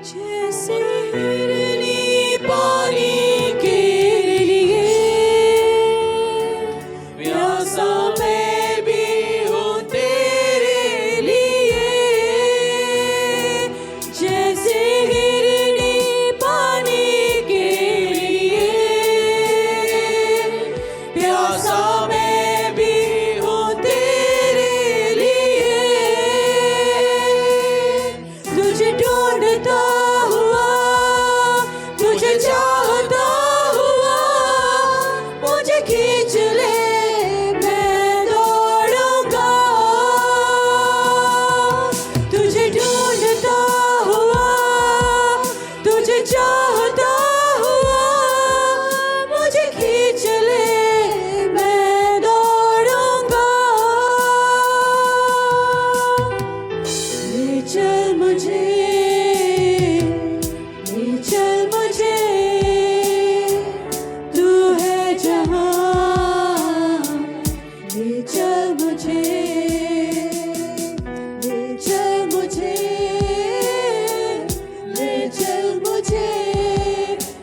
जैसे हिरनी पानी के लिए प्यासा मैं भी हूँ तेरे लिए, जैसे हिरनी पानी के लिए प्यासा मैं भी हूँ तेरे लिए, तुझे ढूंढता हुआ, तुझे चाहता हुआ, मुझे खींच ले मैं दौड़ूंगा, तुझे ढूंढता हुआ, तुझे चाहता हुआ, मुझे खींच ले मैं दौड़ूंगा, ले चल मुझे, ले चल मुझे, तू है जहाँ, ले चल मुझे, ले चल मुझे, ले चल मुझे,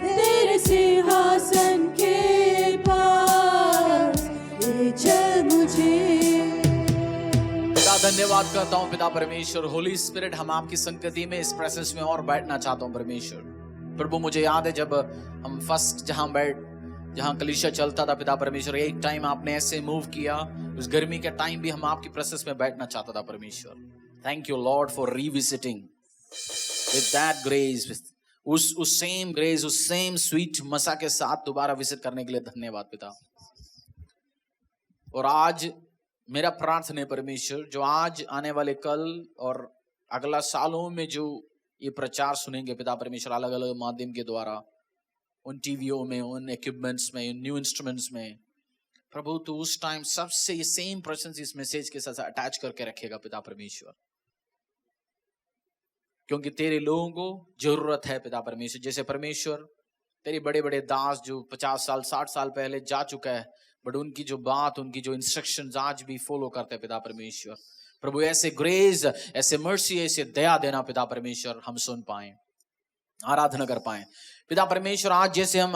तेरे सिंहासन के पास, ले चल मुझे। पिता धन्यवाद करता हूँ पिता परमेश्वर। होली स्पिरिट, हम आपकी संगति में इस प्रेजेंस में और बैठना चाहता हूँ परमेश्वर। प्रभु मुझे याद है जब हम फर्स्ट जहाँ कलीसिया चलता था पिता परमेश्वर, एक टाइम आपने ऐसे मूव किया, उस गर्मी के टाइम भी हम आपकी प्रेजेंस में बैठना चाहता था परमेश्वर। Thank you Lord for revisiting with that grace, उस सेम ग्रेस, उस सेम स्वीट मसा के साथ दोबारा विजिट करने के लिए धन्यवाद पिता। और आज मेरा प्रार्थना है परमेश्वर, जो आज आने वाले कल और अगला सालों में जो ये प्रचार सुनेंगे पिता परमेश्वर, अलग अलग माध्यम के द्वारा, उन टीवियों में, उन इक्विपमेंट्स में, उन न्यू इंस्ट्रूमेंट्स में, प्रभु तो उस टाइम सबसे ये सेम प्रेजेंस इस मैसेज के साथ अटैच करके रखेगा पिता परमेश्वर, क्योंकि तेरे लोगों को जरूरत है पिता परमेश्वर। जैसे परमेश्वर तेरे बड़े बड़े दास जो 50 साल 60 साल पहले जा चुका है, बट उनकी जो बात, उनकी जो इंस्ट्रक्शंस आज भी फॉलो करते हैं पिता परमेश्वर। प्रभु ऐसे ग्रेस, ऐसे मर्सी, ऐसे दया देना पिता परमेश्वर, हम सुन पाए, आराधना कर पाए पिता परमेश्वर। आज जैसे हम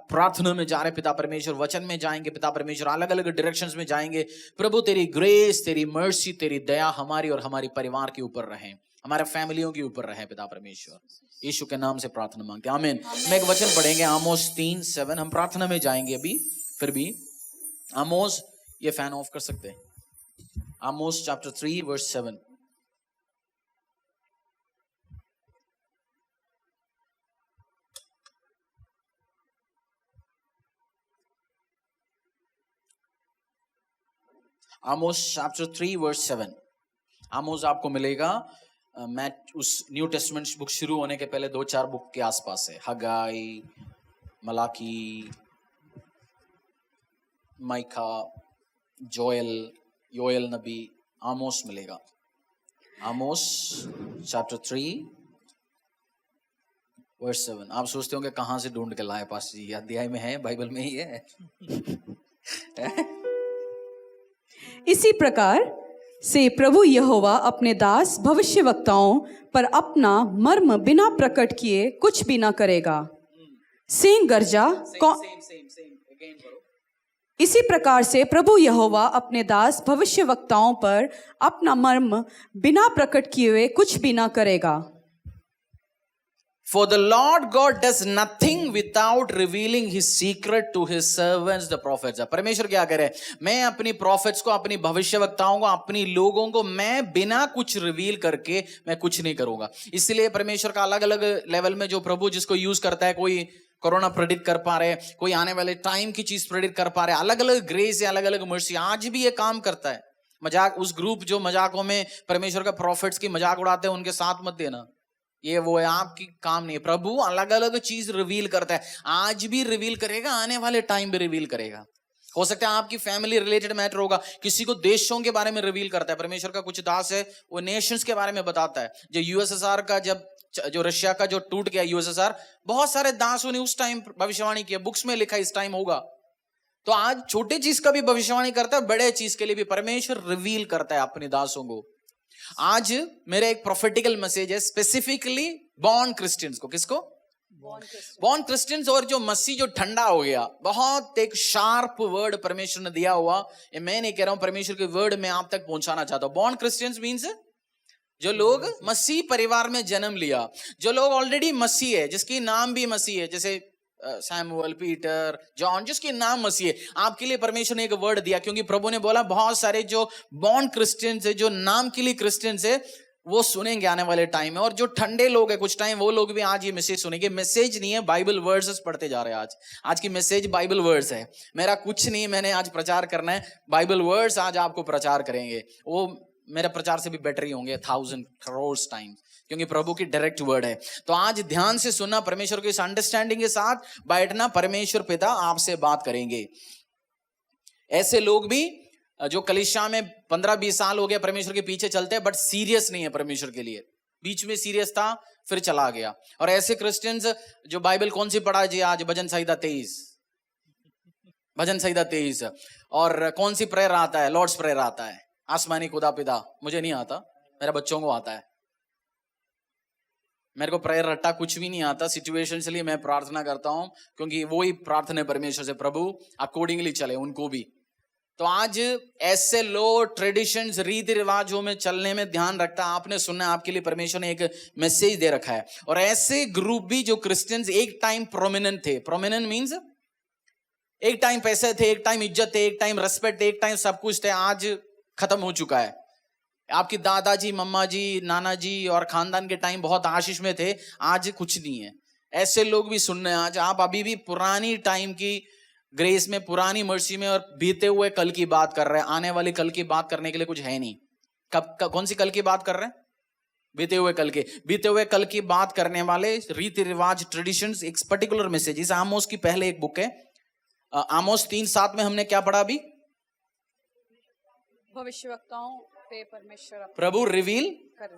प्रार्थना में जा रहे पिता परमेश्वर, वचन में जाएंगे पिता परमेश्वर, अलग अलग डायरेक्शंस में जाएंगे प्रभु, तेरी ग्रेस, तेरी मर्सी, तेरी दया हमारी और हमारी परिवार के ऊपर रहे, हमारे फैमिलियों के ऊपर रहे पिता परमेश्वर। यीशु के नाम से प्रार्थना मांगते हैं, आमीन। मैं एक वचन पढ़ेंगे, आमोस 3:7। हम प्रार्थना में जाएंगे अभी, फिर भी आमोस, ये फैन ऑफ कर सकते हैं, आमोस चैप्टर 3 वर्स 7। आमोस चैप्टर 3 वर्स 7। आमोस आपको मिलेगा, मैं उस न्यू टेस्टमेंट बुक शुरू होने के पहले 2-4 बुक के आसपास है, हगाई, मलाकी, माइका, योएल नबी, आमोस मिलेगा। आमोस चैप्टर 3 वर्स 7। आप सोचते होंगे कहाँ से ढूंढ के लाए पास जी, अध्याय में है, बाइबल में ही है। इसी प्रकार से प्रभु यहोवा अपने दास भविष्यवक्ताओं पर अपना मर्म बिना प्रकट किए कुछ भी ना करेगा। सिंह गर्जा इसी प्रकार से प्रभु यहोवा अपने दास भविष्यवक्ताओं पर अपना मर्म बिना प्रकट किए हुए कुछ भी ना करेगा। For the Lord God does nothing without revealing his secret to his servants the prophets। परमेश्वर क्या करे, मैं अपनी prophets को, अपनी भविष्यवक्ताओं को, अपनी लोगों को मैं बिना कुछ रिवील करके मैं कुछ नहीं करूंगा। इसलिए परमेश्वर का अलग अलग लेवल में जो प्रभु जिसको यूज करता है, कोई कोरोना प्रेडिक्ट कर पा रहे, कोई आने वाले टाइम की चीज प्रेडिक्ट कर पा रहे, अलग अलग ग्रेस या अलग अलग मर्सी आज भी ये काम करता है। मजाक, उस ग्रुप जो मजाकों में परमेश्वर का प्रॉफिट्स की मजाक उड़ाते हैं उनके साथ मत देना, ये वो है, आपकी काम नहीं है। प्रभु अलग अलग चीज रिवील करता है, आज भी रिवील करेगा, आने वाले टाइम भी रिवील करेगा। हो सकता है आपकी फैमिली रिलेटेड मैटर होगा, किसी को देशों के बारे में रिवील करता है। परमेश्वर का कुछ दास है, वो नेशंस के बारे में बताता है। जो यूएसएसआर का, जब जो रशिया का जो टूट गया यूएसएसआर, बहुत सारे दासों ने उस टाइम भविष्यवाणी किया, बुक्स में लिखा इस टाइम होगा। तो आज छोटे चीज का भी भविष्यवाणी करता है, बड़े चीज के लिए भी परमेश्वर रिवील करता है अपने दासों को। आज मेरा एक प्रोफेटिकल मैसेज है स्पेसिफिकली बॉर्न क्रिश्चियंस को। किसको? Born Christians. और जो मसीह जो ठंडा हो गया, बहुत एक शार्प वर्ड परमेश्वर ने दिया हुआ, ये मैं नहीं कह रहा हूं, परमेश्वर के वर्ड मैं आप तक पहुंचाना चाहता हूं। बॉर्न क्रिश्चियंस मीन्स जो लोग मसीह परिवार में जन्म लिया, जो लोग ऑलरेडी मसीह है, जिसकी नाम भी मसीह है, जैसे सैमुअल, पीटर, जॉन, जिसके नाम मसीह है। आपके लिए परमेश्वर ने एक वर्ड दिया, क्योंकि प्रभु ने बोला बहुत सारे जो बॉर्न क्रिश्चियंस है, जो नाम के लिए क्रिश्चियंस है, वो सुनेंगे आने वाले टाइम में। और जो ठंडे लोग हैं कुछ टाइम, वो लोग भी आज ये मैसेज सुनेंगे। मैसेज नहीं है, बाइबल वर्ड्स पढ़ते जा रहे हैं। आज की मैसेज बाइबल वर्ड्स है। मेरा कुछ नहीं, मैंने आज प्रचार करना है, बाइबल वर्ड्स आज आपको प्रचार करेंगे। वो मेरे प्रचार से भी बेटर ही होंगे 1000 करोड़ टाइम्स, क्योंकि प्रभु की डायरेक्ट वर्ड है। तो आज ध्यान से सुनना, परमेश्वर को इस अंडरस्टैंडिंग के साथ बैठना। परमेश्वर पिता आपसे बात करेंगे। ऐसे लोग भी जो कलीसिया में 15-20 साल हो गया परमेश्वर के पीछे चलते हैं, बट सीरियस नहीं है परमेश्वर के लिए। बीच में सीरियस था, फिर चला गया। और ऐसे क्रिश्चियंस जो बाइबल कौन सी पढ़ा जी आज? भजन संहिता 23, भजन संहिता 23। और कौन सी प्रेयर आता है? लॉर्ड्स प्रेयर आता है। आसमानी खुदा पिता, मुझे नहीं आता, मेरे बच्चों को आता है। मेरे को प्रेयर रट्टा कुछ भी नहीं आता। सिचुएशन के लिए मैं प्रार्थना करता हूं, क्योंकि वो ही प्रार्थना परमेश्वर से, प्रभु अकॉर्डिंगली चले उनको भी। तो आज ऐसे लोग ट्रेडिशंस, रीति रिवाजों में चलने में ध्यान रखता है। आपने सुनना, आपके लिए परमेश्वर ने एक मैसेज दे रखा है। और ऐसे ग्रुप भी जो क्रिश्चियंस एक टाइम प्रोमिनेंट थे। प्रोमिनेंट मीन्स एक टाइम पैसे थे, एक टाइम इज्जत थे, एक टाइम रेस्पेक्ट थे, एक टाइम सब कुछ थे। आज खत्म हो चुका है। आपकी दादाजी, मम्मा जी, नाना जी और खानदान के टाइम बहुत आशीष में थे, आज कुछ नहीं है। ऐसे लोग भी सुनने आज आप अभी भी पुरानी टाइम की ग्रेस में, पुरानी मर्सी में और बीते हुए कल की बात कर रहे हैं। आने वाली कल की बात करने के लिए कुछ है नहीं। कौन सी कल की बात कर रहे हैं? बीते हुए कल के। बीते हुए कल की बात करने वाले रीति रिवाज, ट्रेडिशंस, एक पर्टिकुलर मैसेज। इस आमोस की पहले एक बुक है, आमोस 3:7 में हमने क्या पढ़ा? अभी भविष्यवक्ताओं पे परमेश्वर प्रभु रिवील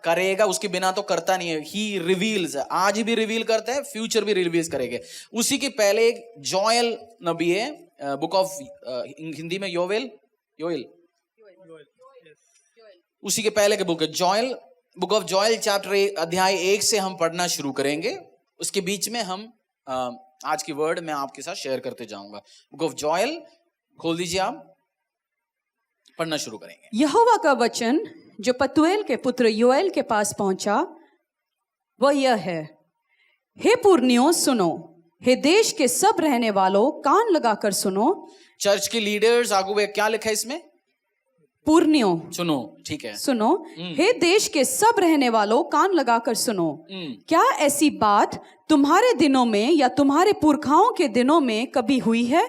करेगा, उसके बिना तो करता नहीं है। ही रिवील्स, आज भी रिवील करता है, फ्यूचर भी रिवील करेंगे। उसी के पहले एक जोएल नबी है, बुक ऑफ हिंदी में योवेल, उसी के पहले के बुक है Joel, book of Joel chapter 1 अध्याय 1 से हम पढ़ना शुरू करेंगे। उसके बीच में हम आज की वर्ड मैं आपके साथ शेयर करते जाऊंगा। बुक ऑफ जोएल खोल दीजिए, आप पढ़ना शुरू करेंगे। यहोवा का वचन जो पतुएल के पुत्र योएल के पास पहुंचा वह यह है, हे पुरनियों सुनो, हे देश के सब रहने वालों कान लगाकर सुनो। चर्च के लीडर्स आगुवे, क्या लिखा है इसमें? पुरनियों सुनो, ठीक है, सुनो। हे देश के सब रहने वालों कान लगाकर सुनो। क्या ऐसी बात तुम्हारे दिनों में या तुम्हारे पुरखाओं के दिनों में कभी हुई है?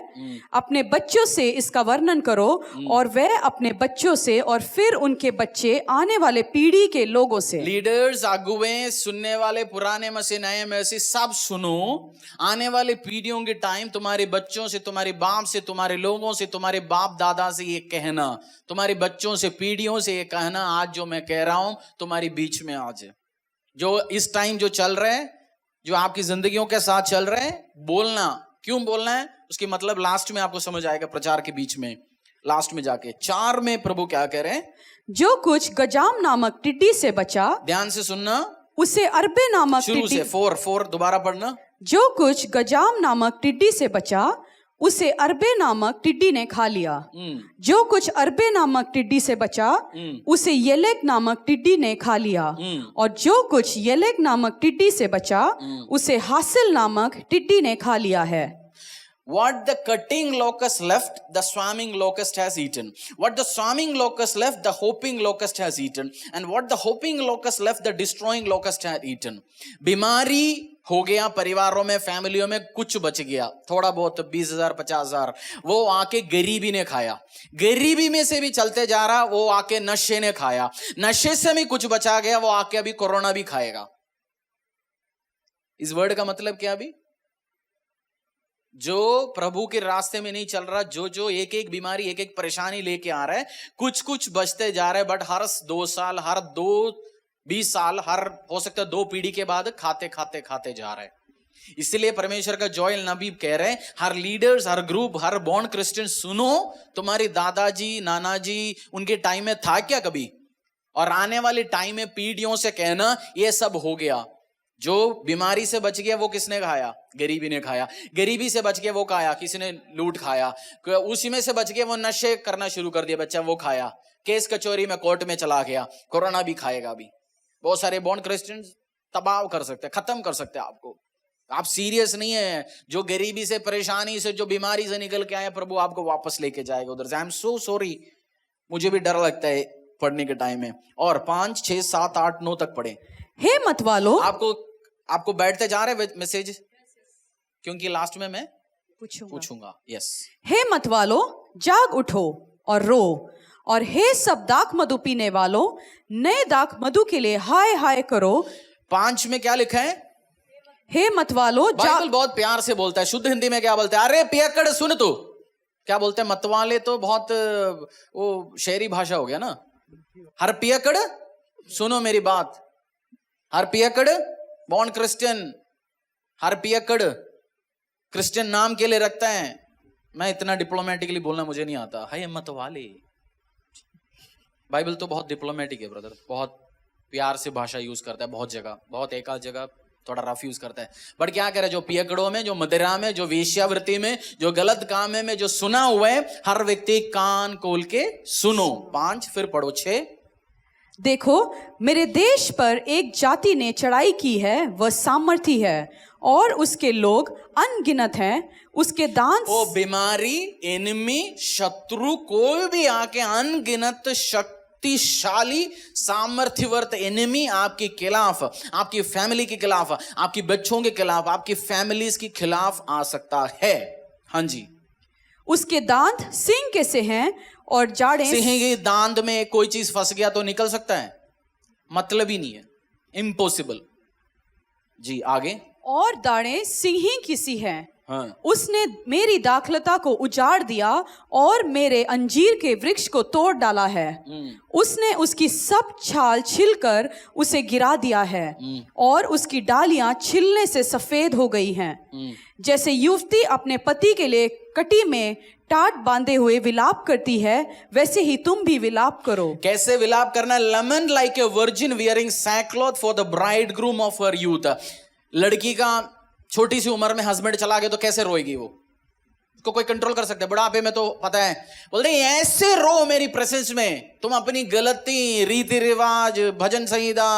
अपने बच्चों से इसका वर्णन करो, और वह अपने बच्चों से, और फिर उनके बच्चे, आने वाले पीढ़ी के लोगों से। लीडर्स, अगुवे, सुनने वाले, पुराने में से नए में से सब सुनो। आने वाले पीढ़ियों के टाइम तुम्हारे बच्चों से, तुम्हारे बाप से, तुम्हारे लोगों से, तुम्हारे बाप दादा से ये कहना, तुम्हारे बच्चों से, पीढ़ियों से ये कहना, आज जो मैं कह रहा हूं तुम्हारी बीच में आज जो इस टाइम जो चल रहे हैं, जो आपकी जिंदगियों के साथ चल रहे हैं, बोलना। क्यों बोलना है उसकी मतलब लास्ट में आपको समझ आएगा। प्रचार के बीच में लास्ट में जाके 4 में प्रभु क्या कह रहे हैं? जो कुछ गजाम नामक टिड्डी से बचा, ध्यान से सुनना, उसे अरबे नामक शुरू से 4 दोबारा पढ़ना। जो कुछ गजाम नामक टिड्डी से बचा उसे अरबे नामक टिड्डी ने खा लिया। जो कुछ अरबे नामक टिड्डी से बचा उसे येलेक नामक टिड्डी ने खा लिया। और जो कुछ येलेक नामक टिड्डी से बचा उसे हासिल नामक टिड्डी ने खा लिया है। What the cutting locust left, the swarming locust has eaten. What the swarming locust left, the hopping locust has eaten. And what the hopping locust left, the destroying locust has eaten. बीमारी हो गया परिवारों में, फैमिलियों में, कुछ बच गया थोड़ा बहुत, 20,000 50,000, वो आके गरीबी ने खाया। गरीबी में से भी चलते जा रहा, वो आके नशे ने खाया। नशे से भी कुछ बचा गया, वो आके अभी कोरोना भी खाएगा। इस वर्ड का मतलब क्या? अभी जो प्रभु के रास्ते में नहीं चल रहा, जो एक एक बीमारी, एक एक परेशानी लेके आ रहा है, कुछ बचते जा रहे हैं, बट हर 2 साल, हर 20 साल, हर हो सकता है 2 पीढ़ी के बाद खाते जा रहे हैं। इसलिए परमेश्वर का जोएल नबी कह रहे हैं, हर लीडर्स, हर ग्रुप, हर बॉर्न क्रिश्चियन सुनो। तुम्हारी दादाजी, नाना जी, उनके टाइम में था क्या कभी? और आने वाली टाइम में पीढ़ियों से कहना ये सब हो गया। जो बीमारी से बच गया वो किसने खाया? गरीबी ने खाया। गरीबी से बच गया वो खाया, किसी ने लूट खाया। उसी में से बच गया वो नशे करना शुरू कर दिया बच्चा, वो खाया। केस कचौरी में कोर्ट में चला गया, कोरोना भी खाएगा अभी। बहुत सारे बॉर्न क्रिश्चियंस तबाह कर सकते हैं, खत्म कर सकते हैं आपको। आप सीरियस नहीं है। जो गरीबी से, परेशानी से, जो बीमारी से निकल के आए, प्रभु आपको वापस लेके जाएगा उधर से। आई एम सो सॉरी, मुझे भी डर लगता है पढ़ने के टाइम में। और 5, 6, 7, 8, 9 तक पढ़े। हे मत वालो, आपको बैठते जा रहे मैसेज, क्योंकि लास्ट में मैं पूछूंगा। यस। हे मत वालो, जाग उठो और रो, और हे सब दाख मधु पीने वालों, नए दाख मधु के लिए हाय हाय करो। 5 में क्या लिखा है? हे मत वालो, बाइबल बहुत प्यार से बोलता है। शुद्ध हिंदी में क्या बोलता है? अरे पियक्कड़ सुन तू। क्या बोलते हैं? मतवाले तो बहुत वो शहरी भाषा हो गया ना। हर पियक्कड़ सुनो मेरी बात। हर पियक्कड़ बॉर्न क्रिश्चियन, हर पियक्कड़ क्रिश्चियन नाम के लिए रखता है। मैं इतना डिप्लोमेटिकली बोलना मुझे नहीं आता। है मतवाले। बाइबल तो बहुत डिप्लोमेटिक है ब्रदर, बहुत प्यार से भाषा यूज करता है। बहुत जगह, बहुत एक आध जगह थोड़ा रफ यूज करता है। बट क्या करे, जो पियकड़ों में, जो मदिरा में, जो वेश्यावृत्ति में, जो गलत काम में जो सुना हुआ है, हर व्यक्ति कान खोल के सुनो। 5 फिर पढ़ो 6। देखो, मेरे देश पर एक जाति ने चढ़ाई की है, वह सामर्थी है और उसके लोग अनगिनत हैं। उसके दांत, वो बीमारी, एनिमी, शत्रु, कोई भी आके अनगिनत शक्तिशाली सामर्थ्यवर्त एनिमी आपके खिलाफ, आपकी फैमिली के खिलाफ, आपकी बच्चों के खिलाफ, आपकी फैमिलीज के खिलाफ आ सकता है। हाँ जी। उसके दांत सिंह के से हैं और जाड़े। सिंह के दांत में कोई चीज फंस गया तो निकल सकता है? मतलब ही नहीं है, इम्पॉसिबल। जी आगे। और दाढ़ें सिंही की सी हैं। हाँ। उसने मेरी दाखलता को उजाड़ दिया और मेरे अंजीर के वृक्ष को तोड़ डाला है। उसने उसकी सब छाल छिलकर उसे गिरा दिया है और उसकी डालियां छिलने से सफेद हो गई हैं। जैसे युवती अपने पति के लिए कटी में टाट बांधे हुए विलाप करती है, वैसे ही तुम भी विलाप करो। कैसे विलाप करना? Lament like a virgin wearing sackcloth for the bridegroom of her youth. लड़की का छोटी सी उम्र में हस्बैंड चला गया तो कैसे रोएगी वो? उसको कोई कंट्रोल कर सकता है? बुढ़ापे में तो पता है, बोल रहे ऐसे रो मेरी प्रेजेंस में। तुम अपनी गलती, रीति रिवाज, भजन संहिता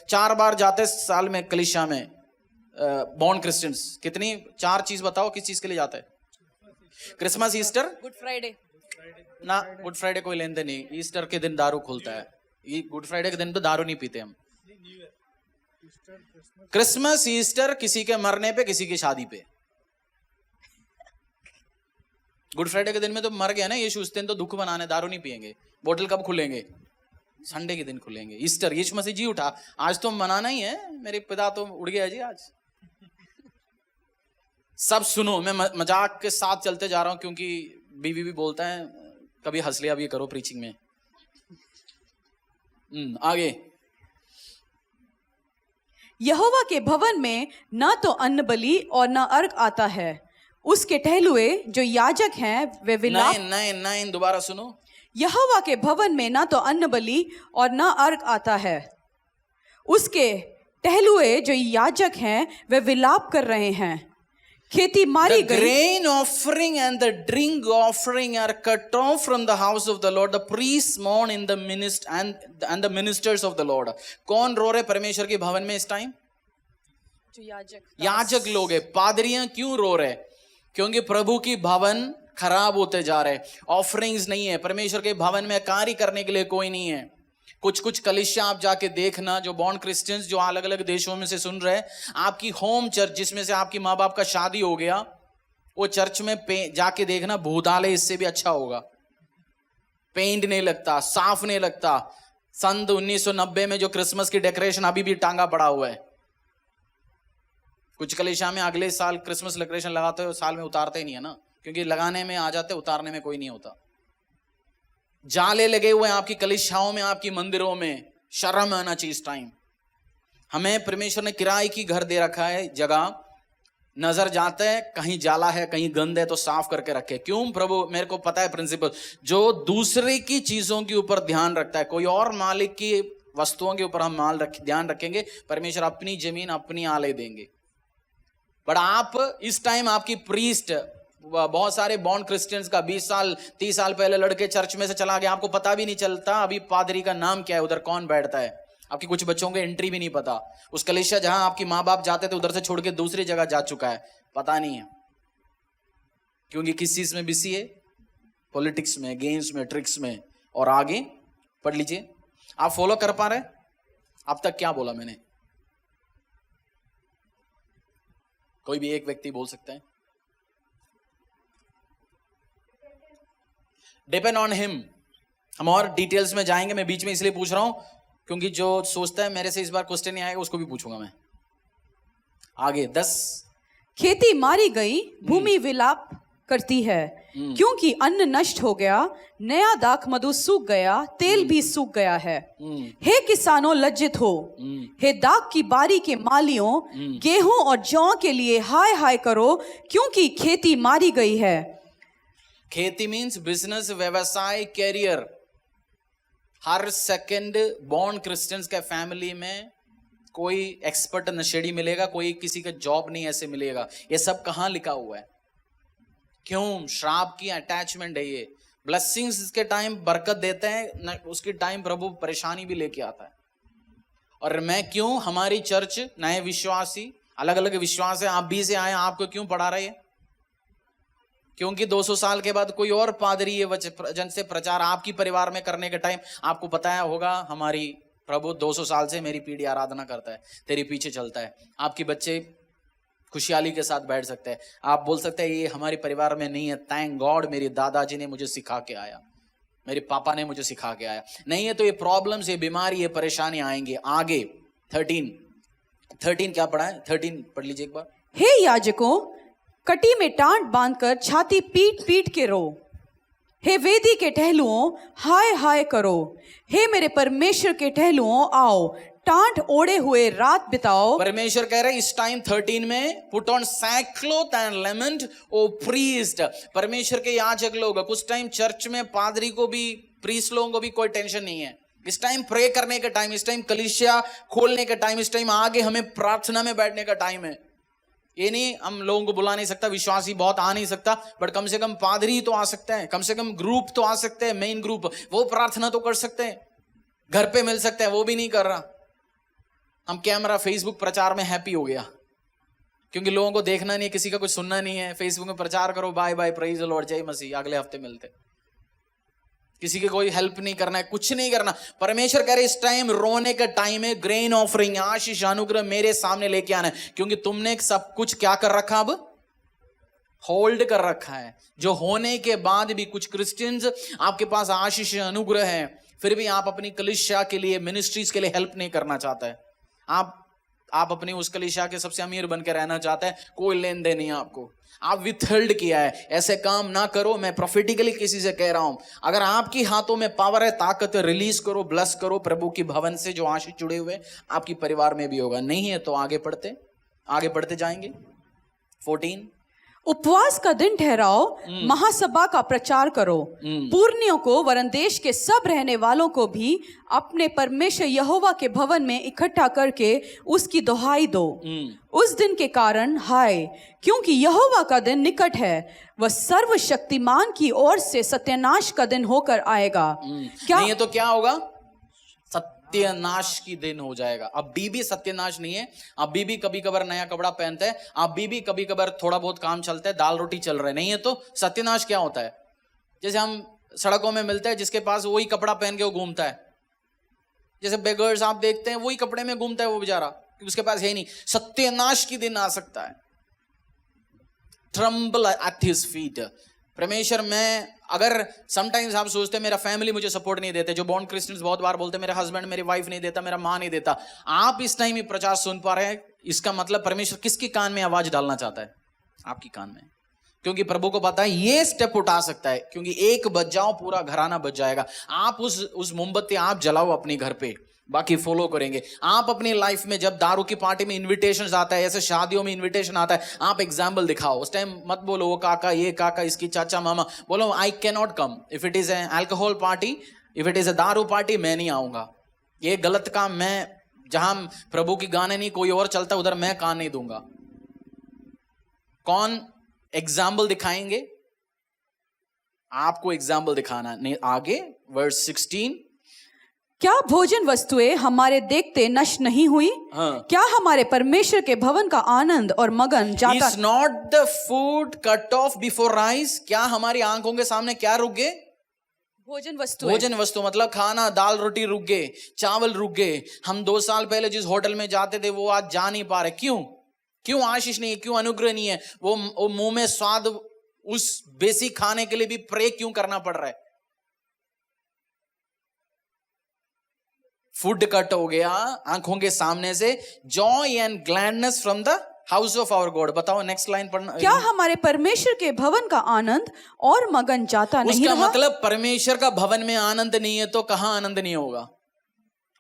4 बार जाते साल में कलीसिया में। बॉर्न क्रिश्चियंस कितनी 4 चीज बताओ किस चीज के लिए जाता है? क्रिसमस, ईस्टर, गुड फ्राइडे ना। गुड फ्राइडे कोई लेन देन नहीं। ईस्टर के दिन दारू खुलता है। ये गुड फ्राइडे के दिन तो दारू नहीं पीते हम। क्रिसमस, ईस्टर किसी के मरने पे, किसी की शादी पे। गुड फ्राइडे के दिन में तो मर गया ना यीशु, उस दिन तो दुख मनाने, दारू नहीं पिएंगे। बोतल कब खुलेंगे? संडे के दिन खुलेंगे। ईस्टर, यीशु मसीह जी उठा, आज तो मनाना ही है। मेरे पिता तो उड़ गया जी आज। सब सुनो, मैं मजाक के साथ चलते जा रहा हूं क्योंकि बीवी भी बोलता है कभी हंस लिया भी करो प्रीचिंग में। आगे। यहोवा के भवन में न तो अन्न बलि और न अर्घ आता है। उसके टहलुए जो याजक हैं वे विलाप। 9 दोबारा सुनो। यहोवा के भवन में न तो अन्न बलि और न अर्घ आता है। उसके टहलुए जो याजक हैं वे विलाप कर रहे हैं। खेती मारी गई। Grain offering and the drink offering are cut off from the house of the Lord. The priests mourn in the and the ministers of the Lord. कौन रो रहे परमेश्वर के भवन में इस टाइम? जो याजक लोग है। पादरियां क्यों रो रहे? क्योंकि प्रभु की भवन खराब होते जा रहे। ऑफरिंग्स नहीं है परमेश्वर के भवन में, कार्य करने के लिए कोई नहीं है। कुछ कलीसिया आप जाके देखना, जो बॉर्न क्रिश्चियंस जो अलग अलग देशों में से सुन रहे, आपकी होम चर्च जिसमें से आपकी माँ बाप का शादी हो गया, वो चर्च में जाके देखना, भूतालय इससे भी अच्छा होगा। पेंट नहीं लगता, साफ नहीं लगता। सन 1990 में जो क्रिसमस की डेकोरेशन अभी भी टांगा पड़ा हुआ है। कुछ कलीसिया में अगले साल क्रिसमस डेकोरेशन लगाते हो, साल में उतारते ही नहीं है ना, क्योंकि लगाने में आ जाते, उतारने में कोई नहीं होता। जाले लगे हुए हैं आपकी कलीसियाओं में, आपकी मंदिरों में। शर्म आना चाहिए इस टाइम। हमें परमेश्वर ने किराए की घर दे रखा है, जगह नजर जाते हैं कहीं जाला है कहीं गंद है तो साफ करके रखे। क्यों प्रभु? मेरे को पता है प्रिंसिपल, जो दूसरे की चीजों के ऊपर ध्यान रखता है, कोई और मालिक की वस्तुओं के ऊपर हम ध्यान रखेंगे, परमेश्वर अपनी जमीन अपनी आले देंगे। बट आप इस टाइम आपकी प्रीस्ट, बहुत सारे बॉर्न क्रिश्चियंस का 20 साल 30 साल पहले लड़के चर्च में से चला गया, आपको पता भी नहीं चलता अभी पादरी का नाम क्या है, उधर कौन बैठता है, आपकी कुछ बच्चों के एंट्री भी नहीं पता। उस कलीसिया जहां आपकी माँ बाप जाते थे उधर से छोड़ के दूसरी जगह जा चुका है, पता नहीं है। क्योंकि किस चीज में बिजी है? पॉलिटिक्स में, गेम्स में, ट्रिक्स में। और आगे पढ़ लीजिए, आप फॉलो कर पा रहे? अब तक क्या बोला मैंने? कोई भी एक व्यक्ति बोल सकता है। Depend on him. हम और डिटेल्स में जाएंगे, मैं बीच में इसलिए पूछ रहा हूं क्योंकि जो सोचता है मेरे से इस बार क्वेश्चन नहीं आएगा उसको भी पूछूंगा मैं। आगे 10। खेती मारी गई, भूमि विलाप करती है, क्योंकि अन्न नष्ट हो गया, नया दाख मधु सूख गया, तेल भी सूख गया है। हे किसानों लज्जित हो, हे दाख की बारी के मालियों, गेहूं और जौ के लिए हाय हाय करो, क्योंकि खेती मारी गई है। खेती मीन्स बिजनेस, व्यवसाय, कैरियर। हर सेकंड बॉर्न क्रिश्चियंस के फैमिली में कोई एक्सपर्ट नशेड़ी मिलेगा, कोई किसी का जॉब नहीं ऐसे मिलेगा। ये सब कहां लिखा हुआ है? क्यों? श्राप की अटैचमेंट है ये। ब्लेसिंग्स के टाइम बरकत देते हैं, उसके टाइम प्रभु परेशानी भी लेके आता है। और मैं क्यों, हमारी चर्च नए विश्वासी, अलग अलग विश्वास है, आप भी से आए, आपको क्यों पढ़ा रहे हैं? क्योंकि 200 साल के बाद कोई और पादरी ये वचन से प्रचार आपकी परिवार में करने के टाइम आपको बताया होगा, हमारी प्रभु 200 साल से मेरी पीढ़ी आराधना करता है, तेरे पीछे चलता है। आपके बच्चे खुशहाली के साथ बैठ सकते हैं। आप बोल सकते हैं ये हमारे परिवार में नहीं है, थैंक गॉड मेरे दादाजी ने मुझे सिखा के आया, मेरे पापा ने मुझे सिखा के आया। नहीं है तो ये प्रॉब्लम्स, ये बीमारी, ये परेशानी आएंगे। आगे 13 क्या पढ़ा है? 13 पढ़ लीजिए एक बार। हे याजकों, कटी में टांट बांधकर छाती पीट पीट के रो। हे वेदी के टहलुओं, हाय हाय करो। हे मेरे परमेश्वर के टहलुओं, आओ टांट ओढ़े हुए रात बिताओ। परमेश्वर कह रहे इस टाइम 13 में put on sackcloth and lament O priest. परमेश्वर के याजक लोग, कुछ टाइम चर्च में पादरी को भी, प्रीस्ट लोगों को भी कोई टेंशन नहीं है। इस टाइम प्रे करने का टाइम, इस टाइम कलीसिया खोलने का टाइम, इस टाइम आगे हमें प्रार्थना में बैठने का टाइम है। ये नहीं हम लोगों को बुला नहीं सकता, विश्वासी बहुत आ नहीं सकता, बट कम से कम पादरी तो आ सकते हैं, कम से कम ग्रुप तो आ सकते हैं, मेन ग्रुप, वो प्रार्थना तो कर सकते हैं, घर पे मिल सकते हैं, वो भी नहीं कर रहा। हम कैमरा फेसबुक प्रचार में हैप्पी हो गया, क्योंकि लोगों को देखना नहीं है, किसी का कुछ सुनना नहीं है। फेसबुक में प्रचार करो, bye bye, praise the Lord, जय मसीह, अगले हफ्ते मिलते। किसी की कोई हेल्प नहीं करना है, कुछ नहीं करना। परमेश्वर कह रहे इस टाइम रोने का टाइम है, ग्रेन ऑफरिंग, आशीष, अनुग्रह मेरे सामने लेके आना है, क्योंकि तुमने सब कुछ क्या कर रखा, अब होल्ड कर रखा है। जो होने के बाद भी कुछ क्रिश्चियंस आपके पास आशीष, अनुग्रह है, फिर भी आप अपनी कलीसिया के लिए, मिनिस्ट्रीज के लिए हेल्प नहीं करना चाहता है। आप अपनी उस कलीसिया के सबसे अमीर बन के रहना चाहते हैं, कोई लेन देन नहीं आपको, आप विथहोल्ड किया है। ऐसे काम ना करो। मैं प्रोफेटिकली किसी से कह रहा हूं, अगर आपकी हाथों में पावर है, ताकत है, रिलीज करो, ब्लस करो। प्रभु की भवन से जो आशीष जुड़े हुए आपकी परिवार में भी होगा। नहीं है तो आगे बढ़ते जाएंगे। 14 उपवास का दिन ठहराओ, महासभा का प्रचार करो, पूर्णियों को वरन देश के सब रहने वालों को भी अपने परमेश्वर यहोवा के भवन में इकट्ठा करके उसकी दोहाई दो। उस दिन के कारण हाय, क्योंकि यहोवा का दिन निकट है, वह सर्वशक्तिमान की ओर से सत्यानाश का दिन होकर आएगा। क्या नहीं है तो क्या होगा? सत्यानाश की दिन हो जाएगा। अब बीबी सत्यानाश नहीं है, अब बीबी कभी कभार नया कपड़ा पहनते हैं, अब बीबी कभी कभार थोड़ा बहुत काम चलता है, दाल रोटी चल रहे, नहीं है तो सत्यानाश क्या होता है? जैसे हम सड़कों में मिलते हैं, जिसके पास वही कपड़ा पहन के वो घूमता है, जैसे बेगर्स आप देखते हैं, वही कपड़े में घूमता है वो बेचारा, क्योंकि उसके पास है नहीं। सत्यानाश की दिन आ सकता है। Tremble at his feet. परमेश्वर, मैं अगर समटाइम्स आप सोचते हैं मेरा फैमिली मुझे सपोर्ट नहीं देते, जो बॉर्न क्रिश्चियंस बहुत बार बोलते हैं मेरा हस्बैंड, मेरी वाइफ नहीं देता, मेरा माँ नहीं देता, आप इस टाइम ये प्रचार सुन पा रहे हैं, इसका मतलब परमेश्वर किसकी कान में आवाज डालना चाहता है? आपकी कान में। क्योंकि प्रभु को पता है ये स्टेप उठा सकता है, क्योंकि एक बज जाओ पूरा घराना बज जाएगा। आप उस मोमबत्ती आप जलाओ अपने घर पे, बाकी फॉलो करेंगे। आप अपनी लाइफ में जब दारू की पार्टी में इनविटेशन आता है, ऐसे शादियों में इनविटेशन आता है, आप एग्जाम्पल दिखाओ। उस टाइम मत बोलो वो काका, ये काका, इसकी चाचा, मामा। बोलो I can not come if it is a alcohol party, if it is a दारू पार्टी, मैं नहीं आऊंगा। ये गलत काम, मैं जहां प्रभु की गाने नहीं कोई और चलता उधर मैं कान नहीं दूंगा। कौन एग्जाम्पल दिखाएंगे? आपको एग्जाम्पल दिखाना नहीं। आगे वर्स 16, क्या भोजन वस्तुएं हमारे देखते नष्ट नहीं हुई? हाँ। क्या हमारे परमेश्वर के भवन का आनंद और मगन जाता? Is not the food cut off before eyes? क्या हमारी आंखों के सामने क्या रुक गए? भोजन वस्तुएं। भोजन वस्तु मतलब खाना, दाल रोटी रुक गए, चावल रुक गए। हम 2 साल पहले जिस होटल में जाते थे वो आज जा नहीं पा रहे। क्यों आशीष नहीं है? क्यों अनुग्रह नहीं है? वो मुंह में स्वाद, उस बेसिक खाने के लिए भी प्रे क्यों करना पड़ रहा है? फूड कट हो गया आंखों के सामने से। Joy and gladness from the house of our God. बताओ नेक्स्ट लाइन पढ़ना। क्या हमारे परमेश्वर के भवन का आनंद और मगन जाता नहीं उसका रहा? मतलब परमेश्वर का भवन में आनंद नहीं है तो कहां आनंद नहीं होगा?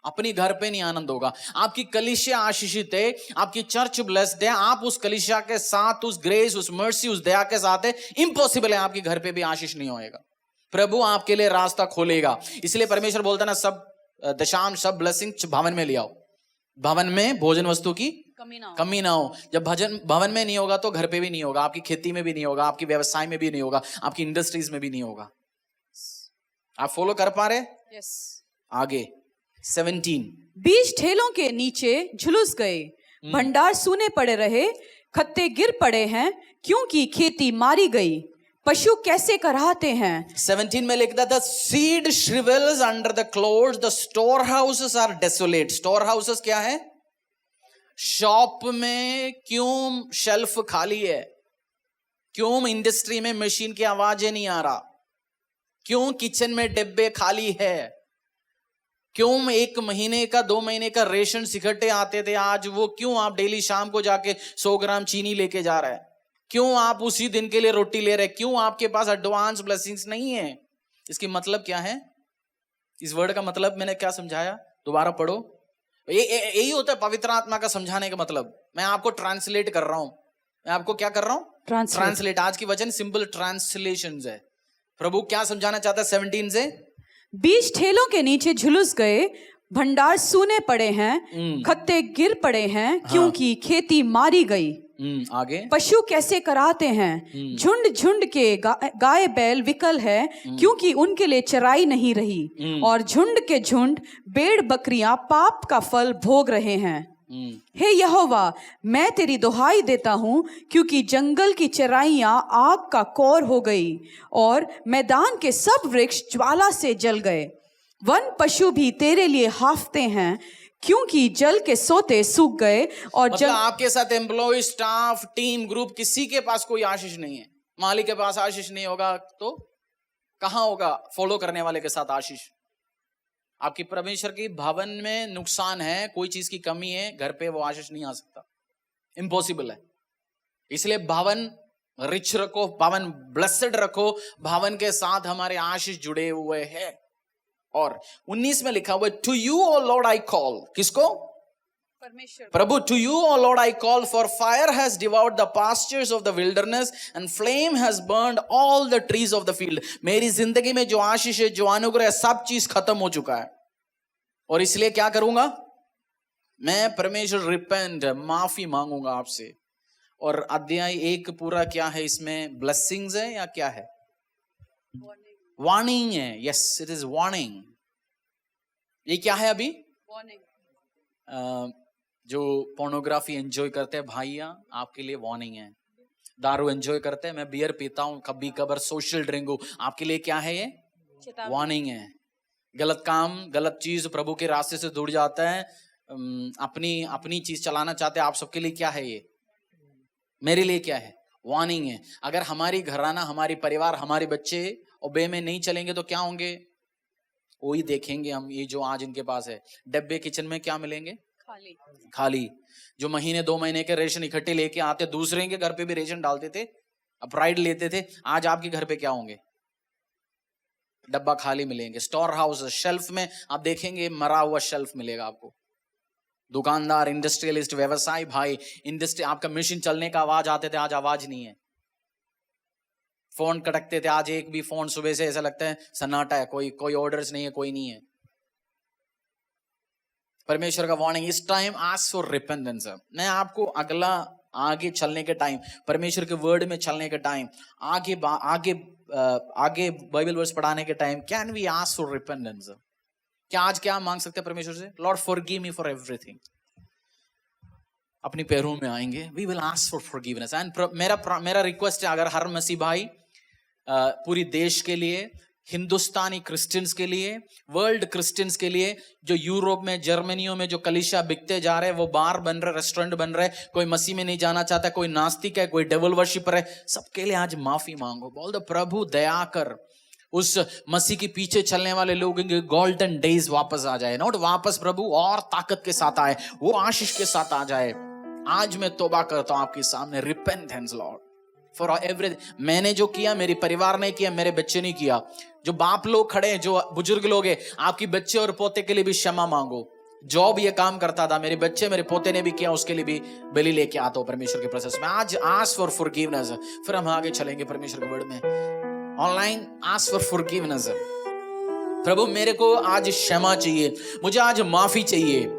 अपनी घर पे नहीं आनंद होगा। आपकी कलीसिया आशीषित है, आपकी चर्च ब्लेस्ड है, आप उस कलीसिया के साथ, उस ग्रेस, उस मर्सी, उस दया के साथ है। इम्पॉसिबल है आपके घर पे भी आशीष नहीं होएगा। प्रभु आपके लिए रास्ता खोलेगा। इसलिए परमेश्वर बोलता ना, सब दशांश, सब ब्लेसिंग भवन में ले आओ। भवन में भोजन वस्तु की कमी ना हो। जब भवन में नहीं होगा तो घर पे भी नहीं होगा, आपकी खेती में भी नहीं होगा, आपकी व्यवसाय में भी नहीं होगा, आपकी इंडस्ट्रीज में भी नहीं होगा। आप फॉलो कर पा रहे? Yes. आगे 17, बीज ठेलों के नीचे झुलस गए, भंडार सूने पड़े रहे, खत्ते गिर पड़े हैं क्योंकि खेती मारी गई। पशु कैसे कराहते हैं? 17 में लिखता था, seed shrivels under the clods, the storehouses are desolate. Storehouses क्या है? शॉप में क्यों शेल्फ खाली है? क्यों इंडस्ट्री में मशीन की आवाजें नहीं आ रहा? क्यों किचन में डिब्बे खाली है? क्यों 1 महीने का 2 महीने का रेशन इकट्ठे आते थे, आज वो क्यों आप डेली शाम को जाके 100 ग्राम चीनी लेके जा रहे हैं? क्यों आप उसी दिन के लिए रोटी ले रहे हैं? क्यों आपके पास एडवांस ब्लेसिंग्स नहीं है? इसकी मतलब क्या है? इस वर्ड का मतलब मैंने क्या समझाया? दोबारा पढ़ो। यही होता है पवित्र आत्मा का समझाने का मतलब। मैं आपको ट्रांसलेट कर रहा हूं। मैं आपको क्या कर रहा हूं? ट्रांसलेट। आज की वचन सिंपल ट्रांसलेशंस है। प्रभु क्या समझाना चाहता है 17 से? बीज ठेलों के नीचे झुलस गए, भंडार सूने पड़े हैं, खत्ते गिर पड़े हैं क्योंकि खेती मारी गई। आगे, पशु कैसे कराते हैं? झुंड झुंड के गाय बैल विकल है क्योंकि उनके लिए चराई नहीं रही, और झुंड के झुंड भेड़ बकरियां पाप का फल भोग रहे हैं। हे यहोवा, मैं तेरी दुहाई देता हूँ क्योंकि जंगल की चराइयां आग का कौर हो गई और मैदान के सब वृक्ष ज्वाला से जल गए। वन पशु भी तेरे लिए हाफते हैं क्योंकि जल के सोते सूख गए। और मतलब आपके साथ एम्प्लॉय, स्टाफ, टीम, ग्रुप, किसी के पास कोई आशीष नहीं है। मालिक के पास आशीष नहीं होगा तो कहां होगा फॉलो करने वाले के साथ आशीष? आपकी परमेश्वर की भवन में नुकसान है, कोई चीज की कमी है, घर पे वो आशीष नहीं आ सकता। इम्पॉसिबल है। इसलिए भवन रिच रखो, भवन ब्लेस्ड रखो, भवन के साथ हमारे आशीष जुड़े हुए हैं। और 19 में लिखा हुआ है, to you O Lord I call. किसको? परमेश्वर। प्रभु, to you O Lord I call, for fire has devoured the pastures of the wilderness and flame has burned all the trees of the field. मेरी जिंदगी में जो आशीष है, जो अनुग्रह है, सब चीज खत्म हो चुका है। और इसलिए क्या करूंगा मैं? परमेश्वर रिपेंट, माफी मांगूंगा आपसे। और अध्याय 1 पूरा क्या है? इसमें ब्लेसिंग्स है या क्या है? वार्निंग है। Yes, it is warning. ये क्या है अभी? जो पोर्नोग्राफी एंजॉय करते हैं भाइया, आपके लिए वार्निंग है। दारू एंजॉय करते हैं, मैं बियर पीता हूं कभी कभार, सोशल ड्रिंक हूं, आपके लिए क्या है? ये वार्निंग है। गलत काम, गलत चीज प्रभु के रास्ते से दूर जाता है, अपनी चीज चलाना चाहते हैं, आप सबके लिए क्या है ये? मेरे लिए क्या है? वार्निंग है। अगर हमारी घराना, हमारी परिवार, हमारे बच्चे ओबे में नहीं चलेंगे तो क्या होंगे? वही देखेंगे हम, ये जो आज इनके पास है। डब्बे किचन में क्या मिलेंगे? खाली। जो महीने 2 महीने के रेशन इकट्ठे लेके आते, दूसरे के घर पे भी रेशन डालते थे, प्राइड लेते थे, आज आपके घर पे क्या होंगे? डब्बा खाली मिलेंगे। स्टोर हाउस, शेल्फ में आप देखेंगे मरा हुआ शेल्फ मिलेगा आपको। दुकानदार, इंडस्ट्रियलिस्ट, व्यवसाय भाई, इंडस्ट्री, आपका मशीन चलने का आवाज आते थे, आज आवाज नहीं है। फोन कटकते थे, आज एक भी फोन सुबह से ऐसा लगता है सन्नाटा है, कोई ऑर्डर्स नहीं है, कोई नहीं है। परमेश्वर का वार्निंग, इस टाइम आस्क फॉर रिपेंटेंस। मैं आपको अगला आगे चलने के टाइम, परमेश्वर के वर्ड में चलने के टाइम, आगे बाइबल वर्स पढ़ाने के time, can we ask for repentance? क्या आज क्या मांग सकते हैं परमेश्वर से? Lord forgive me for everything. अपनी पैरों में आएंगे, we will ask for forgiveness. And मेरा रिक्वेस्ट है, अगर हर मसीह भाई पूरी देश के लिए, हिंदुस्तानी क्रिश्चियंस के लिए, वर्ल्ड क्रिश्चियंस के लिए, जो यूरोप में, जर्मनियों में जो कलीसिया बिकते जा रहे हैं, वो बार बन रहे, रेस्टोरेंट बन रहे, कोई मसीह में नहीं जाना चाहता, कोई नास्तिक है, कोई डेविल वर्शिपर है, सबके लिए आज माफी मांगो। बोल दो प्रभु दया कर, उस मसीह के पीछे चलने वाले लोगों के गोल्डन डेज वापस आ जाए। नोट वापस प्रभु और ताकत के साथ आए, वो आशीष के साथ आ जाए। आज मैं तौबा करता हूं आपके सामने, रिपेंटेंस लॉर्ड फॉर एवरीथिंग। मैंने जो किया मेरे परिवार ने किया, मेरे बच्चे ने किया। जो बाप लोग खड़े हैं, जो बुजुर्ग लोग हैं, आपकी बच्चे और पोते के लिए भी क्षमा मांगो। जॉब ये काम करता था, मेरे बच्चे मेरे पोते ने भी किया, उसके लिए भी बलि लेके आता हूं परमेश्वर के प्रेजेंस में। आज आस्क फॉर फॉरगिवनेस, फिर हम आगे चलेंगे परमेश्वर के वर्ड में। Online ask for forgiveness. प्रभु मेरे को आज क्षमा चाहिए, मुझे आज माफी चाहिए।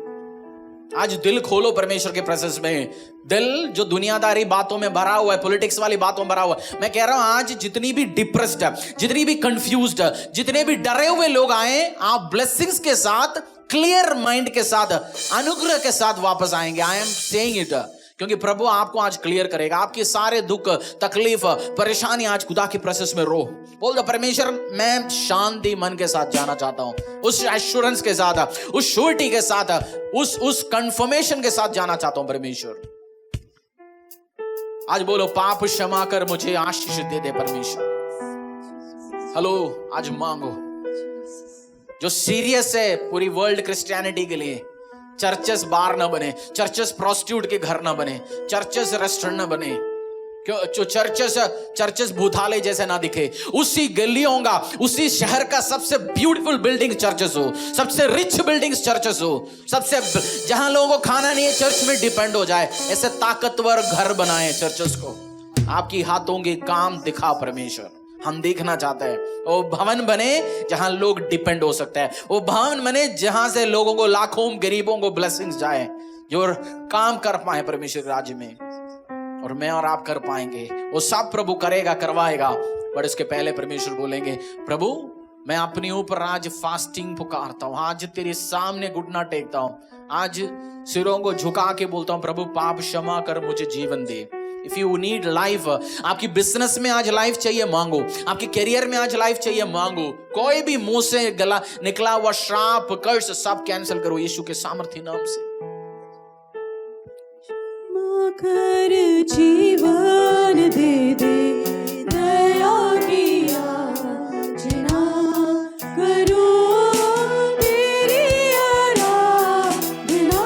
आज दिल खोलो परमेश्वर के प्रेजेंस में। दिल जो दुनियादारी बातों में भरा हुआ है, पॉलिटिक्स वाली बातों में भरा हुआ है, मैं कह रहा हूं आज जितनी भी डिप्रेस्ड है, जितनी भी कंफ्यूज्ड है, जितने भी डरे हुए लोग आए, आप ब्लेसिंग्स के साथ, क्लियर माइंड के साथ, अनुग्रह के साथ वापस आएंगे। आई एम सेइंग इट, क्योंकि प्रभु आपको आज क्लियर करेगा। आपके सारे दुख, तकलीफ, परेशानी आज खुदा की प्रेजेंस में रो। बोल दो परमेश्वर मैं शांति मन के साथ जाना चाहता हूं, उस एश्योरेंस के साथ, उस श्योरिटी के साथ, उस कंफर्मेशन के साथ जाना चाहता हूं परमेश्वर। आज बोलो पाप क्षमा कर, मुझे आशीष दे दे परमेश्वर। हेलो, आज मांगो। जो सीरियस है पूरी वर्ल्ड क्रिश्चियनिटी के लिए, चर्चेस बार ना बने, चर्चेस प्रोस्टिट्यूट के घर ना बने, चर्चेस रेस्टोरेंट ना बने, जो चर्चेस भूतालय जैसे ना दिखे। उसी गलियों का, उसी शहर का सबसे ब्यूटीफुल बिल्डिंग चर्चेस हो, सबसे रिच बिल्डिंग्स चर्चेस हो, सबसे जहां लोगों को खाना नहीं है चर्च में डिपेंड हो जाए, ऐसे ताकतवर घर बनाए चर्चेस को। आपकी हाथों के काम दिखा परमेश्वर, हम देखना चाहते हैं। वो भवन बने जहां लोग डिपेंड हो सकते हैं, वो भवन बने जहां से लोगों को, लाखों गरीबों को ब्लेसिंग्स जाए, जो काम कर पाए परमेश्वर के राज्य में। और मैं और आप कर पाएंगे, वो सब प्रभु करेगा, करवाएगा। पर इसके पहले परमेश्वर बोलेंगे प्रभु मैं अपने ऊपर आज फास्टिंग पुकारता हूं, आज तेरे सामने घुटना टेकता हूं, आज सिरों को झुका के बोलता हूं प्रभु पाप क्षमा कर, मुझे जीवन दे। इफ यू नीड लाइफ, आपकी बिजनेस में आज लाइफ चाहिए, मांगो। आपके करियर में आज लाइफ चाहिए, मांगो। कोई भी मुंह से गला निकला हुआ श्राप, कर्स सब कैंसिल करो यीशु के सामर्थ्य नाम से। कर जीवन दे दे, दया की याचना करूं, तेरी आराधना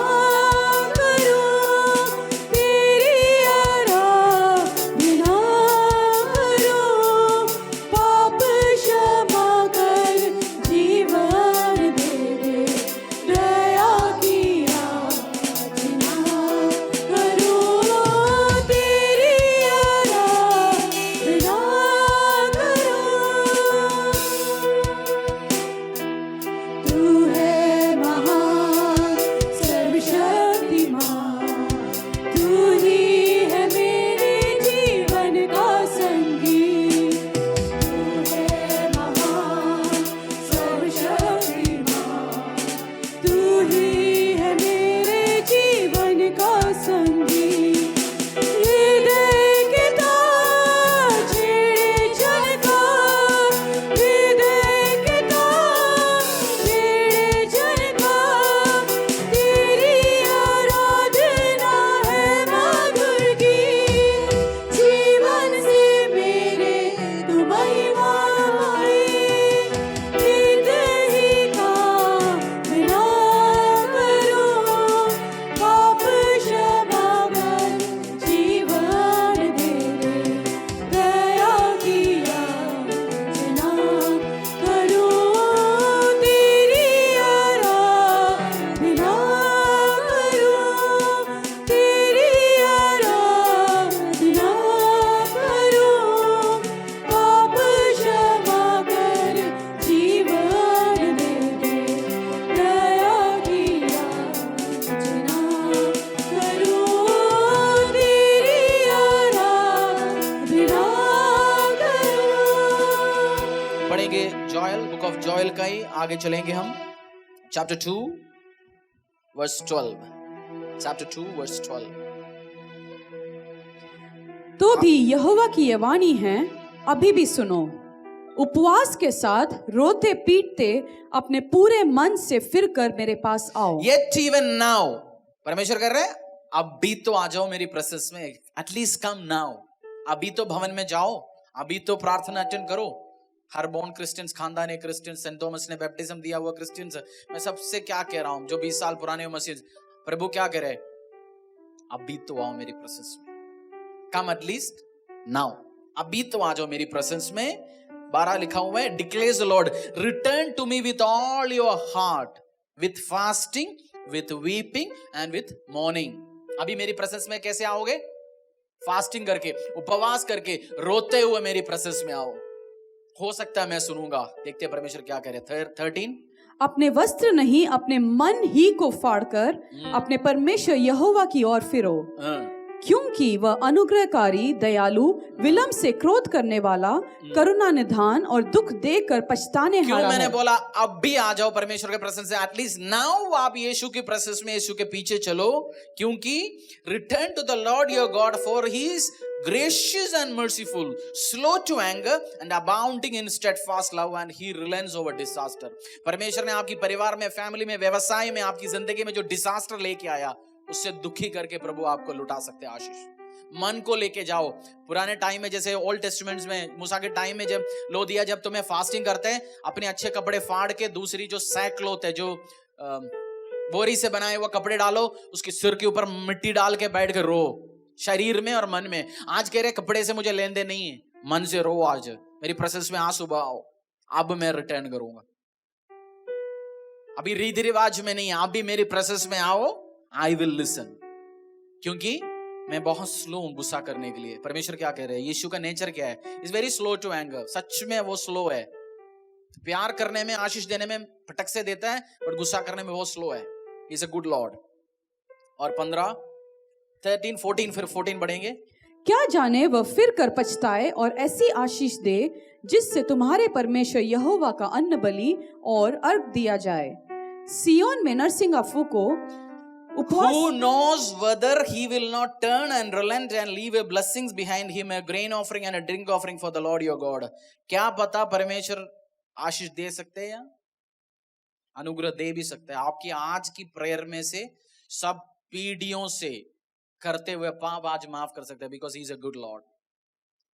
करूं, तेरी आराधना करूं। पाप क्षमा कर, जीवन दे दे, दया की याचना करूं, तेरी मरकाई आगे चलेंगे हम चैप्टर 2 वर्स 12 चैप्टर 2 वर्स 12 तो भी यहोवा की ये वाणी है, अभी भी सुनो, उपवास के साथ रोते पीटते अपने पूरे मन से फिर कर मेरे पास आओ। Yet even now, परमेश्वर कर रहे हैं, अभी तो आ जाओ मेरी प्रेजेंस में, एटलीस्ट कम नाउ। अभी तो भवन में जाओ, अभी तो प्रार्थना अटेंड करो। हर बोर्न क्रिश्चियंस, खानदानी क्रिश्चियंस, सेंट थॉमस ने बैप्टिज्म दिया हुआ क्रिश्चियंस, मैं सबसे क्या कह रहा हूं, जो 20 साल पुराने मसीह, प्रभु क्या कह रहे, अभी तो आओ मेरी प्रेजेंस में, कम एटलीस्ट नाउ, अभी तो आ जाओ मेरी प्रेजेंस में। 12 लिखा हुआ है, declares the Lord, return to me with all your heart, with fasting, with weeping and with mourning. अभी मेरी प्रेजेंस में कैसे आओगे? फास्टिंग करके, उपवास करके, रोते हुए मेरी प्रेजेंस में आओ। हो सकता है मैं सुनूंगा। देखते हैं परमेश्वर क्या कह रहे हैं। 13, अपने वस्त्र नहीं, अपने मन ही को फाड़कर अपने परमेश्वर यहोवा की ओर फिरो, क्योंकि वह अनुग्रहकारी, दयालु, विलंब से क्रोध करने वाला, करुणा निधान और दुख देकर पछताने क्यों हारा मैंने है। बोला अब भी आ जाओ परमेश्वर के प्रेजेंस से, एटलीस्ट नाउ आप यीशु की प्रेजेंस में, यीशु के पीछे चलो, क्योंकि return to the Lord your God, for he is gracious and merciful, slow to anger and abounding in steadfast love, and he relents over disaster। परमेश्वर ने आपकी परिवार में, फैमिली में, व्यवसाय में, आपकी जिंदगी में जो डिजास्टर लेके आया, उससे दुखी करके प्रभु आपको लुटा सकते हैं आशीष। मन को लेके जाओ। पुराने टाइम में, जैसे ओल्ड टेस्टामेंट्स में, मूसा के टाइम में, जब लो दिया, जब तुम्हें फास्टिंग करते हैं, अपने अच्छे कपड़े फाड़ के दूसरी जो सैक क्लॉथ है, जो बोरी से बनाए हुए कपड़े डालो, उसके सिर के ऊपर मिट्टी डाल के बैठ के रो, शरीर में और मन में। आज कह रहे कपड़े से मुझे लेन देन नहीं है, मन से रो, आज मेरी प्रेजेंस में आ, सुबह आओ, अब मैं रिटर्न करूंगा। अभी रीति रिवाज में नहीं, आप भी मेरी प्रेजेंस में आओ, आई विल लिसन, क्योंकि मैं बहुत स्लो हूं गुस्सा करने के लिए। परमेश्वर क्या कह रहे हैं? यीशु का नेचर क्या है? Is very slow to anger. सच में वो स्लो है, प्यार करने में, आशीष देने में फटक से देता है, बट गुस्सा करने में बहुत स्लो है। He is a good Lord. और 15, 13, 14, फिर 14 बढ़ेंगे। क्या जाने वह फिर कर पछताए और ऐसी आशीष दे जिससे तुम्हारे परमेश्वर यहोवा का अन्न बलि और अर्घ दिया जाए। सियोन में नरसिंगा फूको, उपवास। Who knows whether he will not turn and relent and leave a blessings behind him, a grain offering and a drink offering for the Lord your God। क्या पता परमेश्वर आशीष दे सकते हैं या अनुग्रह दे भी सकते हैं। आपकी आज की प्रेयर में से सब पीढ़ियों से करते हुए पाप आज माफ कर सकते हैं, because he is a good Lord.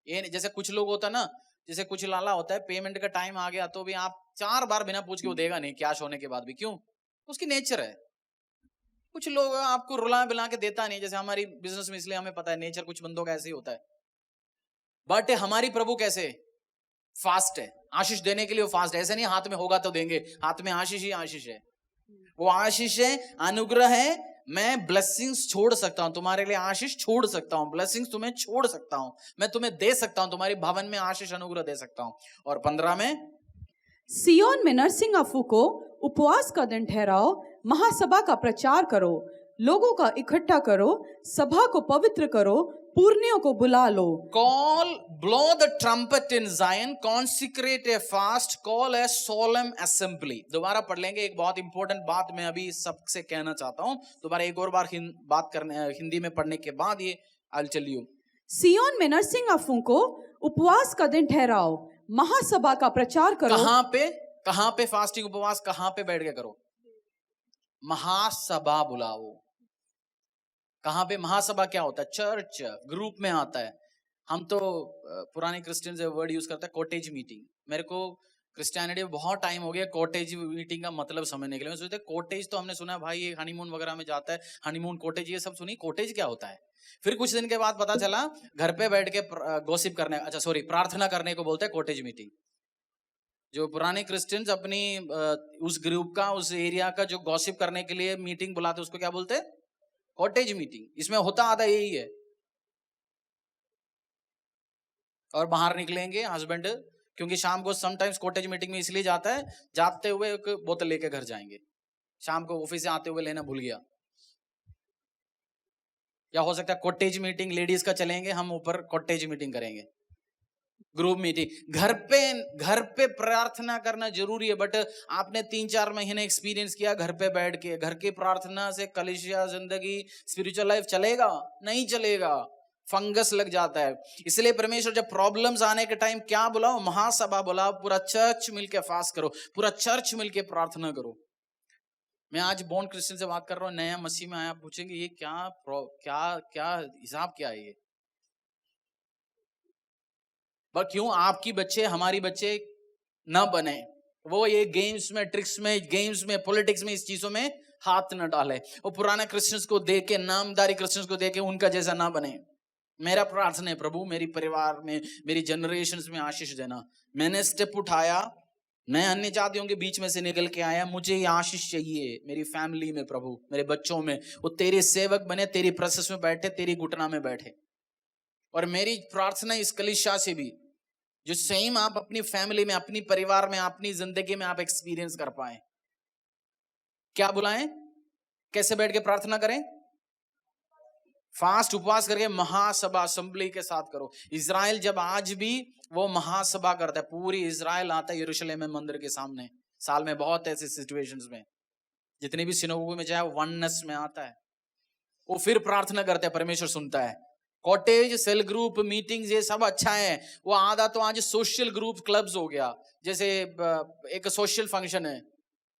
ये जैसे कुछ लोग होता है ना, जैसे कुछ लाला होता है, पेमेंट का टाइम आ गया तो भी आप 4 बार बिना पूछ के वो देगा नहीं, कैश होने के बाद भी। क्यों? उसकी नेचर है। कुछ लोग आपको रुला बिला के देता नहीं, जैसे हमारी बिजनेस में, इसलिए हमें पता है नेचर कुछ बंदों का ऐसे ही होता है। बट हमारी प्रभु कैसे फास्ट है, आशीष देने के लिए वो फास्ट है। ऐसे नहीं हाथ में होगा तो देंगे, हाथ में आशीष ही आशीष है। वो आशीष है, अनुग्रह है। मैं ब्लेसिंग्स छोड़ सकता हूं तुम्हारे लिए, आशीष छोड़ सकता हूं, ब्लेसिंग्स तुम्हें छोड़ सकता हूं, मैं तुम्हें दे सकता हूं, तुम्हारी भवन में आशीष अनुग्रह दे सकता हूं। और 15 में, सियोन में नरसिंगा फूको, उपवास का दिन ठहराओ, महासभा का प्रचार करो, लोगों का इकट्ठा करो, सभा को पवित्र करो, पूर्णियों को बुला लो। Call, blow the trumpet in Zion, consecrate a fast, call a solemn assembly. दोबारा पढ़ लेंगे। एक बहुत इंपॉर्टेंट बात मैं अभी सबसे कहना चाहता हूं, दोबारा एक और बार बात करने, हिंदी में पढ़ने के बाद ये आई विल टेल यू। सियोन में नरसिंगा फूको, उपवास का दिन ठहराओ, महासभा का प्रचार करो। कहां पे फास्टिंग उपवास, कहां पे बैठ के करो? महासभा बुलाओ। कहां पे? महासभा क्या होता है? चर्च, ग्रुप में आता है। हम तो पुराने क्रिश्चियन से वर्ड यूज करते हैं कॉटेज मीटिंग। मेरे को क्रिश्चियनिटी में बहुत टाइम हो गया कॉटेज मीटिंग का मतलब समझने के लिए। मैं सोचते कॉटेज तो हमने सुना है भाई, ये हनीमून वगैरह में जाता है, हनीमून कॉटेज, ये सब सुनी। कॉटेज क्या होता है? फिर कुछ दिन के बाद पता चला घर पे बैठ के गॉसिप करने, अच्छा सॉरी, प्रार्थना करने को बोलते हैं कॉटेज मीटिंग। जो पुराने क्रिश्चियंस अपनी उस ग्रुप का, उस एरिया का जो गॉसिप करने के लिए मीटिंग बुलाते, उसको क्या बोलते हैं? Cottage meeting. इसमें होता आधा यही है। और बाहर निकलेंगे हस्बैंड, क्योंकि शाम को समटाइम्स कॉटेज मीटिंग में इसलिए जाता है, जाते हुए एक बोतल लेके घर जाएंगे, शाम को ऑफिस से आते हुए लेना भूल गया। या हो सकता है कॉटेज मीटिंग लेडीज का चलेंगे, हम ऊपर कॉटेज मीटिंग करेंगे। ग्रुप मीटिंग, घर पे प्रार्थना करना जरूरी है, बट आपने 3-4 महीने एक्सपीरियंस किया घर पे बैठ के, घर की प्रार्थना से कलीसिया जिंदगी स्पिरिचुअल लाइफ चलेगा? नहीं चलेगा, फंगस लग जाता है। इसलिए परमेश्वर जब प्रॉब्लम्स आने के टाइम क्या बुलाओ? महासभा बुलाओ, पूरा चर्च मिलके फास्ट करो, पूरा चर्च मिलके प्रार्थना करो। मैं आज बॉर्न क्रिश्चियन से बात कर रहा हूँ, नया मसीह में आया, पूछेंगे ये क्या हिसाब क्या है ये? पर क्यों आपकी बच्चे हमारी बच्चे न बने? वो ये गेम्स में, ट्रिक्स में, गेम्स में, पॉलिटिक्स में, इस चीजों में हाथ न डाले। वो पुराने क्रिश्चियंस को देख के, नामदारी क्रिश्चियंस को देख के उनका जैसा ना बने। मेरा प्रार्थना है प्रभु मेरी परिवार में, मेरी जनरेशन्स में आशीष देना। मैंने स्टेप उठाया, मैं अन्य जातियों के बीच में से निकल के आया, मुझे ये आशीष चाहिए मेरी फैमिली में प्रभु, मेरे बच्चों में, वो तेरे सेवक बने, तेरी प्रोसेस में बैठे, तेरी घुटना में बैठे। और मेरी प्रार्थना इस कलीसिया से भी, जो सेम आप अपनी फैमिली में, अपनी परिवार में, अपनी जिंदगी में आप एक्सपीरियंस कर पाए। क्या बुलाएं? कैसे बैठ के प्रार्थना करें? फास्ट उपवास करके महासभा असेंबली के साथ करो। इजराइल जब आज भी वो महासभा करता है, पूरी इजराइल आता है यरूशलेम में मंदिर के सामने। साल में बहुत ऐसे सिचुएशंस में जितने भी सिनोगोग में जाए वननेस में आता है, वो फिर प्रार्थना करते हैं, परमेश्वर सुनता है। कॉटेज, सेल ग्रुप, मीटिंग्स, ये सब अच्छा है। वो आधा तो आज सोशल ग्रुप, क्लब्स हो गया। जैसे एक सोशल फंक्शन है,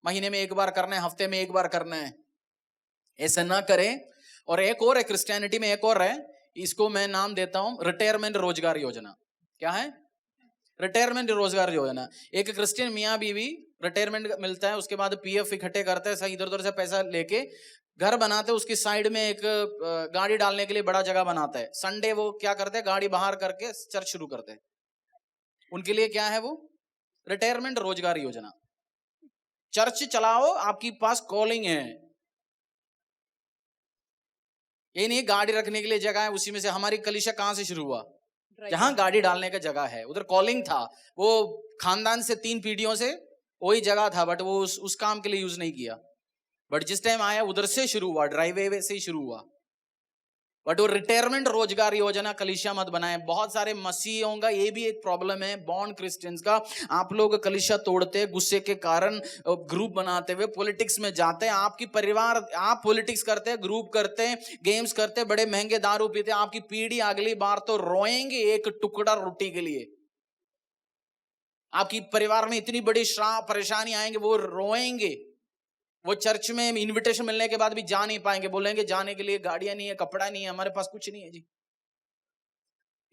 महीने में एक बार करना है, हफ्ते में एक बार करना है, ऐसा ना करें। और एक और है क्रिश्चियनिटी में, एक और है, इसको मैं नाम देता हूं रिटायरमेंट रोजगार योजना। क्या है? रिटायरमेंट रोजगार योजना। एक क्रिश्चियन मियाँ बीवी रिटायरमेंट मिलता है, उसके बाद पीएफ इकट्ठे करते हैं, सही इधर उधर से पैसा लेके घर बनाते हैं। उसकी साइड में एक गाड़ी डालने के लिए बड़ा जगह बनाता है। संडे वो क्या करते हैं, गाड़ी बाहर करके चर्च शुरू करते हैं। उनके लिए क्या है वो? रिटायरमेंट रोजगार योजना। चर्च चलाओ, आपके पास कॉलिंग है। ये नहीं गाड़ी रखने के लिए जगह है, उसी में से हमारी कलीसिया कहां से शुरू हुआ? जहां गाड़ी डालने का जगह है, उधर कॉलिंग था। वो खानदान से 3 पीढ़ियों से वही जगह था, बट वो उस काम के लिए यूज नहीं किया। बट जिस टाइम आया उधर से शुरू हुआ, ड्राइववे से ही शुरू हुआ। बट वो रिटायरमेंट रोजगार योजना कलीसिया मत बनाए। बहुत सारे मसीहों का ये भी एक प्रॉब्लम है, बॉर्न क्रिश्चियंस का। आप लोग कलीसिया तोड़ते हैं गुस्से के कारण, ग्रुप बनाते हुए पॉलिटिक्स में जाते हैं। आपकी परिवार, आप पॉलिटिक्स करते हैं, ग्रुप करते हैं, गेम्स करते हैं, बड़े महंगे दारू पीते हैं। आपकी पीढ़ी अगली बार तो रोएंगे एक टुकड़ा रोटी के लिए। आपकी परिवार में इतनी बड़ी श्राप परेशानी आएंगे, वो रोएंगे। वो चर्च में इनविटेशन मिलने के बाद भी जा नहीं पाएंगे, बोलेंगे जाने के लिए गाड़ियां नहीं है, कपड़ा नहीं है, हमारे पास कुछ नहीं है जी।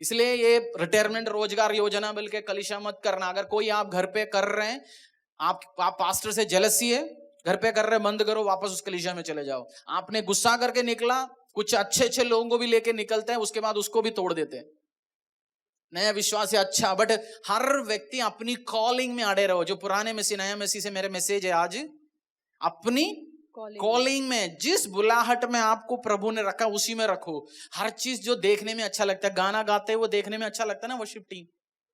इसलिए ये रिटायरमेंट रोजगार योजना बल्कि कलीसिया मत करना। अगर कोई आप घर पे कर रहे हैं, आप पास्टर से जेलसी है, घर पे कर रहे हैं, बंद करो, वापस उस कलीसिया में चले जाओ। आपने गुस्सा करके निकला, कुछ अच्छे लोगों को भी लेके निकलते हैं, उसके बाद उसको भी तोड़ देते हैं। नया विश्वास है अच्छा, बट हर व्यक्ति अपनी कॉलिंग में अड़े रहो। जो पुराने मसीह नया मसीह से मेरे मैसेज है आज, अपनी कॉलिंग में, जिस बुलाहट में आपको प्रभु ने रखा उसी में रखो। हर चीज जो देखने में अच्छा लगता है, गाना गाते हुए देखने में अच्छा लगता है ना, वर्शिप टीम,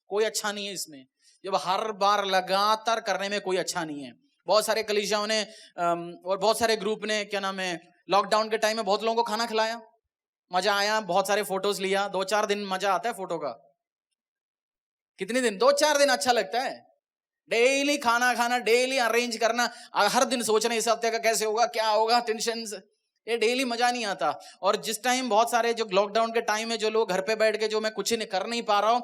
कोई अच्छा नहीं है इसमें। जब हर बार लगातार करने में कोई अच्छा नहीं है। बहुत सारे कलीसियाओं ने और बहुत सारे ग्रुप ने, क्या नाम है, लॉकडाउन के टाइम में बहुत लोगों को खाना खिलाया, मजा आया, बहुत सारे फोटोज लिया। 2-4 दिन मजा आता है फोटो का। कितने दिन? 2-4 दिन अच्छा लगता है। डेली खाना खाना, डेली अरेंज करना, हर दिन सोचना इस हफ्ते का कैसे होगा, क्या होगा, टेंशन, ये डेली मजा नहीं आता। और जिस टाइम बहुत सारे जो लॉकडाउन के टाइम में जो लोग घर पे बैठ के, जो मैं कुछ नहीं कर नहीं पा रहा हूं,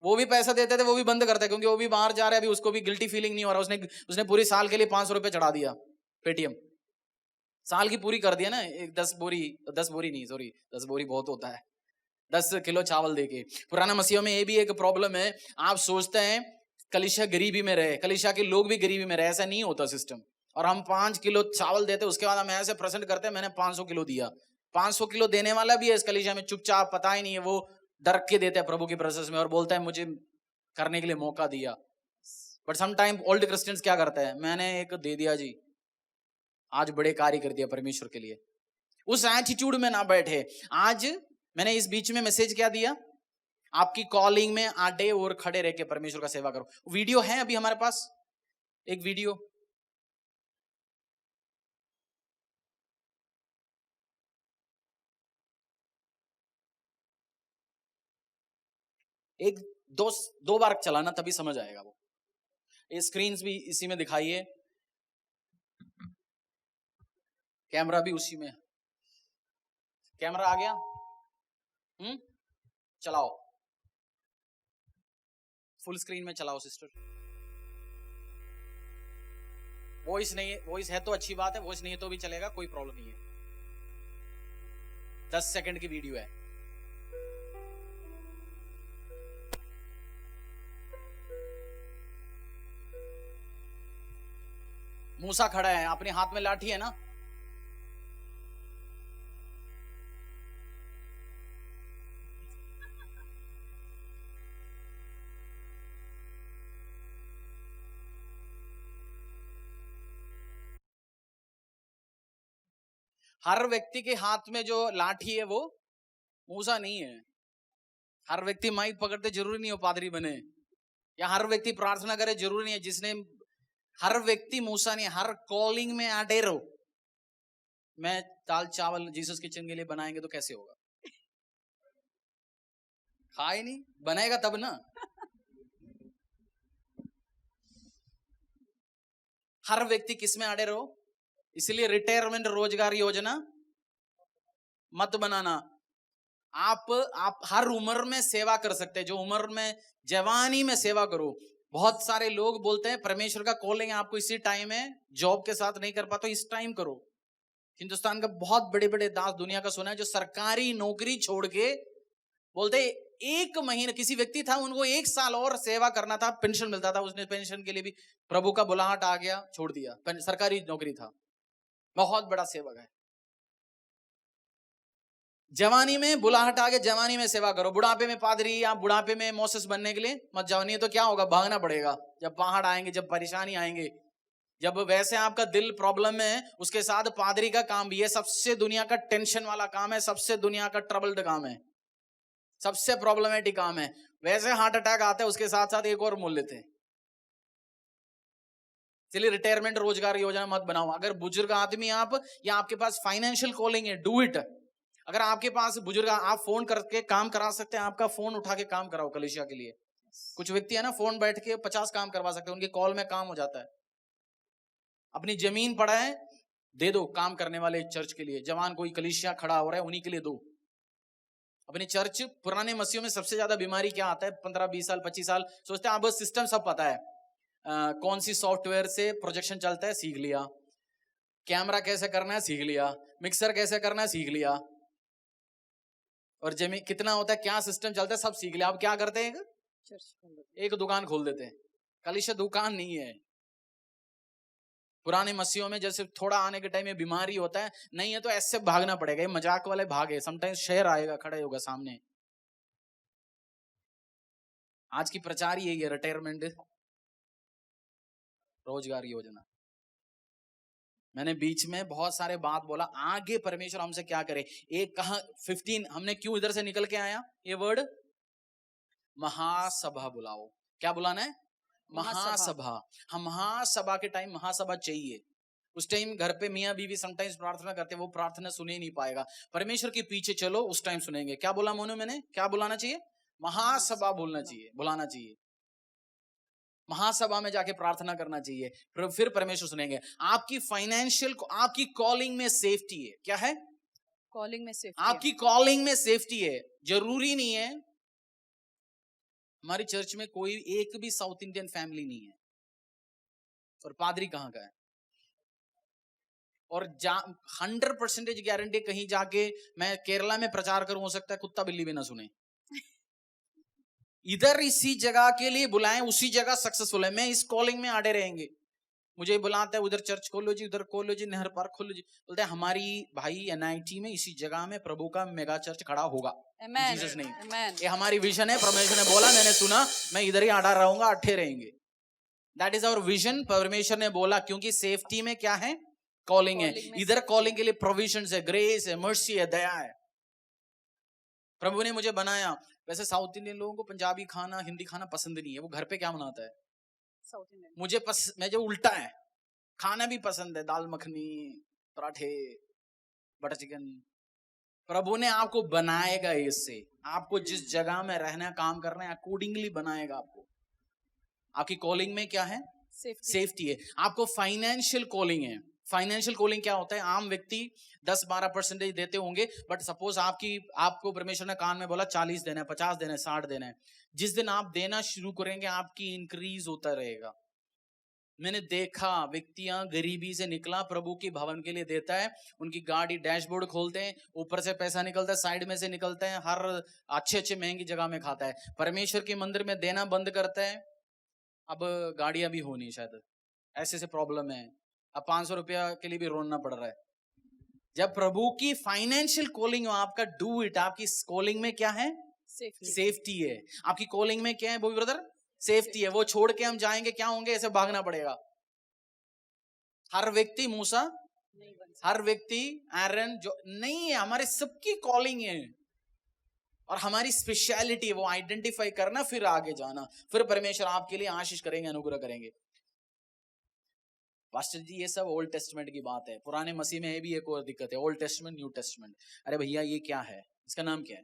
वो भी पैसा देते थे, वो भी बंद करते, क्योंकि वो भी बाहर जा रहे हैं, अभी उसको भी गिल्टी फीलिंग नहीं हो रहा। उसने पूरी साल के लिए 500 रुपए चढ़ा दिया पेटीएम, साल की पूरी कर दिया ना। 10 बोरी नहीं, सॉरी, 10 बोरी बहुत होता है, 10 किलो चावल देके। पुराना मसीहों में ये भी एक प्रॉब्लम है। आप सोचते हैं कलीसिया गरीबी में रहे, कलीसिया के लोग भी गरीबी में रहे, ऐसा नहीं होता सिस्टम। और हम 5 किलो चावल देते, उसके बाद हम ऐसे प्रेजेंट करते हैं मैंने 500 किलो दिया। 500 किलो देने वाला भी है इस कलीसिया में, चुपचाप, पता ही नहीं है, वो डर के देते हैं प्रभु की प्रेजेंस में, और बोलता है मुझे करने के लिए मौका दिया। But some time old Christians क्या करते हैं, मैंने एक दे दिया जी, आज बड़े कार्य कर दिया परमेश्वर के लिए। उस एटीट्यूड में ना बैठे। आज मैंने इस बीच में मैसेज क्या दिया, आपकी कॉलिंग में आडे और खड़े रह के परमेश्वर का सेवा करो। वीडियो है अभी हमारे पास, एक वीडियो एक दो बार चलाना तभी समझ आएगा वो। ये स्क्रीन्स भी इसी में दिखाइए, कैमरा भी उसी में। कैमरा आ गया, चलाओ, फुल स्क्रीन में चलाओ सिस्टर। वॉइस नहीं है, वॉइस है तो अच्छी बात है, वॉइस नहीं है तो भी चलेगा, कोई प्रॉब्लम नहीं है। 10 सेकंड की वीडियो है। मूसा खड़ा है, अपने हाथ में लाठी है ना, हर व्यक्ति के हाथ में जो लाठी है वो मूसा नहीं है। हर व्यक्ति माइक पकड़ते जरूरी नहीं हो पादरी बने, या हर व्यक्ति प्रार्थना करे जरूरी नहीं है। जिसने, हर व्यक्ति मूसा नहीं, हर कॉलिंग में आटे रहो। मैं दाल चावल जीसस किचन के लिए बनाएंगे तो कैसे होगा? खाए नहीं, बनाएगा तब ना। हर व्यक्ति किस में आड़े रहो, इसलिए रिटायरमेंट रोजगार योजना मत बनाना। आप हर उम्र में सेवा कर सकते हैं, जो उम्र में, जवानी में सेवा करो। बहुत सारे लोग बोलते हैं परमेश्वर का कॉलिंग आपको इसी टाइम है, जॉब के साथ नहीं कर पाते, इस टाइम करो। हिंदुस्तान का बहुत बड़े बड़े दास दुनिया का सुना है, जो सरकारी नौकरी छोड़ के बोलते 1 महीने, किसी व्यक्ति था उनको 1 साल और सेवा करना था, पेंशन मिलता था, उसने पेंशन के लिए भी प्रभु का बुलाहट आ गया, छोड़ दिया। सरकारी नौकरी था, बहुत बड़ा सेवक है। जवानी में बुलाहट आ गया, जवानी में सेवा करो। बुढ़ापे में पादरी, आप बुढ़ापे में मोसेस बनने के लिए मत जाओ, नहीं तो क्या होगा, भागना पड़ेगा। जब पहाड़ आएंगे, जब परेशानी आएंगे, जब वैसे आपका दिल प्रॉब्लम में है, उसके साथ पादरी का काम भी है, सबसे दुनिया का टेंशन वाला काम है, सबसे दुनिया का ट्रबल्ड काम है, सबसे प्रॉब्लमेटिक काम है। वैसे हार्ट अटैक आता है, उसके साथ साथ एक और मोल लेते हैं। इसलिए रिटायरमेंट रोजगार योजना मत बनाओ। अगर बुजुर्ग आदमी आप, या आपके पास फाइनेंशियल कॉलिंग है, डू इट। अगर आपके पास बुजुर्ग, आप फोन करके काम करा सकते हैं, आपका फोन उठा के काम कराओ कलीसिया के लिए। कुछ व्यक्ति है ना, फोन बैठ के 50 काम करवा सकते हैं, उनके कॉल में काम हो जाता है। अपनी जमीन पड़ा है, दे दो काम करने वाले चर्च के लिए। जवान कोई कलीसिया खड़ा हो रहा है, उन्हीं के लिए दो। अपनी चर्च, पुराने मसीहों में सबसे ज्यादा बीमारी क्या आता है, 15-20 साल 25 साल सोचते हैं अब सिस्टम सब पता है, कौन सी सॉफ्टवेयर से प्रोजेक्शन चलता है सीख लिया, कैमरा कैसे करना है सीख लिया, मिक्सर कैसे करना है सीख लिया, और जमीन कितना होता है, क्या सिस्टम चलता है, सब सीख लिया। अब क्या करते हैं, एक दुकान खोल देते हैं। कलीसिया दुकान नहीं है। पुराने मसीहों में जैसे थोड़ा आने के टाइम में बीमारी होता है, नहीं है तो ऐसे भागना पड़ेगा, ये मजाक वाले भाग है। समटाइम्स शहर आएगा, खड़े होगा सामने। आज की प्रचार यही है, रिटायरमेंट रोजगार योजना। मैंने बीच में बहुत सारे बात बोला, आगे परमेश्वर हमसे क्या करे। एक कहा 15, हमने क्यों इधर से निकल के आया, ये वर्ड महासभा बुलाओ। क्या बुलाना है, महासभा। हम महासभा के टाइम महासभा चाहिए। उस टाइम घर पे मियाँ बीवी समटाइम्स प्रार्थना करते, वो प्रार्थना सुने नहीं पाएगा। परमेश्वर के पीछे चलो, उस टाइम सुनेंगे। क्या बोला मोनू मैंने, क्या बुलाना चाहिए, महासभा बोलना चाहिए, बुलाना चाहिए। महासभा में जाके प्रार्थना करना चाहिए, फिर परमेश्वर सुनेंगे। आपकी फाइनेंशियल, आपकी कॉलिंग में सेफ्टी है। क्या है, कॉलिंग में सेफ्टी, आपकी कॉलिंग में सेफ्टी है। जरूरी नहीं है, हमारी चर्च में कोई एक भी साउथ इंडियन फैमिली नहीं है, और पादरी कहाँ का है। और 100% गारंटी, कहीं जाके मैं केरला में प्रचार करूं, हो सकता है कुत्ता बिल्ली भी ना सुने। इधर इसी जगह के लिए बुलाएं, उसी जगह सक्सेसफुल है। मैं इस कॉलिंग में आड़े रहेंगे। मुझे बुलाता है, उधर चर्च खोलो जी, उधर खोलो जी, नहर पार्क खोलो जी। बोलते हैं हमारी भाई NIT में इसी जगह में प्रभु का मेगा चर्च खड़ा होगा। जीसस नहीं, ये हमारी विजन है। परमेश्वर ने बोला, मैंने सुना, मैं इधर ही आड़ा रहूंगा, अट्ठे रहेंगे। That is our vision. परमेश्वर ने बोला, क्योंकि सेफ्टी में क्या है, कॉलिंग है। इधर कॉलिंग के लिए प्रोविजन है, ग्रेस है, मर्सी है, दया है। प्रभु ने मुझे बनाया। वैसे साउथ इंडियन लोगों को पंजाबी खाना, हिंदी खाना पसंद नहीं है, वो घर पे क्या बनाता है, साउथ इंडियन। मुझे मैं जो उल्टा है, खाना भी पसंद है, दाल मखनी, पराठे, बटर चिकन, प्रभु ने आपको बनाएगा इससे, आपको जिस जगह में रहना काम करना है अकॉर्डिंगली बनाएगा आपको। आपकी कॉलिंग में क्या है? सेफ्टी है। आपको फाइनेंशियल कॉलिंग है। फाइनेंशियल कॉलिंग क्या होता है? आम व्यक्ति 10-12% देते होंगे, बट सपोज आपको परमेश्वर ने कान में बोला 40 देना है, 50 देना है, 60 देना है। जिस दिन आप देना शुरू करेंगे आपकी इंक्रीज होता रहेगा। मैंने देखा व्यक्तियां गरीबी से निकला प्रभु की भवन के लिए देता है, उनकी गाड़ी डैशबोर्ड खोलते हैं, ऊपर से पैसा निकलता है, साइड में से निकलता है, हर अच्छे महंगी जगह में खाता है। परमेश्वर के मंदिर में देना बंद करता है, अब गाड़ियां भी होनी शायद, ऐसे से प्रॉब्लम है, अब 500 रुपया के लिए भी रोना पड़ रहा है। जब प्रभु की फाइनेंशियल कॉलिंग हो आपका, डू इट। आपकी कॉलिंग में क्या है? सेफ्टी है। आपकी कॉलिंग में क्या है बॉबी ब्रदर? सेफ्टी है। वो छोड़ के हम जाएंगे क्या होंगे? ऐसे भागना पड़ेगा। हर व्यक्ति मूसा, हर व्यक्ति एरन जो नहीं है, हमारे सबकी कॉलिंग है और हमारी स्पेशलिटी है वो आइडेंटिफाई करना, फिर आगे जाना, फिर परमेश्वर आपके लिए आशीष करेंगे, अनुग्रह करेंगे। पास्टर जी ये सब ओल्ड टेस्टमेंट की बात है। पुराने मसीह में भी एक और दिक्कत है, ओल्ड टेस्टमेंट न्यू टेस्टमेंट। अरे भैया ये क्या है? इसका नाम क्या है?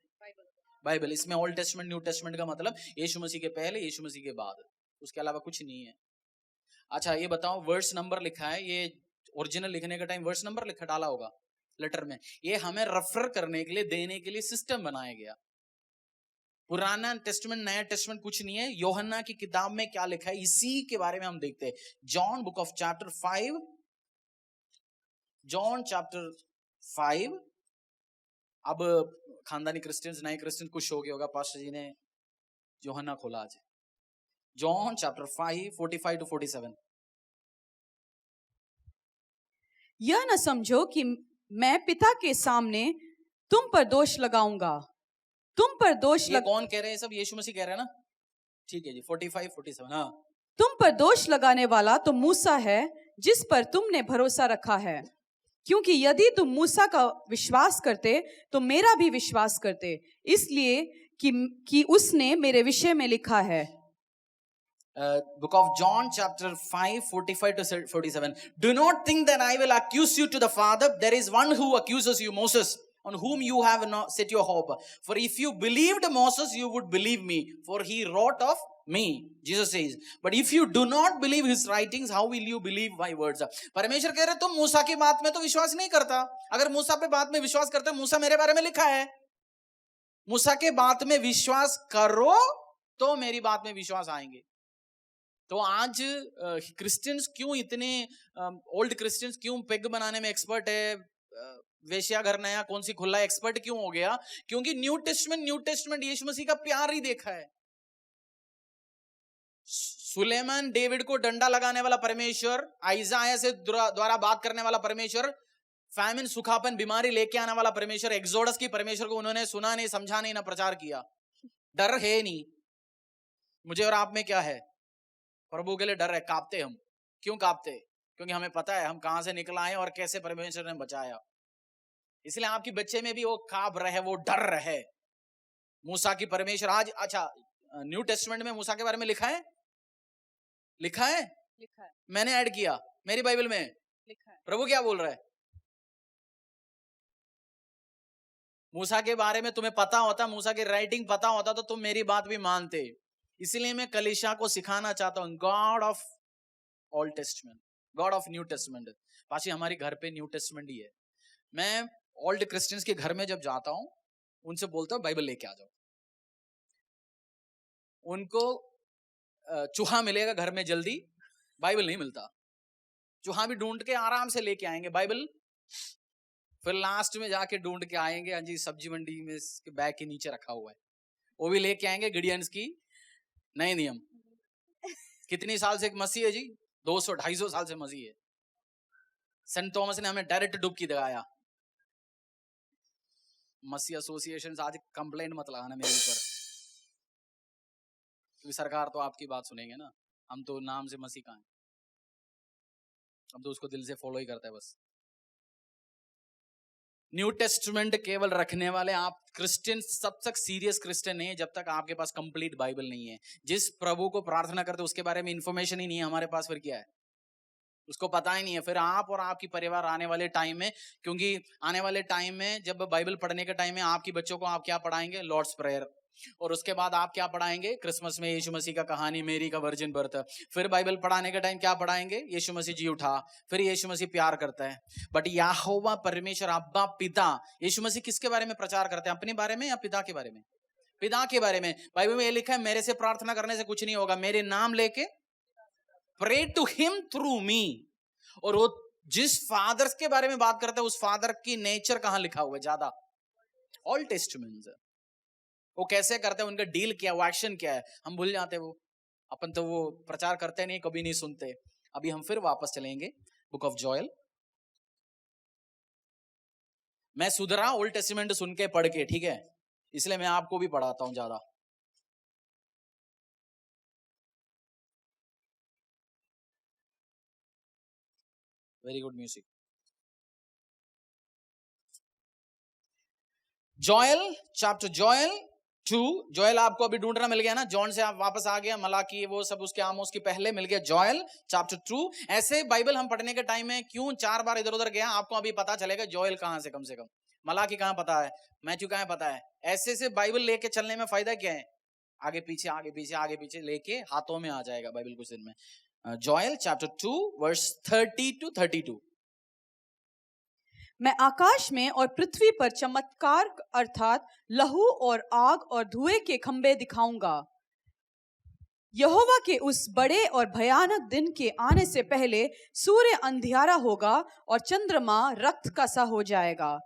बाइबल। इसमें ओल्ड टेस्टमेंट न्यू टेस्टमेंट का मतलब यीशु मसीह के पहले, यीशु मसीह के बाद, उसके अलावा कुछ नहीं है। अच्छा ये बताओ, वर्स नंबर लिखा है, ये ओरिजिनल लिखने का टाइम वर्स नंबर लिखा डाला होगा लेटर में, ये हमें रेफर करने के लिए, देने के लिए सिस्टम बनाया गया। पुराना टेस्टमेंट नया टेस्टमेंट कुछ नहीं है। यूहन्ना की किताब में क्या लिखा है इसी के बारे में हम देखते हैं। John book of chapter 5, John chapter 5। अब खानदानी क्रिश्चियंस, नए क्रिश्चियन खुश हो गए होगा, पास्टर जी ने यूहन्ना खोला आज। John chapter 5 45 to 47। यह न समझो कि मैं पिता के सामने तुम पर दोष लगाऊंगा। तुम पर दोष कौन कह रहे हैं? सब यीशु मसीह कह रहे हैं ना? ठीक है जी, 45 47। हाँ, तुम पर दोष लगाने वाला तो मूसा है जिस पर तुमने भरोसा रखा है, क्योंकि यदि तुम मूसा का विश्वास करते तो मेरा भी विश्वास करते, इसलिए कि उसने मेरे विषय में लिखा है। Book of John chapter 5 45 to 47। Do not think that I will accuse you to the Father. There is one who accuses you, Moses, on whom you have not set your hope. For if you believed Moses, you would believe me, for he wrote of me, Jesus says. But if you do not believe his writings, how will you believe my words? परमेश्वर कह रहे तुम मूसा की बात में तो विश्वास नहीं करता। अगर मूसा पे बात में विश्वास करते, मूसा मेरे बारे में लिखा है, मूसा के बात में विश्वास करो तो मेरी बात में विश्वास आएंगे। तो आज क्रिश्चियंस क्यों इतने, ओल्ड क्रिश्चियंस क्यों पेग बनाने में एक्सपर्ट है, वेश्या घर नया कौन सी खुला, एक्सपर्ट क्यों हो गया? क्योंकि न्यू टेस्टमेंट यीशु मसीह का प्यार ही देखा है। सुलेमान डेविड को डंडा लगाने वाला परमेश्वर, आइज़ाया से द्वारा बात करने वाला परमेश्वर, फैमिन सूखापन बीमारी लेके आने वाला परमेश्वर, एक्सोडस की परमेश्वर को उन्होंने सुना नहीं, समझा नहीं, ना प्रचार किया। डर है नहीं। मुझे और आप में क्या है? प्रभु के लिए डर है। कांपते हम। क्यों कांपते? क्योंकि हमें पता है हम कहां से निकल आए और कैसे परमेश्वर ने बचाया। इसलिए आपके बच्चे में भी वो कांप रहे, वो डर रहे। मूसा की परमेश्वर आज, अच्छा न्यू टेस्टमेंट में मूसा के बारे में लिखा है, लिखा है, लिखा है, मैंने ऐड किया मेरी बाइबल में, लिखा है। प्रभु क्या बोल रहा है? मूसा के बारे में तुम्हें पता होता, मूसा की राइटिंग पता होता तो तुम मेरी बात भी मानते। इसलिए मैं कलीसिया को सिखाना चाहता हूं, God of old testament, God of new testament. पाशी हमारे घर पे न्यू टेस्टमेंट ही है। मैं ओल्ड क्रिश्चियंस के घर में जब जाता हूं, उनसे बोलता हूं बाइबल लेके आ जाओ। उनको चूहा मिलेगा घर में जल्दी, बाइबल नहीं मिलता। चूहा भी ढूंढ के आराम से लेके आएंगे बाइबल, फिर लास्ट में जाके ढूंढ के आएंगे, हाँ जी सब्जी मंडी में बैग के नीचे रखा हुआ है, वो भी लेके आएंगे। गिडियंस की नए नियम। कितनी साल से एक मसीह है जी? 200-250 साल से मसीह है। सेंट थॉमस ने हमें डायरेक्ट डुबकी दिखाया। मसीह एसोसिएशन आज कंप्लेंट मत लगाना मेरे ऊपर, क्योंकि सरकार तो आपकी बात सुनेंगे ना। हम तो नाम से मसीह का है, हम तो उसको दिल से फॉलो ही करते हैं बस। न्यू टेस्टमेंट केवल रखने वाले आप क्रिश्चियन तब तक सीरियस क्रिश्चियन नहीं है जब तक आपके पास कंप्लीट बाइबल नहीं है। जिस प्रभु को प्रार्थना करते उसके बारे में इंफॉर्मेशन ही नहीं है हमारे पास, फिर क्या है? उसको पता ही नहीं है। फिर आप और आपकी परिवार आने वाले टाइम में, क्योंकि आने वाले टाइम में जब बाइबल पढ़ने के टाइम में आपकी बच्चों को आप क्या पढ़ाएंगे? Lord's prayer. और उसके बाद आप क्या पढ़ाएंगे? क्रिसमस में यीशु मसीह का कहानी, मेरी का वर्जिन बर्थ। फिर बाइबल पढ़ाने के टाइम क्या पढ़ाएंगे? यीशु मसीह जी उठा। फिर यीशु मसीह प्यार करता है। बट यहोवा परमेश्वर, अब्बा, पिता, यीशु मसीह किसके बारे में प्रचार करते हैं? अपने बारे में या पिता के बारे में? पिता के बारे में। बाइबल में ये लिखा है, मेरे से प्रार्थना करने से कुछ नहीं होगा, मेरे नाम लेके प्रे टू हिम थ्रू मी। और वो जिस फादर के बारे में बात करता है, उस फादर की नेचर कहां लिखा हुआ है? ज्यादा ऑल टेस्टामेंट। वो कैसे करते हैं, उनका डील क्या, वो एक्शन क्या है, हम भूल जाते हैं। वो अपन तो वो प्रचार करते नहीं, कभी नहीं सुनते। अभी हम फिर वापस चलेंगे बुक ऑफ जोएल। मैं सुधरा ओल्ड टेस्टामेंट सुन के, पढ़ के, ठीक है, इसलिए मैं आपको भी पढ़ाता हूं ज्यादा। Very good music. Joel chapter Joel 2। Joel आपको अभी ढूंढना मिल गया ना, जॉन से आप वापस आ गया, मलाकी वो सब उसके आमोस की पहले मिल गया। Joel chapter 2। ऐसे बाइबल हम पढ़ने के टाइम में क्यों 4 बार इधर उधर गया, आपको अभी पता चलेगा जोएल कहां से कम मलाकी कहां पता है, मैथ्यू कहां पता है। ऐसे से बाइबल लेके चलने में फायदा क्या है? आगे पीछे आगे पीछे आगे पीछे लेके हाथों में आ जाएगा बाइबल कुछ दिन में। Joel chapter 2 verse 30 to 32। मैं आकाश में और पृथ्वी पर चमत्कार अर्थात लहू और आग और धुएं के खंबे दिखाऊंगा। यहोवा के उस बड़े और भयानक दिन के आने से पहले सूर्य अंधियारा होगा और चंद्रमा रक्त का सा हो जाएगा।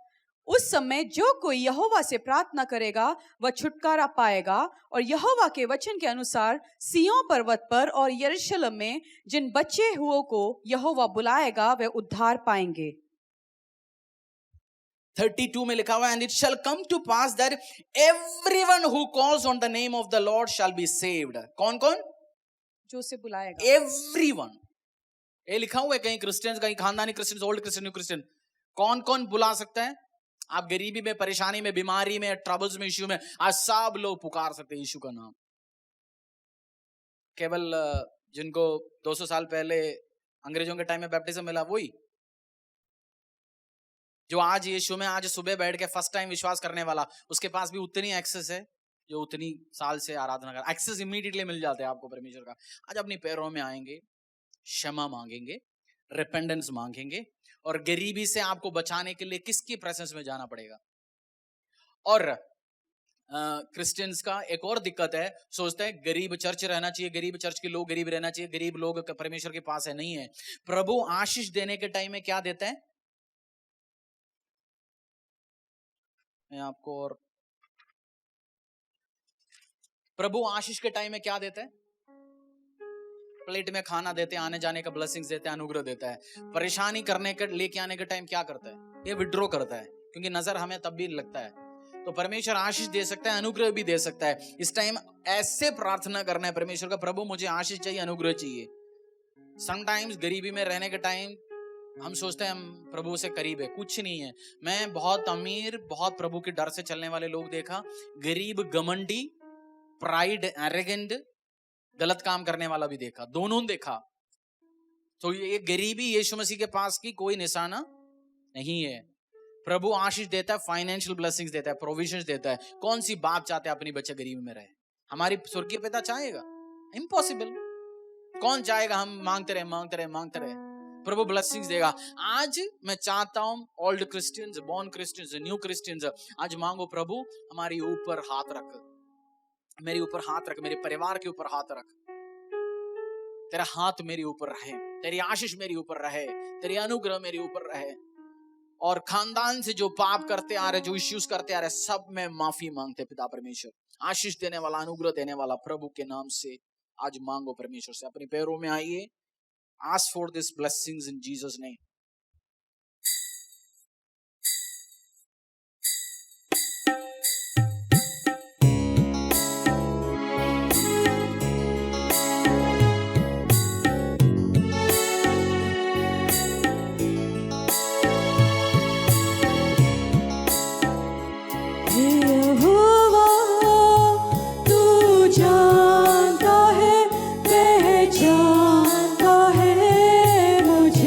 उस समय जो कोई यहोवा से प्रार्थना करेगा वह छुटकारा पाएगा। और यहोवा के वचन के अनुसार सिय्योन पर्वत पर और यरूशलेम में जिन बचे हुओं को यहोवा बुलाएगा वे उद्धार पाएंगे। 32 में लिखा हुआ है, and it shall come to pass that everyone who calls on the name of the Lord shall be saved. कौन कौन? जो से बुलाएगा, एवरीवन। ये लिखा हुआ है कहीं क्रिश्चियंस, कहीं खानदानी Christians, old Christian, new Christian. कौन कौन बुला सकता है? आप गरीबी में, परेशानी में, बीमारी में, ट्रबल्स में, इश्यू में, आज सब लोग पुकार सकते हैं यीशु का नाम। केवल जिनको 200 साल पहले अंग्रेजों के टाइम में बैप्टिज्म मिला, वही जो आज यीशु में आज सुबह बैठ के फर्स्ट टाइम विश्वास करने वाला, उसके पास भी उतनी एक्सेस है जो उतनी साल से आराधना कर। एक्सेस इमीडिएटली मिल जाते हैं आपको परमेश्वर का। आज अपनी पैरों में आएंगे, क्षमा मांगेंगे, रिपेंडेंस मांगेंगे, और गरीबी से आपको बचाने के लिए किसकी प्रेजेंस में जाना पड़ेगा। और क्रिश्चियंस का एक और दिक्कत है, सोचते हैं गरीब चर्च रहना चाहिए, गरीब चर्च के लोग गरीब रहना चाहिए, गरीब लोग परमेश्वर के पास है। नहीं है। प्रभु आशीष देने के टाइम में क्या देते हैं? मैं आपको, और प्रभु आशीष के टाइम में क्या देते हैं? प्लेट में खाना देते हैं, आने जाने का ब्लेसिंग्स देते हैं, अनुग्रह देता है। परेशानी करने के लेके आने के टाइम क्या करता है? ये विड्रॉ करता है, क्योंकि नजर हमें तब भी लगता है। तो परमेश्वर आशीष दे सकता है, अनुग्रह भी दे सकता है। इस टाइम ऐसे प्रार्थना करना है परमेश्वर का, प्रभु मुझे आशीष चाहिए, अनुग्रह चाहिए। समटाइम्स गरीबी में रहने के टाइम हम सोचते हैं हम प्रभु से करीब है, कुछ नहीं है। मैं बहुत अमीर, बहुत प्रभु के डर से चलने वाले लोग देखा, गरीब घमंडी, प्राइड, एरोगेंट, गलत काम करने वाला भी देखा, दोनों देखा। तो ये गरीबी यीशु मसीह के पास की कोई निशाना नहीं है। प्रभु आशीष देता है, फाइनेंशियल ब्लेसिंग्स देता है, प्रोविजंस देता है। कौन सी बात चाहते हैं अपनी बच्चे गरीबी में रहे? हमारी स्वर्गीय पिता चाहेगा? इम्पॉसिबल। कौन चाहेगा हम मांगते रहे मांगते रहे मांगते रहे? प्रभु ब्लेसिंग्स देगा। आज मैं चाहता हूं old Christians, born Christians, new Christians, आज मांगो प्रभु हमारे ऊपर हाथ रख, मेरे ऊपर हाथ रख, मेरे परिवार के ऊपर हाथ रख। तेरा हाथ मेरे ऊपर रहे, तेरी आशीष मेरे ऊपर रहे, तेरी अनुग्रह मेरे ऊपर रहे। और खानदान से जो पाप करते आ रहे, जो इश्यूज करते आ रहे, सब में माफी मांगते पिता परमेश्वर। आशीष देने वाला, अनुग्रह देने वाला प्रभु के नाम से आज मांगो परमेश्वर से। अपने पैरों में आइए, ask for these blessings in Jesus' name. यहोवा तू जानता है, पहचानता है मुझे।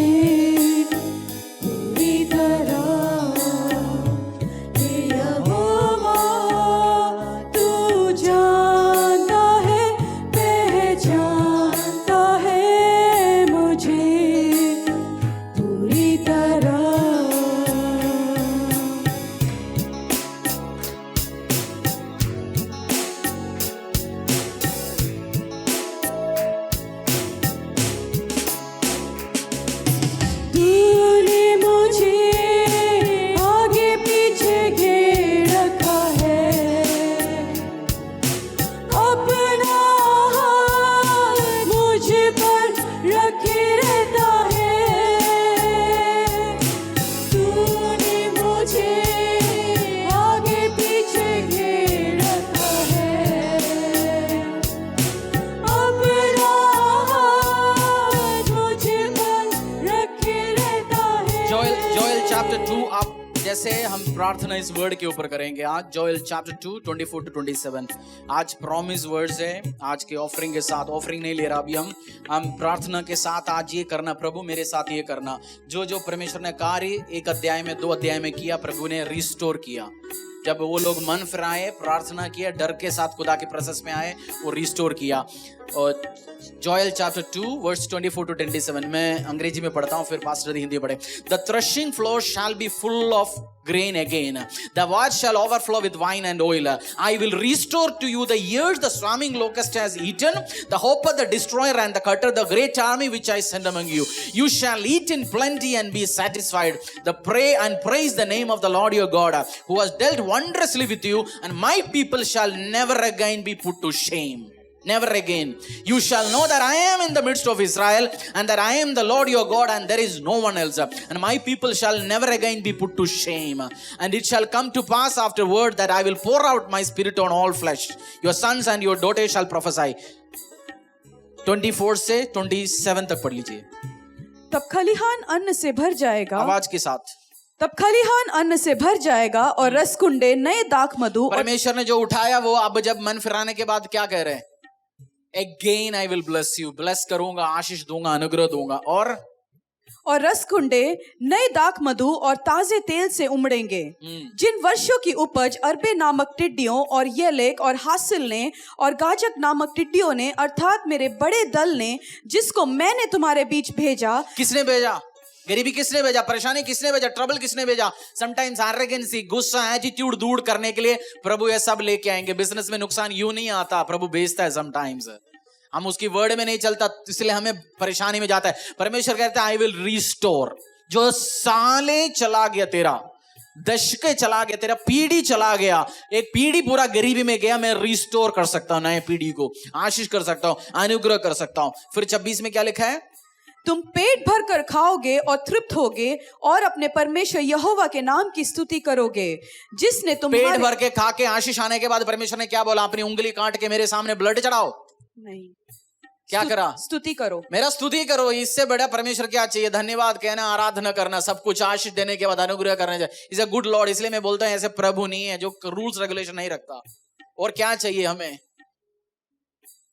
प्रार्थना इस वर्ड के ऊपर करेंगे आज, जोएल चैप्टर 2 24 to 27। आज प्रॉमिस वर्ड्स है। आज के ऑफरिंग के साथ, ऑफरिंग नहीं ले रहा अभी हम प्रार्थना के साथ आज ये करना, प्रभु मेरे साथ ये करना। जो जो परमेश्वर ने कार्य 1 अध्याय में 2 अध्याय में किया, प्रभु ने रिस्टोर किया। जब वो लोग मन फिराए, प्रार्थना किया, डर के साथ खुदा के प्रेजेंस में आए, वो रिस्टोर किया। और जोएल चैप्टर 2 वर्स 24 to 27 मैं अंग्रेजी में पढ़ता हूँ, फिर पास्टर हिंदी पढ़े। The threshing floor shall be full of grain again, the vats shall overflow with wine and oil. I will restore to you the years the swarming locust has eaten, the hope of the destroyer and the cutter, the great army which I send among you. You shall eat in plenty and be satisfied. Pray and praise the name of the Lord your God, who has dealt wondrously with you, and my people shall never again be put to shame. Never again. You shall know that I am in the midst of Israel, and that I am the Lord your God, and there is no one else. And my people shall never again be put to shame. And it shall come to pass afterward that I will pour out my spirit on all flesh. Your sons and your daughters shall prophesy. 24 से 27 तक पढ़ लीजिए। तब खलिहान अन्न से भर जाएगा, आवाज के साथ। तब खलिहान अन्न से भर जाएगा और रसकुंडे नए दाख मधु। परमेश्वर ने जो उठाया वो अब जब मन फिराने के बाद क्या कह रहे हैं? Again I will bless you, bless करूंगा, आशीष दूंगा, अनुग्रह दूंगा। और रसकुंडे नए दाख मधु और ताजे तेल से उमड़ेंगे। जिन वर्षों की उपज अरबे नामक टिड्डियों और येलेक और हासिल ने और गाजक नामक टिड्डियों ने, अर्थात मेरे बड़े दल ने, जिसको मैंने तुम्हारे बीच भेजा। किसने भेजा? गरीबी किसने भेजा? परेशानी किसने भेजा? ट्रबल किसने भेजा? समटाइम्स एरोगेंसी, गुस्सा, एटीट्यूड दूर करने के लिए प्रभु ये सब लेके आएंगे। बिजनेस में नुकसान यूं नहीं आता, प्रभु भेजता है समटाइम्स। हम उसकी वर्ड में नहीं चलता, इसलिए हमें परेशानी में जाता है। परमेश्वर कहता है आई विल रिस्टोर। जो साले चला गया तेरा, दशकें चला गया तेरा, पीढ़ी चला गया, एक पीढ़ी पूरा गरीबी में गया, मैं रिस्टोर कर सकता हूं, नए पीढ़ी को आशीष कर सकता हूं, अनुग्रह कर सकता हूं। फिर 26 में क्या लिखा है? तुम पेट भर कर खाओगे और तृप्त होगे और अपने परमेश्वर यहोवा के नाम की स्तुति करोगे, जिसने तुम्हारे पेट भर के खा के आशीष आने के बाद परमेश्वर ने क्या बोला? अपनी उंगली काट के मेरे सामने ब्लड चढ़ाओ। नहीं, क्या करा? स्तुति करो, मेरा स्तुति करो। इससे बड़ा परमेश्वर क्या चाहिए? धन्यवाद कहना, आराधना करना, सब कुछ आशीष देने के बाद अनुग्रह करना चाहिए। Is a good Lord. इसलिए मैं बोलता हूं ऐसे प्रभु नहीं है जो रूल्स रेगुलेशन नहीं रखता। और क्या चाहिए हमें?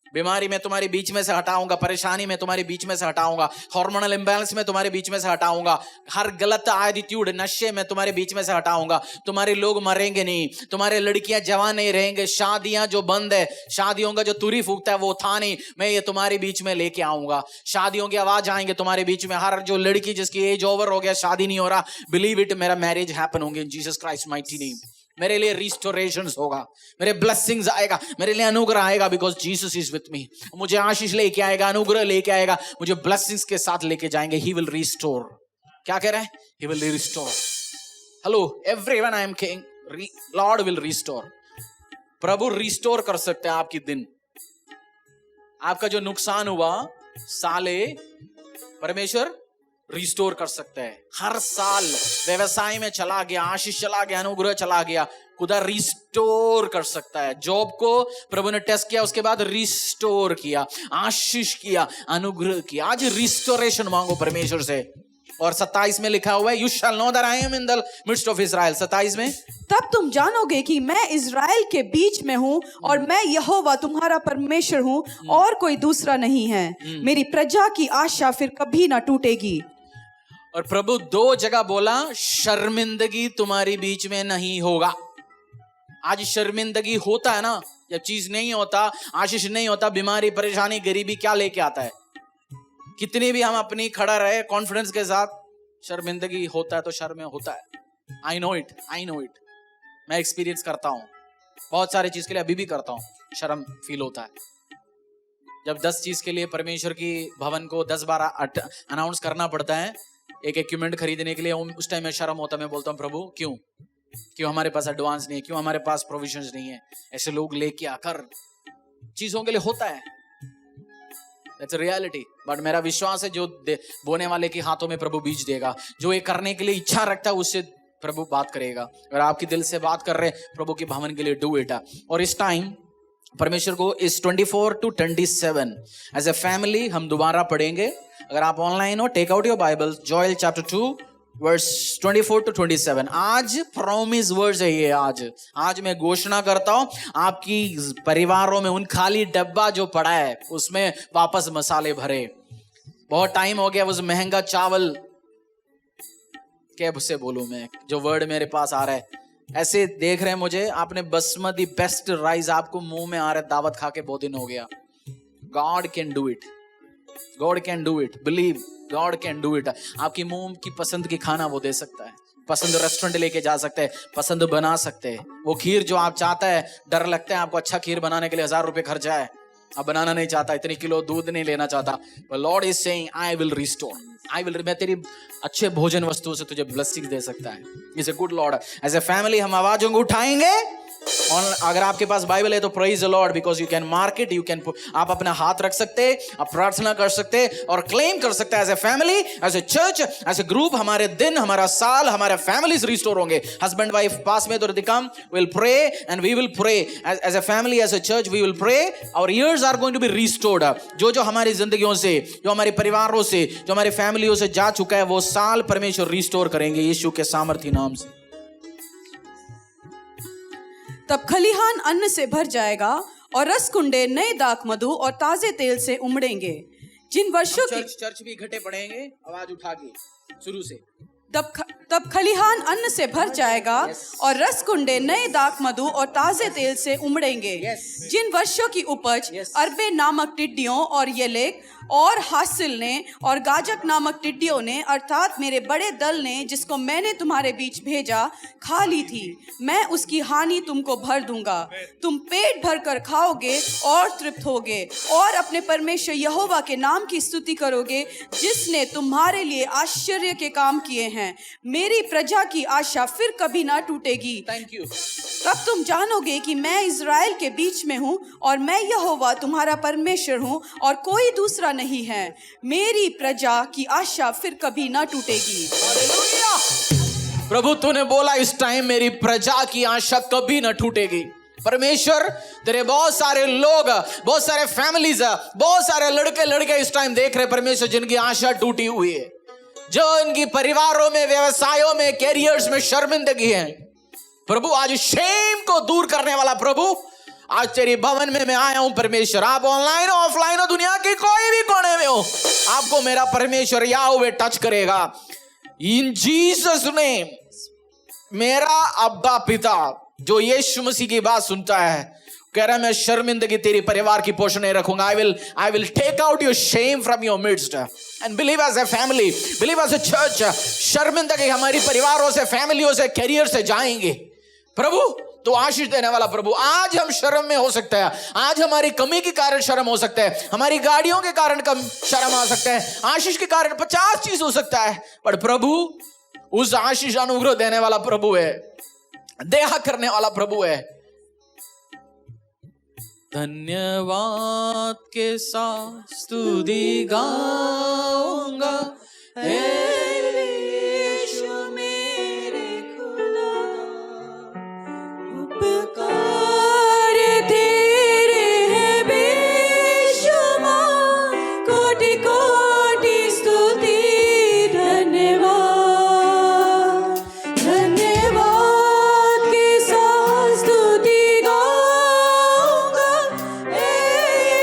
बीमारी में तुम्हारे बीच में से हटाऊंगा, परेशानी में तुम्हारे बीच में से हटाऊंगा, हार्मोनल इंबैलेंस में तुम्हारे बीच में से हटाऊंगा, हर गलत एटीट्यूड, नशे में तुम्हारे बीच में से हटाऊंगा। तुम्हारे लोग मरेंगे नहीं, तुम्हारे लड़कियां जवान नहीं रहेंगे, शादियां जो बंद है, शादियों का जो तुरी फूकता है वो था नहीं, मैं ये तुम्हारे बीच में लेके आऊंगा। शादियों की आवाज आएंगे तुम्हारे बीच में। हर जो लड़की जिसकी एज ओवर हो गया, शादी नहीं हो रहा, बिलीव इट, मेरा मैरिज हैपन होंगे इन जीसस क्राइस्ट माइटी नेम। मेरे लिए रिस्टोरेशन होगा, मेरे ब्लेसिंग्स आएगा, मेरे लिए अनुग्रह आएगा, because Jesus is with me. मुझे आशीष लेके आएगा, अनुग्रह लेके आएगा, मुझे ब्लेसिंग्स के साथ लेके जाएंगे। He will restore. क्या कह रहे हैं? He will restore. Hello everyone, I am king, Lord will restore. Prabhu restore कर सकते हैं आपकी दिन। आपका जो नुकसान हुआ साले, परमेश्वर रिस्टोर कर सकते हैं। हर साल व्यवसाय में चला गया, आशीष चला गया, अनुग्रह चला गया, खुदा रिस्टोर कर सकता है। जॉब को प्रभु ने टेस्ट किया, उसके बाद रिस्टोर किया, आशीष किया, अनुग्रह किया। आज रिस्टोरेशन मांगो परमेश्वर से। और 27 में लिखा हुआ है, you shall know that I am in the midst of Israel. 27 में, तब तुम जानोगे कि मैं इजराइल के बीच में हूँ और मैं यहोवा तुम्हारा परमेश्वर हूँ और कोई दूसरा नहीं है। मेरी प्रजा की आशा फिर कभी ना टूटेगी। और प्रभु 2 जगह बोला, शर्मिंदगी तुम्हारी बीच में नहीं होगा। आज शर्मिंदगी होता है ना, जब चीज नहीं होता, आशीष नहीं होता, बीमारी, परेशानी, गरीबी क्या लेके आता है? कितनी भी हम अपनी खड़ा रहे कॉन्फिडेंस के साथ, शर्मिंदगी होता है तो शर्म होता है। I know it, I know it. मैं एक्सपीरियंस करता हूं, बहुत सारी चीज के लिए अभी भी करता हूं, शर्म फील होता है। जब 10 चीज के लिए परमेश्वर की भवन को 10 बार अनाउंस करना पड़ता है, एक इक्विपमेंट खरीदने के लिए, उस टाइम में शर्म होता है। मैं बोलता हूँ प्रभु क्यों हमारे पास एडवांस नहीं है, क्यों हमारे पास प्रोविजंस नहीं है? ऐसे लोग लेके आकर चीजों के लिए होता है, दैट्स अ रियलिटी। बट मेरा विश्वास है जो बोने वाले के हाथों में प्रभु बीज देगा। जो ये करने के लिए इच्छा रखता है उससे प्रभु बात करेगा। अगर आपके दिल से बात कर रहे हैं प्रभु के भवन के लिए, डू इट। और इस टाइम परमेश्वर को इस 24 to 27 एज ए फैमिली हम दोबारा पढ़ेंगे। अगर आप ऑनलाइन हो, take out your Bible, Joel chapter 2 verse 24 to 27। आज प्रॉमिस वर्स है ये। आज मैं घोषणा करता हूं आपकी परिवारों में उन खाली डब्बा जो पड़ा है उसमें वापस मसाले भरे। बहुत टाइम हो गया उस महंगा चावल, कैसे बोलूं मैं, जो वर्ड मेरे पास आ रहा है, ऐसे देख रहे हैं मुझे, आपने बासमती बेस्ट राइस आपको मुंह में आ रहा है, दावत खा के बहुत दिन हो गया। God can do it, God can do it, believe God can do it. आपकी मुंह की पसंद की खाना वो दे सकता है, पसंद रेस्टोरेंट लेके जा सकते हैं, पसंद बना सकते हैं। वो खीर जो आप चाहता है, डर लगता है आपको अच्छा खीर बनाने के लिए 1000 रुपए खर्चा है, आप बनाना नहीं चाहता, इतने किलो दूध नहीं लेना चाहता, Lord is saying I will restore, मैं तेरी अच्छे भोजन वस्तुओं से तुझे ब्लेसिंग दे सकता है। Is a good Lord. As a family हम आवाजों को उठाएंगे, और अगर आपके पास बाइबल है तो praise the Lord, because you can mark it, आप अपना हाथ रख सकते, आप प्रार्थना कर सकते और क्लेम कर सकते हैं as a family, as a church, as a group, हमारे दिन, हमारा साल, हमारे फैमिलीज रिस्टोर होंगे। हस्बैंड वाइफ पास में तो दिकम, will pray and we will pray as a family, as a church we will pray, our years are going to be restored. जो हमारी जिंदगियों से, जो हमारे परिवारों से, जो हमारी फैमिलियों से जा चुका है, वो साल परमेश्वर रिस्टोर करेंगे यीशु के सामर्थी नाम से। तब खलिहान अन्न से भर जाएगा और रसकुंडे नए दाख मधु और ताजे तेल से उमड़ेंगे। जिन वर्षों की चर्च भी इकट्ठे पड़ेंगे, आवाज उठा के शुरू से। तब खलिहान अन्न से भर जाएगा और रसकुंडे नए दाख मधु और ताजे तेल से उमड़ेंगे। जिन वर्षों की उपज अरबे नामक टिड्डियों और येलेक और हासिल ने और गाजक नामक टिड्डियों ने, अर्थात मेरे बड़े दल ने, जिसको मैंने तुम्हारे बीच भेजा, खा ली थी, मैं उसकी हानि तुमको भर दूंगा। तुम पेट भर कर खाओगे और तृप्त होगे और अपने परमेश्वर यहोवा के नाम की स्तुति करोगे, जिसने तुम्हारे लिए आश्चर्य के काम किए हैं। मेरी प्रजा की आशा फिर कभी ना टूटेगी। Thank you. तब तुम जानोगे कि मैं इज़राइल के बीच में हूँ और मैं यहोवा तुम्हारा परमेश्वर हूँ और कोई दूसरा नहीं है। मेरी प्रजा की आशा फिर कभी ना टूटेगी। प्रभु तूने बोला इस टाइम मेरी प्रजा की आशा कभी ना टूटेगी। परमेश्वर तेरे बहुत सारे लोग, बहुत सारे फैमिलीज, बहुत सारे लड़के इस टाइम देख रहे परमेश्वर, जिनकी आशा टूटी हुई है, जो इनकी परिवारों में, व्यवसायों में, कैरियर्स में शर्मिंदगी है। प्रभु आज शेम को दूर करने वाला प्रभु, आज तेरी भवन में मैं आया हूं परमेश्वर। आप ऑनलाइन हो, ऑफलाइन हो, दुनिया के कोई भी कोने में हो, आपको मेरा परमेश्वर याहवेह टच करेगा। इन जीसस नेम, मेरा अब्बा पिता जो यीशु मसीह की बात सुनता है, कह रहा है मैं शर्मिंदगी तेरी परिवार की पोषण नहीं रखूंगा। I will take out your shame from your midst and believe as a family, believe as a church, शर्मिंदगी हमारी परिवारों से, फैमिलियों से, कैरियर से जाएंगे। प्रभु तो आशीष देने वाला प्रभु, आज हम शर्म में हो सकते हैं, आज हमारी कमी के कारण शर्म हो सकता है, हमारी गाड़ियों के कारण कम शर्म आ सकता है, आशीष के कारण 50 चीज हो सकता है, पर प्रभु उस आशीष अनुग्रह देने वाला प्रभु है, दया करने वाला प्रभु है। धन्यवाद के साथ स्तुति गाऊंगा, हे यीशु मेरे खुदा, उपकार तेरे हैं बेशुमार, कोटि कोटि स्तुति धन्यवाद। धन्यवाद के साथ स्तुति गाऊंगा, हे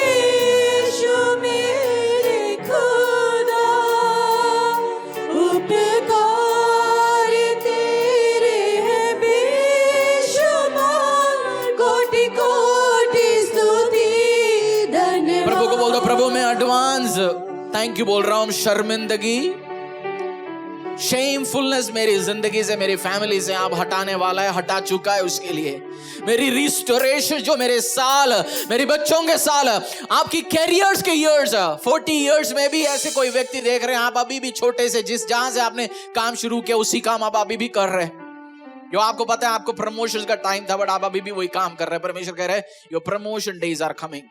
यीशु मेरे खुदा, उपकार तेरे हैं बेशुमार, कोटि कोटि स्तुति धन्यवाद। प्रभु को बोल दो, प्रभु मैं एडवांस थैंक यू बोल रहा हूं। शर्मिंदगी, शेमफुलनेस मेरी जिंदगी से, मेरी फैमिली से आप हटाने वाला है, हटा चुका है। उसके लिए मेरी रिस्टोरेशन, जो मेरे साल, मेरे बच्चों के साल, आपकी कैरियर्स के इयर्स, 40 इयर्स में भी ऐसे कोई व्यक्ति देख रहे हैं, आप अभी भी छोटे से, जहां से आपने काम शुरू किया उसी काम आप अभी भी कर रहे हैं। जो आपको पता है आपको प्रमोशन का टाइम था, बट आप अभी भी वही काम कर रहे हैं। परमेश्वर कह रहे हैं your promotion days are coming.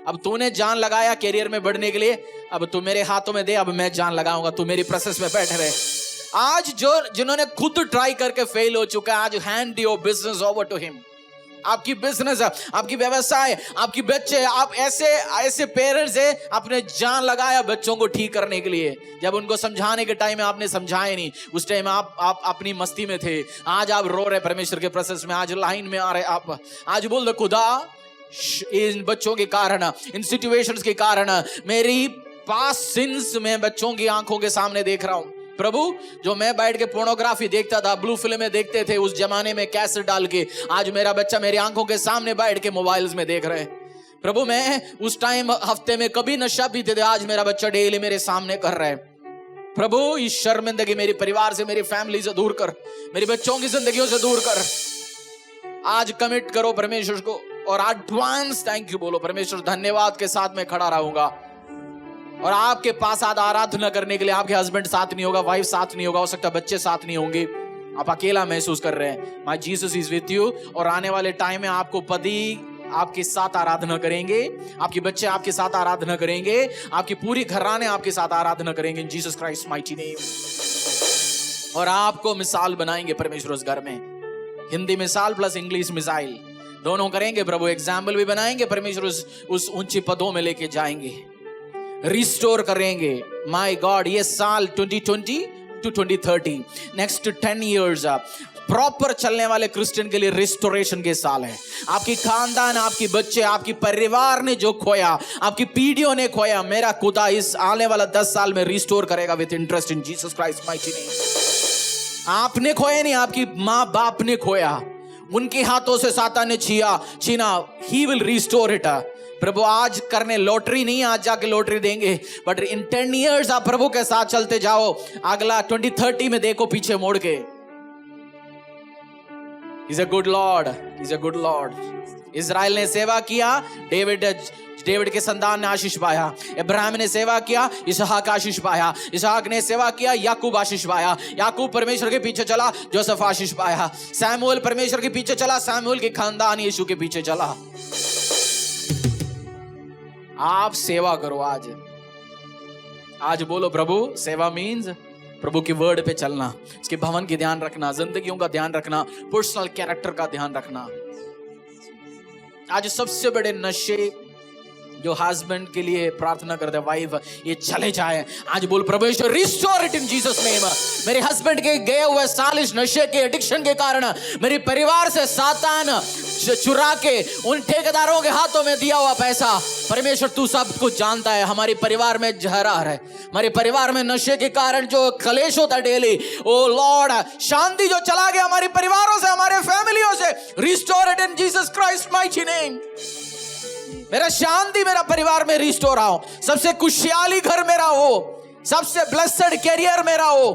अब तूने जान लगाया कैरियर में बढ़ने के लिए, अब तू मेरे हाथों में दे, अब मैं जान लगाऊंगा, तू मेरी प्रोसेस में बैठ रहे। आज जिन्होंने खुद ट्राई करके फेल हो चुका है, आज hand your business over to him. आपकी बिजनेस, आपकी व्यवसाय, आपकी बच्चे, आप ऐसे पेरेंट्स है आपने जान लगाया बच्चों को ठीक करने के लिए। जब उनको समझाने के टाइम में आपने समझाया नहीं, उस टाइम आप अपनी मस्ती में थे। आज आप रो रहे परमेश्वर के प्रेजेंस में, आज लाइन में आ रहे आप। आज बोल दो खुदा इन बच्चों के कारण, इन सिचुएशंस के कारण, मेरी पास्ट सिंस में बच्चों की आंखों के सामने देख रहा हूं। प्रभु जो मैं बैठ के पोर्नोग्राफी देखता था, ब्लू फिल्में देखते थे उस जमाने में कैसेट डाल के, आज मेरा बच्चा मेरी आंखों के सामने बैठ के मोबाइल्स में देख रहे हैं। प्रभु मैं उस टाइम हफ्ते में कभी नशा पीते थे, आज मेरा बच्चा डेली मेरे सामने कर रहा है। प्रभु इस शर्मिंदगी मेरे परिवार से, मेरी फैमिली से दूर कर, मेरी बच्चों की जिंदगियों से दूर कर। आज कमिट करो परमेश्वर को और एडवांस थैंक यू बोलो। परमेश्वर धन्यवाद के साथ मैं खड़ा रहूंगा और आपके पास आज आराधना करने के लिए आपके हस्बैंड साथ नहीं होगा, वाइफ साथ नहीं होगा, हो सकता है बच्चे साथ नहीं होंगे, आप अकेला महसूस कर रहे हैं। My Jesus is with you. और आने वाले टाइम में आपको पति आपके साथ आराधना करेंगे, आपके बच्चे आपके साथ आराधना करेंगे, आपकी पूरी घराने आपके साथ आराधना करेंगे इन जीसस क्राइस्ट माइटी नेम। और आपको मिसाल बनाएंगे परमेश्वर उस घर में, हिंदी मिसाल प्लस इंग्लिश मिसाइल दोनों करेंगे प्रभु। एग्जाम्पल भी बनाएंगे परमेश्वर, उस ऊंची पदों में लेके जाएंगे, रिस्टोर करेंगे। माय गॉड ये साल 2020 to 2030 नेक्स्ट 10 इयर्स प्रॉपर चलने वाले क्रिश्चियन के लिए रिस्टोरेशन के साल है। आपकी खानदान, आपकी बच्चे, आपकी परिवार ने जो खोया, आपकी पीढ़ियों ने खोया, मेरा खुदा इस आने वाला 10 साल में रिस्टोर करेगा with interest in Jesus Christ mighty name. आपने खोया नहीं, आपकी माँ बाप ने खोया, उनके हाथों से सातान ने छीना, ही विल रिस्टोर इट। प्रभु आज करने लॉटरी नहीं, आज जाके लॉटरी देंगे, बट इन 10 इयर्स आप प्रभु के साथ चलते जाओ। अगला 2030 में देखो पीछे मोड़ के। He's a good Lord, He's a good Lord। Israel ने सेवा किया, डेविड के संतान ने आशीष पाया। इब्राहिम ने सेवा किया, इसहाक आशीष पाया। इसहाक ने सेवा किया, याकूब आशीष पाया। याकूब परमेश्वर के पीछे चला, जोसेफ आशीष पाया। सैमुअल परमेश्वर के पीछे चला, सैमुअल के खानदान यीशु के पीछे चला। आप सेवा करो आज बोलो प्रभु सेवा मीन्स प्रभु की वर्ड पे चलना, इसके भवन की ध्यान रखना, जिंदगियों का ध्यान रखना, पर्सनल कैरेक्टर का ध्यान रखना। आज सबसे बड़े नशे जो हस्बैंड के लिए प्रार्थना करते हैं, वाइफ ये चले जाए। आज बोल परमेश्वर restore it in Jesus name. मेरे हस्बैंड के गए हुए सालिश नशे के एडिक्शन के कारण मेरे परिवार से सातान चुरा के उन ठेकेदारों के हाथों में दिया हुआ पैसा, परमेश्वर तू सब कुछ जानता है। हमारे परिवार में जहरार है, हमारे परिवार में नशे के कारण जो कलेश होता डेली, ओ लॉर्ड शांति जो चला गया हमारे परिवारों से, हमारे फैमिलियों से, restore it in Jesus Christ mighty name. मेरा शांति मेरा परिवार में रिस्टोर हो, सबसे खुशहाली घर मेरा हो, सबसे ब्लेस्ड कैरियर मेरा हो।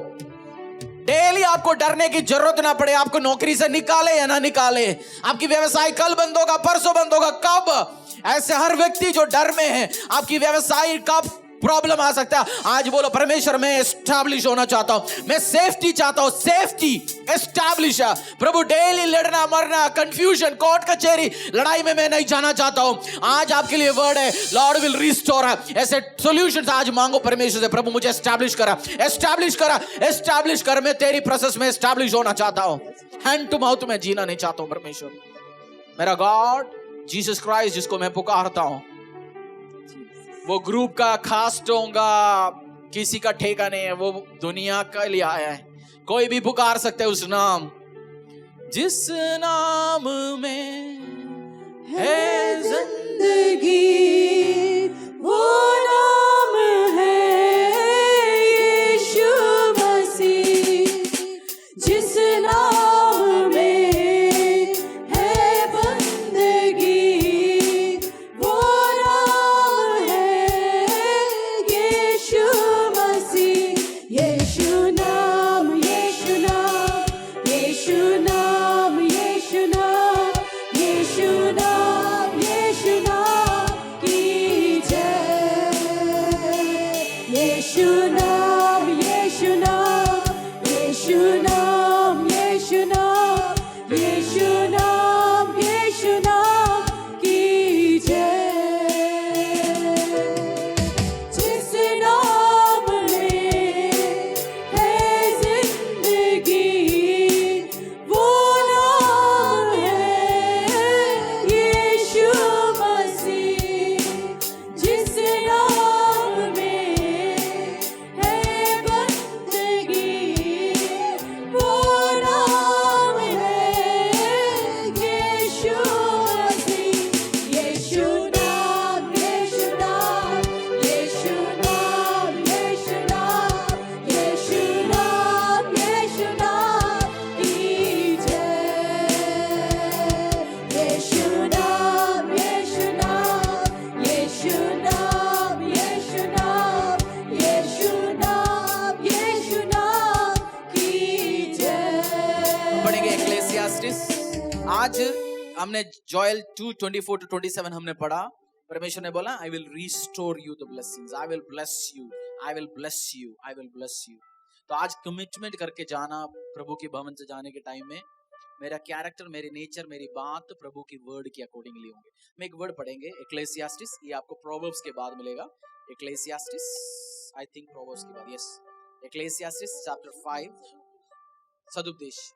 डेली आपको डरने की जरूरत ना पड़े, आपको नौकरी से निकाले या ना निकाले, आपकी व्यवसाय कल बंद होगा, परसों बंद होगा, कब। ऐसे हर व्यक्ति जो डर में है, आपकी व्यवसाय कब प्रॉब्लम आ सकता है। आज बोलो परमेश्वर मैं एस्टैब्लिश होना चाहता हूं, मैं सेफ्टी चाहता हूं, सेफ्टी एस्टैब्लिश। प्रभु डेली लड़ना मरना, कंफ्यूजन, कोर्ट कचहरी, लड़ाई में मैं नहीं जाना चाहता हूं। आज आपके लिए वर्ड है, लॉर्ड विल रिस्टोर। ऐसे सॉल्यूशंस आज मांगो परमेश्वर से, प्रभु मुझे एस्टैब्लिश करा, एस्टैब्लिश करा, एस्टैब्लिश कर। मैं तेरी प्रोसेस में एस्टैब्लिश होना चाहता हूं, हैंड टू माउथ में जीना नहीं चाहता हूं। परमेश्वर मेरा गॉड जीसस क्राइस्ट जिसको मैं पुकारता हूं, वो ग्रुप का, खासों का, किसी का ठेका नहीं है, वो दुनिया का लिए आया है। कोई भी पुकार सकते है उस नाम, जिस नाम में है जिंदगी, वो नाम है यीशु मसीह। जिस नाम में है बंदगी, वो नाम है यीशु मसीह। यीशु नाम, यीशु नाम, यीशु नाम, यीशु नाम, यीशु नाम, यीशु नाम की जय। आज हमने जोएल 2:24-27 हमने पढ़ा। परमेश्वर ने बोला I will restore you the blessings, I will bless you, I will bless you, I will bless you. तो आज कमिटमेंट करके जाना प्रभु के भवन से जाने के टाइम में, मेरा कैरेक्टर, मेरी नेचर, मेरी बात प्रभु की वर्ड के अकॉर्डिंगली होंगे। मैं एक वर्ड पढ़ेंगे, एक्लेसियास्टिस, ये आपको प्रोवर्ब्स के बाद मिलेगा। एक्लेसियास्टिस, आई थिंक प्रोवर्ब्स के बाद, यस, एक्लेसियास्टिस चैप्टर 5, सदुपदेश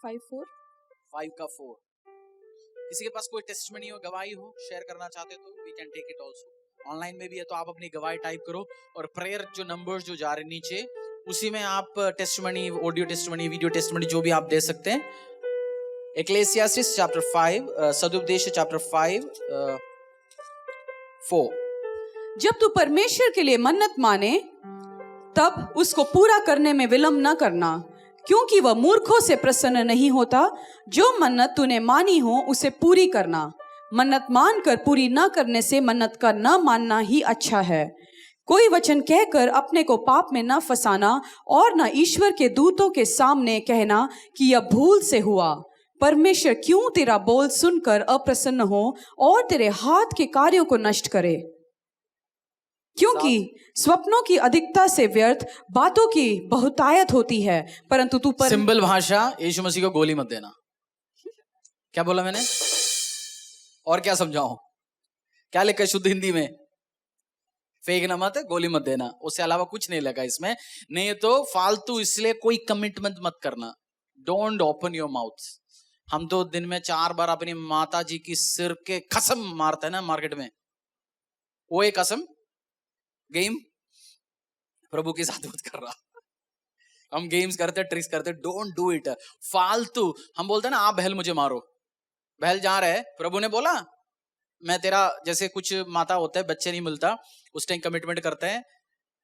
5:4। किसी के पास कोई टेस्टिमनी हो, गवाही हो, शेयर करना चाहते तो we can take it also. Online में भी है तो आप अपनी गवाही टाइप करो, और प्रेयर जो नंबर्स जो जा रहे नीचे, उसी में आप testimony, audio testimony, video testimony जो भी आप दे सकते हैं। एक्लेसियास्टिस चैप्टर 5, सदुपदेश चैप्टर 5 4। जब तू परमेश्वर के लिए मन्नत माने तब उसको पूरा करने में विलंब न करना, क्योंकि वह मूर्खों से प्रसन्न नहीं होता। जो मन्नत तूने मानी हो उसे पूरी करना। मन्नत मानकर पूरी न करने से मन्नत का न मानना ही अच्छा है। कोई वचन कहकर अपने को पाप में न फंसाना, और न ईश्वर के दूतों के सामने कहना कि यह भूल से हुआ। परमेश्वर क्यों तेरा बोल सुनकर अप्रसन्न हो और तेरे हाथ के कार्यों को नष्ट करे। क्योंकि स्वप्नों की अधिकता से व्यर्थ बातों की बहुतायत होती है, परंतु तू सिंपल भाषा, यीशु मसीह को गोली मत देना। क्या बोला मैंने, और क्या समझाऊं? क्या लिखा है शुद्ध हिंदी में? फेंकना मत, गोली मत देना, उससे अलावा कुछ नहीं लगा इसमें। नहीं तो फालतू, इसलिए कोई कमिटमेंट मत करना। Don't open your mouth. हम तो दिन में 4 बार अपनी माता जी की सिर के कसम मारते हैं ना मार्केट में, वो एक कसम गेम प्रभु के साथ मत कर रहा। हम गेम्स करते, ट्रिक्स करते, डोंट डू इट। फालतू हम बोलते हैं ना, आप बहल मुझे मारो, बहल जा रहे, प्रभु ने बोला मैं तेरा, जैसे कुछ माता होता है बच्चे नहीं मिलता, उस टाइम कमिटमेंट करते हैं,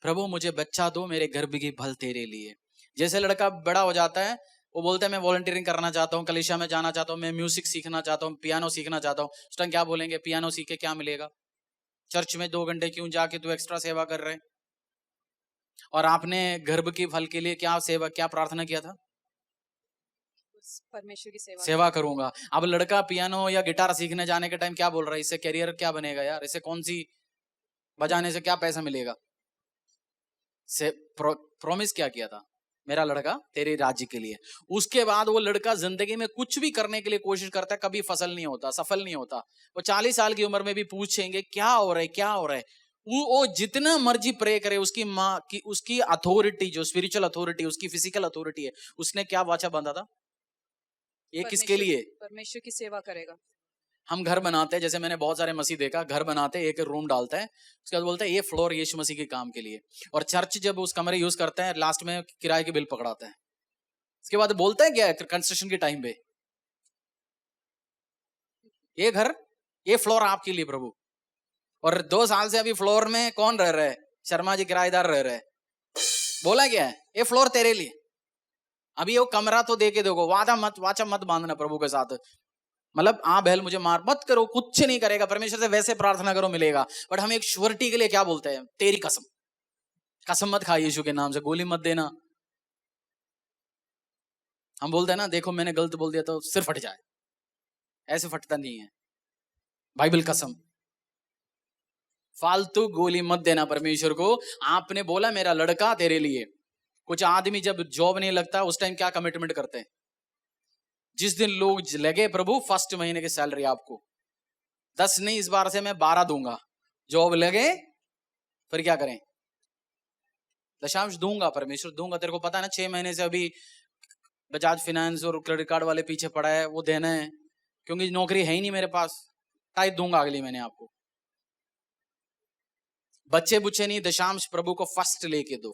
प्रभु मुझे बच्चा दो, मेरे गर्भ की फल तेरे लिए। जैसे लड़का बड़ा हो जाता है, वो बोलता है मैं वॉलंटियरिंग करना चाहता हूँ, कलीसिया में जाना चाहता हूँ, मैं म्यूजिक सीखना चाहता हूँ, पियानो सीखना चाहता हूँ। उस टाइम क्या बोलेंगे, पियानो सीख के क्या मिलेगा? चर्च में 2 घंटे क्यों जाके तू एक्स्ट्रा सेवा कर रहे हैं? और आपने गर्भ की फल के लिए क्या सेवा, क्या प्रार्थना किया था? परमेश्वर की सेवा करूंगा। अब लड़का पियानो या गिटार सीखने जाने के टाइम क्या बोल रहा है, इससे करियर क्या बनेगा यार, इससे कौन सी बजाने से क्या पैसा मिलेगा? से प्रॉमिस क्या किया था, मेरा लड़का तेरे राज्य के लिए। उसके बाद वो लड़का जिंदगी में कुछ भी करने के लिए कोशिश करता है, कभी सफल नहीं होता। वो 40 साल की उम्र में भी पूछेंगे क्या हो रहा है, क्या हो रहा है। वो जितना मर्जी प्रे करे, उसकी माँ की, उसकी अथॉरिटी, जो स्पिरिचुअल अथॉरिटी, उसकी फिजिकल अथॉरिटी है, उसने क्या वाचा बांधा था? ये किसके लिए? परमेश्वर की सेवा करेगा। हम घर बनाते हैं, जैसे मैंने बहुत सारे मसीह देखा, घर बनाते हैं, एक रूम डालता है, उसके बाद बोलता है ये फ्लोर यीशु मसीह के काम के लिए, और चर्च जब उस कमरे यूज करते हैं, लास्ट में किराए के बिल पकड़ाते हैं। उसके बाद बोलता है क्या कंस्ट्रक्शन के टाइम पे, ये घर, ये फ्लोर आपके लिए प्रभु। और 2 साल से अभी फ्लोर में कौन रह रहा है? शर्मा जी किराएदार रह रहे हैं। बोला क्या है, ये फ्लोर तेरे लिए। अभी वो कमरा तो दे के देखो, वाचा मत बांधना प्रभु के साथ। मतलब बहल मुझे मार मत करो, कुछ नहीं करेगा, परमेश्वर से वैसे प्रार्थना करो मिलेगा। बट हम एक श्योरिटी के लिए क्या बोलते हैं, तेरी कसम, कसम मत खा यीशु के नाम से, गोली मत देना। हम बोलते हैं ना, देखो मैंने गलत बोल दिया तो सिर फट जाए, ऐसे फटता नहीं है, बाइबल कसम। फालतू गोली मत देना परमेश्वर को। आपने बोला मेरा लड़का तेरे लिए। कुछ आदमी जब जॉब नहीं लगता, उस टाइम क्या कमिटमेंट करते हैं? जिस दिन लोग लगे प्रभु फर्स्ट महीने की सैलरी आपको 10 नहीं, इस बार से मैं 12 दूंगा, जॉब लगे फिर क्या करें? दशांश दूंगा, परमेश्वर दूंगा। तेरे को पता है ना, 6 महीने से अभी बजाज फाइनेंस और क्रेडिट कार्ड वाले पीछे पड़ा है, वो देना है, क्योंकि नौकरी है ही नहीं मेरे पास, टाइप दूंगा अगली महीने आपको। बच्चे बुच्चे नहीं, दशांश प्रभु को फर्स्ट लेके दो,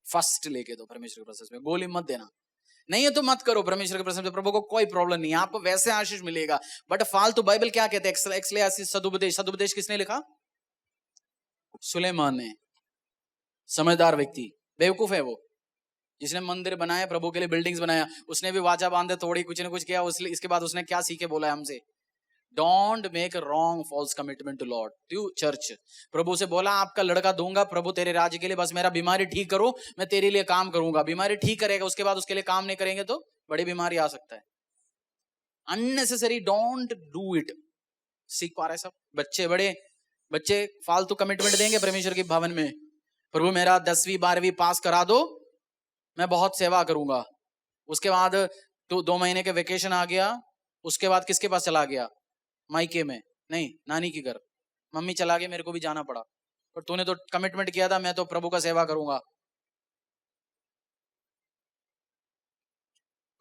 फर्स्ट लेके दो परमेश्वर के प्रेजेंस में। गोली मत देना, नहीं है तो मत करो परमेश्वर के प्रेजेंस में, प्रभु को कोई प्रॉब्लम नहीं है, आपको वैसे आशीष मिलेगा। बट फालतू, बाइबल क्या कहते हैं, एक्लेसियास्टिस सदुपदेश किसने लिखा? सुलेमान ने। समझदार व्यक्ति, बेवकूफ है वो, जिसने मंदिर बनाया, प्रभु के लिए बिल्डिंग्स बनाया, उसने भी वाचा बांधे, तोड़ी, कुछ ना कुछ किया। इसके बाद उसने क्या सीखे बोला है हमसे? Don't make wrong false commitment to Lord to church. प्रभु से बोला आपका लड़का दूंगा प्रभु तेरे राज्य के लिए, बस मेरा बीमारी ठीक करो, मैं तेरे लिए काम करूंगा। बीमारी ठीक करेगा, उसके बाद उसके लिए काम नहीं करेंगे तो बड़ी बीमारी आ सकता है। Unnecessary don't do it. सीख पा रहे सब बच्चे, बड़े बच्चे फालतू कमिटमेंट देंगे परमेश्वर के भवन में। प्रभु मेरा 10वीं 12वीं पास करा दो, मैं बहुत सेवा करूंगा। उसके बाद तो 2 महीने के वेकेशन आ गया, उसके बाद किसके पास चला गया? मायके में, नहीं नानी के घर। मम्मी चला गया, मेरे को भी जाना पड़ा, पर तूने तो कमिटमेंट किया था मैं तो प्रभु का सेवा करूंगा।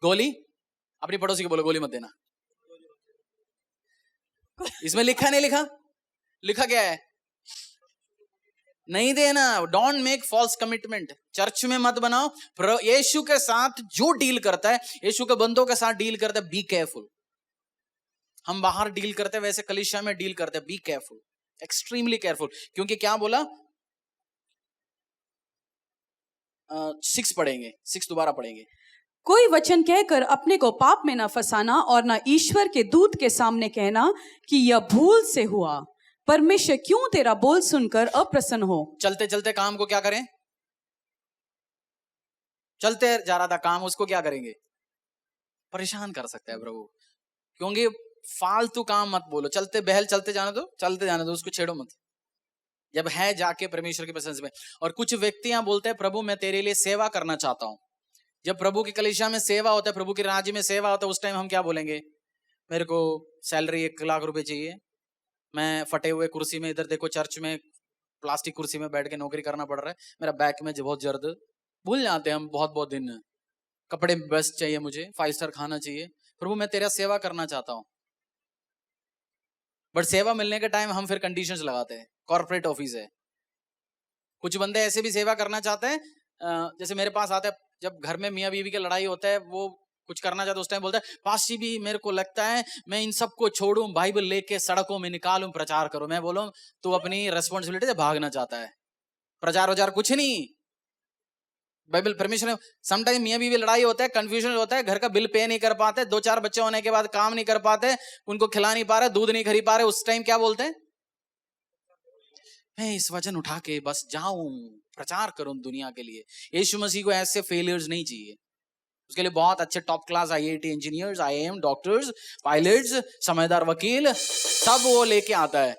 गोली अपनी पड़ोसी को बोलो गोली मत देना। इसमें लिखा नहीं लिखा? लिखा क्या है? नहीं देना। Don't make false commitment. Church में मत बनाओ। यीशु के साथ जो डील करता है, यीशु के बंदों के साथ डील करता है, बी केयरफुल। हम बाहर डील करते हैं वैसे कलीसिया में डील करते हैं, बी केयरफुल, एक्सट्रीमली केयरफुल। क्योंकि क्या बोला? 6 पढ़ेंगे, 6 दोबारा पढ़ेंगे। कोई वचन कहकर अपने को पाप में न फंसाना और न ईश्वर के दूत के सामने कहना कि यह भूल से हुआ। परमेश्वर क्यों तेरा बोल सुनकर अप्रसन्न हो। चलते चलते काम को क्या करें? चलते जा रहा था काम, उसको क्या करेंगे? परेशान कर सकता है प्रभु। क्योंकि फालतू काम मत बोलो। चलते बहल चलते जाने दो, चलते जाने दो, उसको छेड़ो मत। जब है जाके परमेश्वर की प्रेजेंस में। और कुछ व्यक्ति यहाँ बोलते हैं प्रभु मैं तेरे लिए सेवा करना चाहता हूं। जब प्रभु की कलीसिया में सेवा होता है, प्रभु के राज्य में सेवा होता है, उस टाइम हम क्या बोलेंगे? मेरे को सैलरी 1 लाख रुपए चाहिए, मैं फटे हुए कुर्सी में, इधर देखो चर्च में प्लास्टिक कुर्सी में बैठ के नौकरी करना पड़ रहा है, मेरा बैक में बहुत दर्द। भूल जाते हैं हम बहुत बहुत दिन। कपड़े बेस्ट चाहिए मुझे, 5 स्टार खाना चाहिए। प्रभु मैं तेरा सेवा करना चाहता हूं। बट सेवा मिलने के टाइम हम फिर कंडीशंस लगाते हैं। कॉर्पोरेट ऑफिस है, कुछ बंदे ऐसे भी सेवा करना चाहते हैं। जैसे मेरे पास आते हैं, जब घर में मियाँ बीवी की लड़ाई होता है, वो कुछ करना चाहते, उस टाइम बोलता है पास्टर भी मेरे को लगता है मैं इन सबको छोड़ूं, बाइबल लेके सड़कों में निकालूं, प्रचार करूं। मैं बोलूं तू अपनी रेस्पॉन्सिबिलिटी से भागना चाहता है। प्रचार वचार कुछ नहीं। बाइबल परमेश्वर। समटाइम मियाँ बीवी लड़ाई होता है, कंफ्यूजन होता है, घर का बिल पे नहीं कर पाते, 2-4 बच्चे होने के बाद काम नहीं कर पाते, उनको खिला नहीं पा रहे, दूध नहीं खरीद पा रहे, उस टाइम क्या बोलते हैं? मैं इस वचन उठा के बस जाऊं, प्रचार करूं दुनिया के लिए। यीशु मसीह को ऐसे फेलियर्स नहीं चाहिए। उसके लिए बहुत अच्छे top class IIT engineers, IIM doctors, pilots, समझदार वकील, सब वो लेके आता है।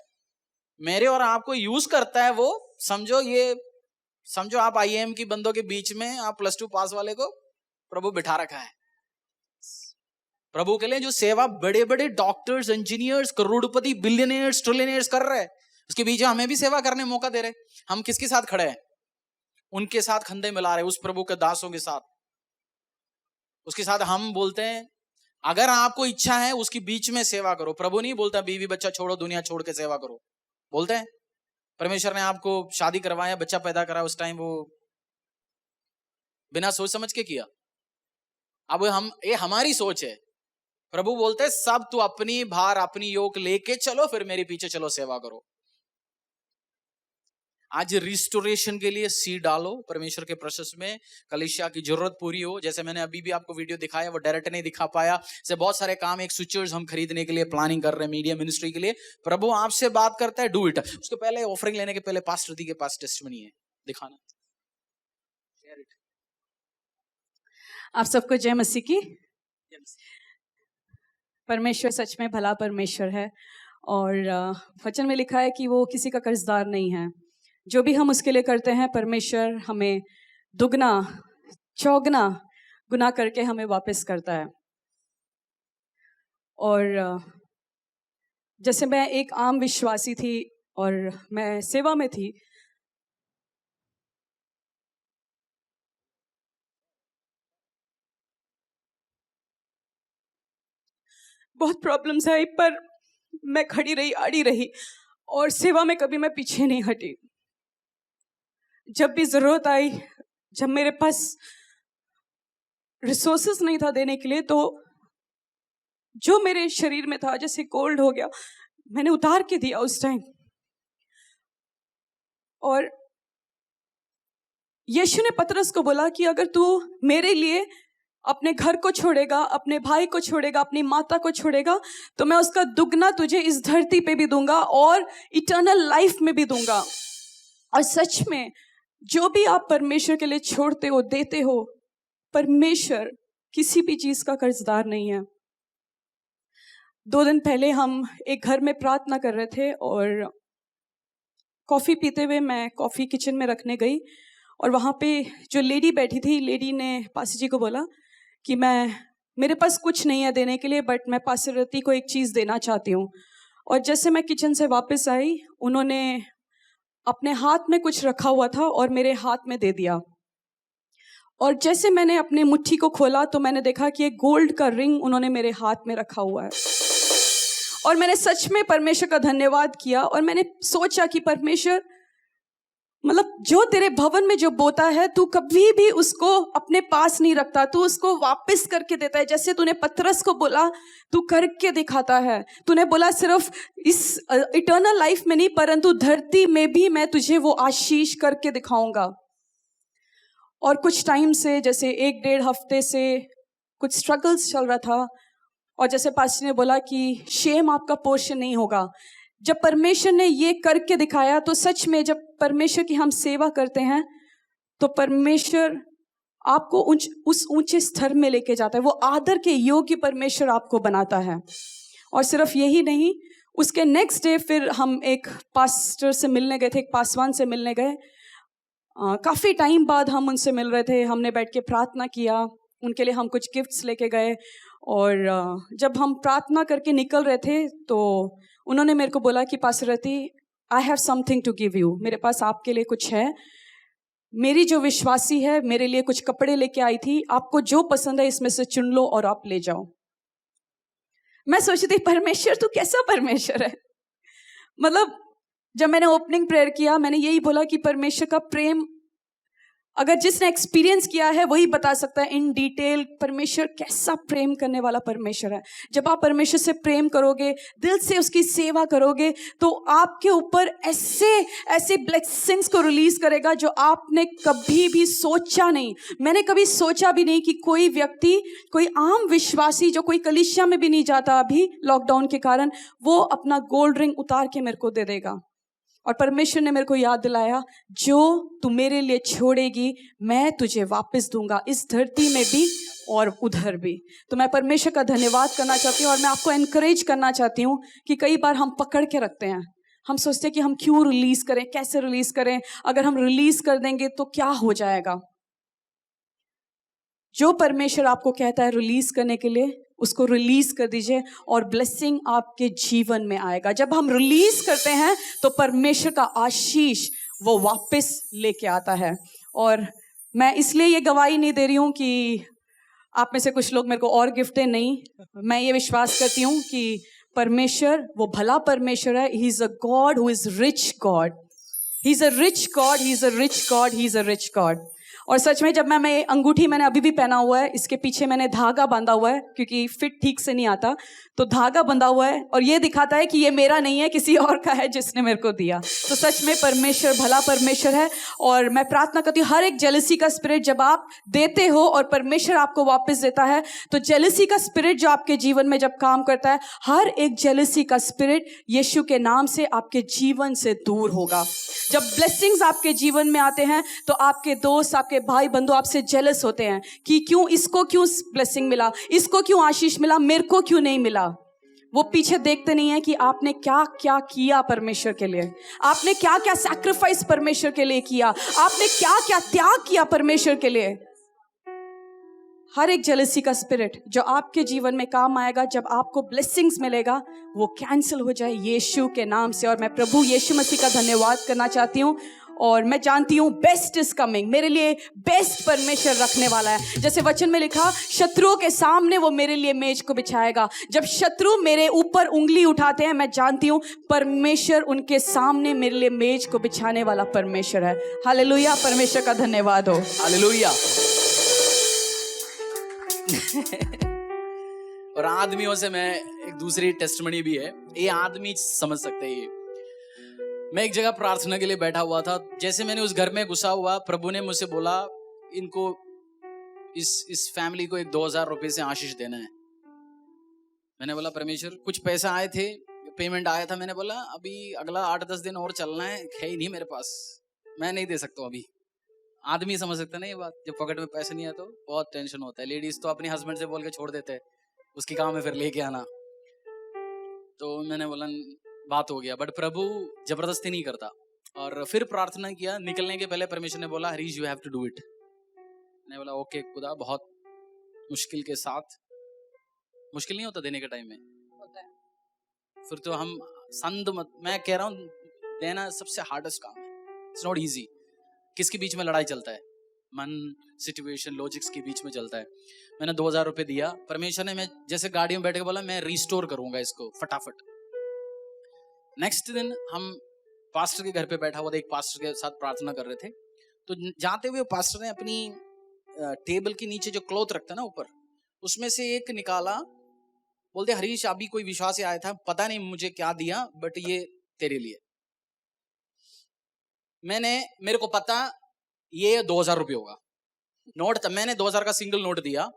मेरे और आपको यूज करता है वो। समझो आप IIM की बंदों के बीच में आप +2 पास वाले को प्रभु बिठा रखा है। प्रभु के लिए जो सेवा बड़े बड़े डॉक्टर्स, इंजीनियर्स, करोड़पति, बिलियनियर्स, ट्रिलियनियर्स कर रहे हैं, उसके बीच में हमें भी सेवा करने मौका दे रहे। हम किसके साथ खड़े हैं? उनके साथ कंधे मिला रहे, उस प्रभु के दासों के साथ। उसके साथ हम बोलते हैं अगर आपको इच्छा है उसकी बीच में सेवा करो। प्रभु नहीं बोलता बीवी बच्चा छोड़ो, दुनिया छोड़ के सेवा करो। बोलते हैं परमेश्वर ने आपको शादी करवाया, बच्चा पैदा करा, उस टाइम वो बिना सोच समझ के किया। अब ये हमारी सोच है। प्रभु बोलते हैं सब तू अपनी भार, अपनी योक लेके चलो, फिर मेरे पीछे चलो, सेवा करो। आज रिस्टोरेशन के लिए सीड डालो परमेश्वर के प्रोसेस में। कलीसिया की जरूरत पूरी हो। जैसे मैंने अभी भी आपको वीडियो दिखाया, वो डायरेक्ट नहीं दिखा पाया, से बहुत सारे काम, एक स्विचर्स हम खरीदने के लिए प्लानिंग कर रहे हैं मीडिया मिनिस्ट्री के लिए। प्रभु आपसे बात करता है, डू इट। उसके पहले ऑफरिंग लेने के पहले पास्टर दी के पास टेस्टिमनी है, दिखाना। आप सबको जय मसीह की। परमेश्वर सच में भला परमेश्वर है, और वचन में लिखा है कि वो किसी का कर्जदार नहीं है। जो भी हम उसके लिए करते हैं, परमेश्वर हमें दुगना चौगना गुना करके हमें वापस करता है। और जैसे मैं एक आम विश्वासी थी और मैं सेवा में थी, बहुत प्रॉब्लम्स आई, पर मैं खड़ी रही, अड़ी रही, और सेवा में कभी मैं पीछे नहीं हटी। जब भी जरूरत आई, जब मेरे पास रिसोर्सेस नहीं था देने के लिए, तो जो मेरे शरीर में था, जैसे कोल्ड हो गया, मैंने उतार के दिया उस टाइम। और यीशु ने पतरस को बोला कि अगर तू मेरे लिए अपने घर को छोड़ेगा, अपने भाई को छोड़ेगा, अपनी माता को छोड़ेगा, तो मैं उसका दुगना तुझे इस धरती पे भी दूंगा और इटर्नल लाइफ में भी दूंगा। और सच में जो भी आप परमेश्वर के लिए छोड़ते हो, देते हो, परमेश्वर किसी भी चीज का कर्जदार नहीं है। 2 दिन पहले हम एक घर में प्रार्थना कर रहे थे और कॉफी पीते हुए मैं कॉफी किचन में रखने गई और वहाँ पे जो लेडी बैठी थी, लेडी ने पास्टर जी को बोला कि मेरे पास कुछ नहीं है देने के लिए, बट मैं पास्टर रति को एक चीज़ देना चाहती हूँ। और जैसे मैं किचन से वापस आई, उन्होंने अपने हाथ में कुछ रखा हुआ था और मेरे हाथ में दे दिया। और जैसे मैंने अपने मुट्ठी को खोला तो मैंने देखा कि एक गोल्ड का रिंग उन्होंने मेरे हाथ में रखा हुआ है। और मैंने सच में परमेश्वर का धन्यवाद किया और मैंने सोचा कि परमेश्वर, मतलब जो तेरे भवन में जो बोता है, तू कभी भी उसको अपने पास नहीं रखता, तू उसको वापस करके देता है। जैसे तूने पतरस को बोला, तू करके दिखाता है। तूने बोला सिर्फ इस इटर्नल लाइफ में नहीं, परंतु धरती में भी मैं तुझे वो आशीष करके दिखाऊंगा। और कुछ टाइम से, जैसे 1-1.5 हफ्ते से कुछ स्ट्रगल्स चल रहा था। और जैसे पास्टर ने बोला कि शेम आपका पोर्शन नहीं होगा। जब परमेश्वर ने ये करके दिखाया तो सच में जब परमेश्वर की हम सेवा करते हैं तो परमेश्वर आपको उस ऊंचे स्तर में लेके जाता है। वो आदर के योग्य परमेश्वर आपको बनाता है। और सिर्फ यही नहीं, उसके नेक्स्ट डे फिर हम एक पास्टर से मिलने गए थे, एक पासवान से मिलने गए। काफ़ी टाइम बाद हम उनसे मिल रहे थे। हमने बैठ के प्रार्थना किया, उनके लिए हम कुछ गिफ्ट्स लेके गए। और जब हम प्रार्थना करके निकल रहे थे तो उन्होंने मेरे को बोला कि pastor Rati, I have something to give you, मेरे पास आपके लिए कुछ है। मेरी जो विश्वासी है मेरे लिए कुछ कपड़े लेके आई थी, आपको जो पसंद है इसमें से चुन लो और आप ले जाओ। मैं सोचती थी परमेश्वर तू कैसा परमेश्वर है। मतलब जब मैंने ओपनिंग प्रेयर किया, मैंने यही बोला कि परमेश्वर का प्रेम अगर जिसने एक्सपीरियंस किया है वही बता सकता है इन डिटेल परमेश्वर कैसा प्रेम करने वाला परमेश्वर है। जब आप परमेश्वर से प्रेम करोगे, दिल से उसकी सेवा करोगे, तो आपके ऊपर ऐसे ब्लेसिंग्स को रिलीज करेगा जो आपने कभी भी सोचा नहीं। मैंने कभी सोचा भी नहीं कि कोई व्यक्ति, कोई आम विश्वासी जो कोई कलीसिया में भी नहीं जाता अभी लॉकडाउन के कारण, वो अपना गोल्ड रिंग उतार के मेरे को दे देगा। और परमेश्वर ने मेरे को याद दिलाया, जो तू मेरे लिए छोड़ेगी मैं तुझे वापस दूंगा, इस धरती में भी और उधर भी। तो मैं परमेश्वर का धन्यवाद करना चाहती हूँ और मैं आपको एनकरेज करना चाहती हूँ कि कई बार हम पकड़ के रखते हैं, हम सोचते हैं कि हम क्यों रिलीज करें, कैसे रिलीज करें, अगर हम रिलीज कर देंगे तो क्या हो जाएगा। जो परमेश्वर आपको कहता है रिलीज करने के लिए, उसको रिलीज कर दीजिए और ब्लेसिंग आपके जीवन में आएगा। जब हम रिलीज करते हैं तो परमेश्वर का आशीष वो वापस लेके आता है। और मैं इसलिए ये गवाही नहीं दे रही हूँ कि आप में से कुछ लोग मेरे को और गिफ्ट दें, नहीं, मैं ये विश्वास करती हूँ कि परमेश्वर वो भला परमेश्वर है। He is a God who is rich God, he is a rich God, he is a rich God, he is a rich God. और सच में जब मैं अंगूठी मैंने अभी भी पहना हुआ है, इसके पीछे मैंने धागा बांधा हुआ है क्योंकि फिट ठीक से नहीं आता, तो धागा बंधा हुआ है और ये दिखाता है कि ये मेरा नहीं है, किसी और का है जिसने मेरे को दिया। तो सच में परमेश्वर भला परमेश्वर है। और मैं प्रार्थना करती हूँ हर एक जेलसी का स्पिरिट जब आप देते हो और परमेश्वर आपको वापस देता है, तो जेलसी का स्पिरिट जो आपके जीवन में जब काम करता है, हर एक जेलसी का स्पिरिट यीशु के नाम से आपके जीवन से दूर होगा। जब ब्लेसिंग्स आपके जीवन में आते हैं तो आपके दोस्त, आपके भाई बंधु आपसे जेलस होते हैं कि क्यों इसको क्यों ब्लेसिंग मिला, इसको क्यों आशीष मिला, मेरे को क्यों नहीं मिला। वो पीछे देखते नहीं है कि आपने क्या क्या किया परमेश्वर के लिए, आपने क्या क्या सैक्रिफाइस परमेश्वर के लिए किया, आपने क्या क्या त्याग किया परमेश्वर के लिए। हर एक जेलसी का स्पिरिट जो आपके जीवन में काम आएगा, जब आपको ब्लेसिंग्स मिलेगा, वो कैंसिल हो जाए यीशु के नाम से। और मैं प्रभु यीशु मसीह का धन्यवाद करना चाहती हूँ। और मैं जानती हूँ बेस्ट इज कमिंग, मेरे लिए बेस्ट परमेश्वर रखने वाला है। जैसे वचन में लिखा, शत्रुओं के सामने वो मेरे लिए मेज को बिछाएगा। जब शत्रु मेरे ऊपर उंगली उठाते हैं, मैं जानती हूँ परमेश्वर उनके सामने मेरे लिए मेज को बिछाने वाला परमेश्वर है। हालेलुया, परमेश्वर का धन्यवाद हो। हालेलुया। और आदमियों से मैं एक दूसरी टेस्टमनी भी है, ये आदमी समझ सकते हैं। मैं एक जगह प्रार्थना के लिए बैठा हुआ था, जैसे मैंने उस घर में घुसा हुआ, प्रभु ने मुझसे बोला, इनको इस फैमिली को एक 2000 रुपये से आशीष देना है। मैंने बोला परमेश्वर कुछ पैसा आए थे, पेमेंट आया था, मैंने बोला अभी अगला 8-10 दिन और चलना है ही नहीं मेरे पास, मैं नहीं दे सकता अभी। आदमी समझ सकता ना ये बात, जब पॉकेट में पैसा नहीं है तो बहुत टेंशन होता है। लेडीज तो अपने हस्बैंड से बोल के छोड़ देते हैं, उसकी काम है फिर लेके आना। तो मैंने बोला बात हो गया, बट प्रभु जबरदस्ती नहीं करता। और फिर प्रार्थना किया, निकलने के पहले परमेश्वर ने बोला Harish you have to do it. मैंने बोला ओके खुदा, बहुत मुश्किल के साथ, मुश्किल नहीं होता देने के टाइम में होता है। फिर तो हम संद मत, मैं कह रहा हूँ देना सबसे हार्डेस्ट काम है, इट्स नॉट इजी। किसके बीच में लड़ाई चलता है? मन, सिचुएशन, लॉजिक्स के बीच में चलता है। मैंने 2000 रुपये दिया, परमेश्वर ने, मैं जैसे गाड़ी में बैठ के बोला मैं रिस्टोर करूंगा इसको फटाफट। नेक्स्ट दिन हम पास्टर के घर पे बैठा हुआ था, एक पास्टर के साथ प्रार्थना कर रहे थे। तो जाते हुए पास्टर ने अपनी टेबल के नीचे जो क्लॉथ रखता है ना ऊपर, उसमें से एक निकाला, बोलते हरीश अभी कोई विश्वास से आया था, पता नहीं मुझे क्या दिया बट ये तेरे लिए। मेरे को पता ये 2000 रुपये होगा नोट था। मैंने 2000 का सिंगल नोट दिया,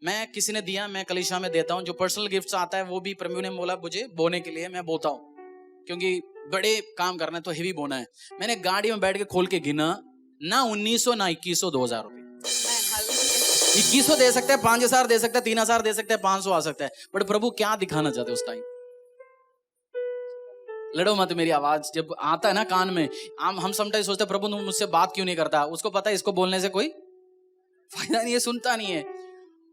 मैं किसी ने दिया, मैं कलीसिया में देता हूँ। जो पर्सनल गिफ्ट्स आता है वो भी प्रभु ने बोला मुझे बोने के लिए, मैं बोता हूँ क्योंकि बड़े काम करना है तो हेवी बोना है। मैंने गाड़ी में बैठ के खोल के गिना, ना 1900 ना 2100, 2000 रुपये। 2100 दे सकते हैं, 5000 दे सकते हैं, 3000 दे सकते हैं, 500 आ सकता है, बट प्रभु क्या दिखाना चाहते उस टाइम? लड़ो मत मेरी आवाज जब आता है ना कान में, हम समटाइम्स सोचते हैं प्रभु तुम मुझसे बात क्यों नहीं करता। उसको पता है इसको बोलने से कोई फायदा नहीं है, सुनता नहीं है।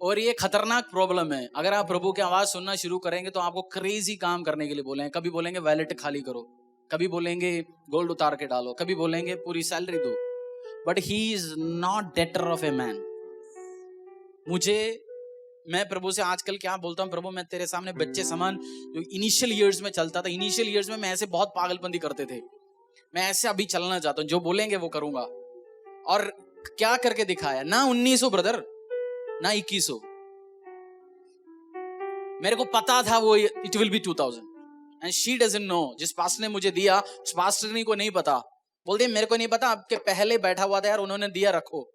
और ये खतरनाक प्रॉब्लम है। अगर आप प्रभु की आवाज सुनना शुरू करेंगे तो आपको क्रेजी काम करने के लिए बोलेंगे। कभी बोलेंगे वैलेट खाली करो, कभी बोलेंगे गोल्ड उतार के डालो, कभी बोलेंगे पूरी सैलरी दो, but he is not debtor of a man. मैं प्रभु से आजकल क्या बोलता हूँ, प्रभु मैं तेरे सामने बच्चे समान, जो इनिशियल ईयर्स में चलता था, इनिशियल ईयर्स में मैं ऐसे बहुत पागलपंती करते थे, मैं ऐसे अभी चलना चाहता हूँ, जो बोलेंगे वो करूंगा। और क्या करके दिखाया, ना 1900 ब्रदर, ना 2100। मेरे को पता था वो it will be 2000 and she doesn't know. जिस पास्टर ने मुझे दिया उस पास्टर को नहीं पता, बोलते मेरे को नहीं पता, आपके पहले बैठा हुआ था यार, उन्होंने दिया, रखो।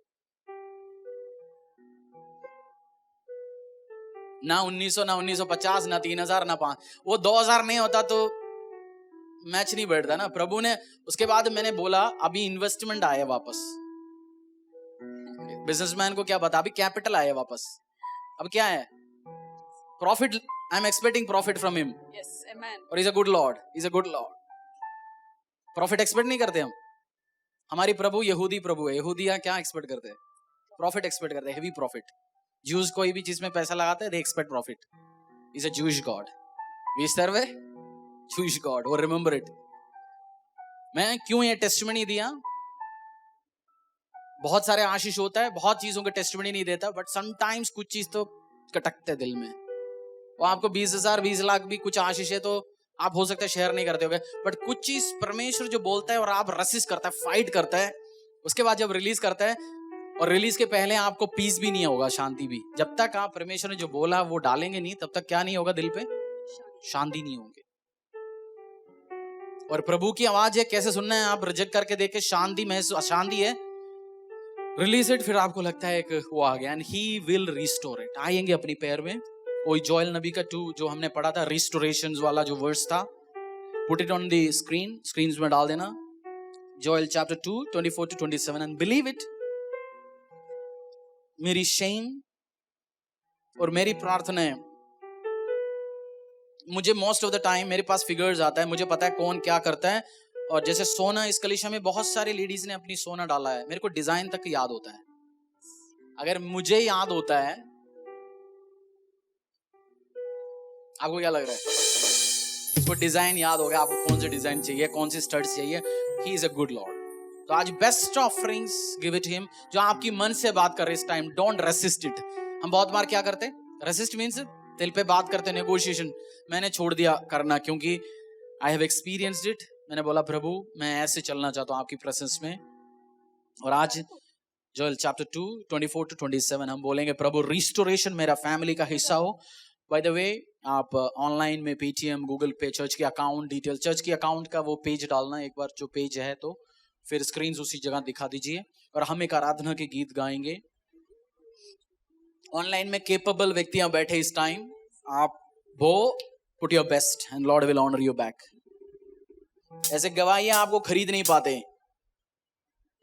ना 1900 ना 1950 ना 3000 ना 5, वो 2000 नहीं होता तो मैच नहीं बैठता ना। प्रभु ने उसके बाद मैंने बोला अभी इन्वेस्टमेंट आया वापस, बिजनेसमैन को क्या पता, अभी कैपिटल आया वापस। अब क्या है? Profit, I am expecting profit from him. Yes, amen. और is a good Lord, is a good Lord. Profit expect नहीं करते हम, हमारी प्रभु यहूदी प्रभु है। यहूदियां क्या एक्सपेक्ट करते हैं? प्रॉफिट एक्सपेक्ट करते हैं, हेवी प्रॉफिट। ज्यूज कोई भी चीज में पैसा लगाते हैं, they expect profit. Is a Jewish God, we serve a Jewish God, और रिमेंबर इट। मैं क्यों ये टेस्टिमनी दिया? बहुत सारे आशीष होता है, बहुत चीजों के टेस्टिमनी नहीं देता, बट समटाइम्स कुछ चीज तो कटकते दिल में। वो आपको 20,000 20 लाख भी कुछ आशीष है तो आप हो सकता है शेयर नहीं करते होगे, बट कुछ चीज परमेश्वर जो बोलता है और आप रसिस्ट करता है, फाइट करता है, उसके बाद जब रिलीज करता है, और रिलीज के पहले आपको पीस भी नहीं होगा, शांति भी। जब तक आप परमेश्वर ने जो बोला वो डालेंगे नहीं, तब तक क्या नहीं होगा, दिल पे शांति नहीं होंगे। और प्रभु की आवाज है, कैसे सुनना है? आप रिजेक्ट करके देखे, शांति महसूस, अशांति है, रिलीज इट, फिर आपको लगता है एक वो आ गया, and he will restore it. आएंगे अपनी पैर में। कोई जोएल नबी का 2 जो हमने पढ़ा था, रिस्टोरेशन वाला जो वर्स था, put it on the screen में डाल देना। Joel chapter 2 24 to 27, and believe it. मेरी शेम और मेरी प्रार्थना है, मुझे मोस्ट ऑफ द टाइम मेरे पास फिगर्स आता है, मुझे पता है कौन क्या करता है। और जैसे सोना, इस कलीसिया में बहुत सारे लेडीज ने अपनी सोना डाला है, मेरे को डिजाइन तक याद होता है। अगर मुझे याद होता है, आपको क्या लग रहा है? उसको डिजाइन याद हो गया, आपको कौन से डिजाइन चाहिए, कौन सी स्टड्स चाहिए। He is a good Lord. तो आज best offerings give it him, जो आपकी मन से बात कर रहे इस टाइम। Don't resist it. हम बहुत बार क्या करते हैं, रेसिस्ट मीन्स दिल पे बात करते, नेगोशिएशन। मैंने छोड़ दिया करना क्योंकि आई हैव एक्सपीरियंस्ड इट। मैंने बोला प्रभु मैं ऐसे चलना चाहता हूँ आपकी प्रेजेंस में। और आज जोएल चैप्टर 2 24 to 27 हम बोलेंगे प्रभु रिस्टोरेशन मेरा फैमिली का हिस्सा हो। बाय द वे, आप ऑनलाइन में पेटीएम, गूगल पे, चर्च की अकाउंट डिटेल, चर्च की अकाउंट का वो पेज डालना एक बार, जो पेज है, तो फिर स्क्रीन उसी जगह दिखा दीजिए। और हम एक आराधना के गीत गाएंगे। ऑनलाइन में केपेबल व्यक्तियां बैठे इस टाइम, आप वो put your best and Lord will honour you back. ऐसे गवाहियां आपको खरीद नहीं पाते,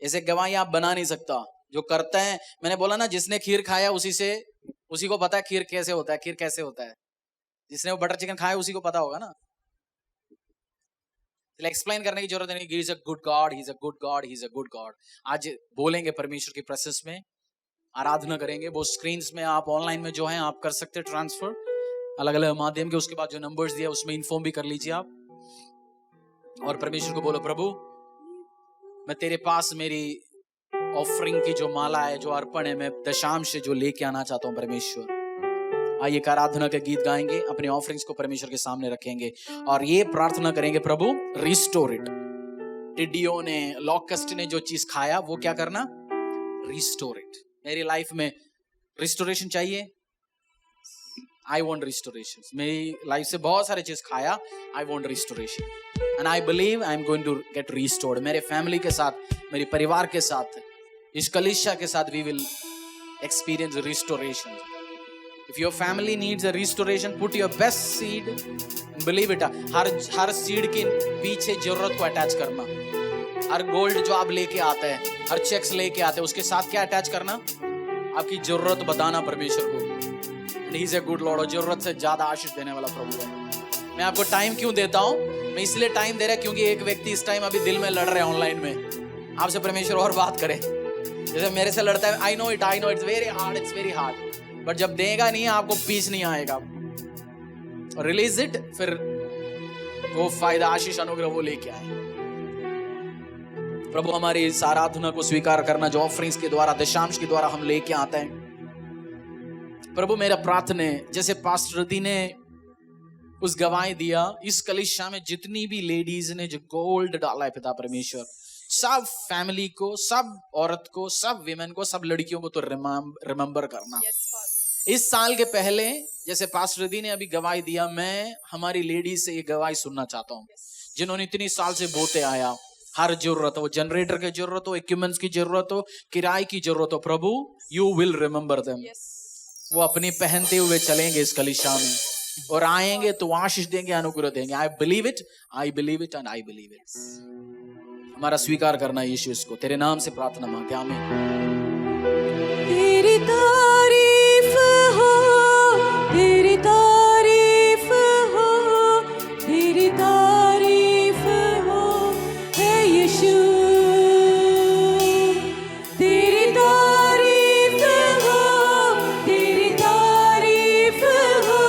ऐसे गवाहियां आप बना नहीं सकता। जो करते हैं, मैंने बोला ना, जिसने खीर खाया उसी को पता है खीर कैसे होता है, खीर कैसे होता है। जिसने वो बटर चिकन खाया उसी को पता होगा ना। एक्सप्लेन करने की जरूरत नहीं। He is a good God, he is a good God, he is a good God. आज बोलेंगे परमेश्वर की प्रेजेंस में, आराधना करेंगे। वो स्क्रीन्स में आप ऑनलाइन में जो है आप कर सकते हैं ट्रांसफर अलग अलग माध्यम के। उसके बाद जो नंबर्स दिया उसमें इन्फॉर्म भी कर लीजिए आप, और परमेश्वर को बोलो, प्रभु मैं तेरे पास मेरी ऑफरिंग की जो माला है, जो अर्पण है, मैं दशांश जो लेके आना चाहता हूं परमेश्वर। आइए एक आराधना के गीत गाएंगे, अपने ऑफरिंग्स को परमेश्वर के सामने रखेंगे और ये प्रार्थना करेंगे, प्रभु रिस्टोर इट। टिड्डियों ने, लॉकस्ट ने जो चीज खाया वो क्या करना, रिस्टोर इट। मेरी लाइफ में रिस्टोरेशन चाहिए। I want restoration. मेरी लाइफ से बहुत सारे चीज खाया, I want restoration and I believe I am going to get restored. मेरे फैमिली के साथ, मेरे परिवार के साथ, इस कलीसिया के साथ we will experience restoration. If your family needs a restoration, put your best seed and believe it. Her seed के पीछे जरूरत को अटैच करना। हर गोल्ड जो आप लेके आते हैं, हर चेक्स लेके आते हैं, उसके साथ क्या अटैच करना, आपकी जरूरत बताना परमेश्वर को। And he is a good Lord, और जरूरत से ज्यादा आशीष देने वाला प्रभु है। मैं आपको टाइम क्यों देता हूँ, मैं इसलिए टाइम दे रहा क्योंकि एक व्यक्ति इस टाइम अभी दिल में लड़ रहे हैं ऑनलाइन में। आपसे परमेश्वर और बात करे, जैसे मेरे से लड़ता है। I know it's very hard, but जब देगा नहीं आपको पीस नहीं आएगा। रिलीज इट, फिर वो फायदा, आशीष, अनुग्रह वो लेके आए। प्रभु हमारी इस आराधना को स्वीकार करना, जो ऑफरिंग्स के द्वारा, दशांश के द्वारा हम लेके आते हैं। प्रभु मेरा प्रार्थना है, जैसे पास्टर दी ने उस गवाही दिया, इस कलीसिया में जितनी भी लेडीज ने जो गोल्ड डाला है पिता परमेश्वर, सब फैमिली को, सब औरत को, सब विमेन को, सब लड़कियों को तो रिमेंबर करना। इस साल के पहले जैसे पास्टर दी ने अभी गवाही दिया, मैं हमारी लेडीज से ये गवाही सुनना चाहता हूँ, जिन्होंने इतनी साल से बोते आया। हर जरूरत हो, जनरेटर की जरूरत हो, इक्विपमेंट्स की जरूरत हो, किराए की जरूरत हो, प्रभु यू विल रिमेंबर देम। वो अपनी पहनते हुए चलेंगे इस कलीसिया में और आएंगे तो आशीष देंगे, अनुग्रह देंगे। I believe it and I believe it. हमारा स्वीकार करना यीशु, इसको तेरे नाम से प्रार्थना मांगते हैं, आमीन। तेरी तारीफ हो, तेरी तारीफ हो, तेरी तारीफ हो, हे यीशु। तेरी तारीफ हो, तेरी तारीफ हो,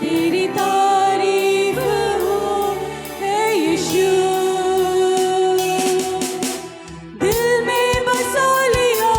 तेरी तारीफ हो, हे यीशु। दिल में बसा लिया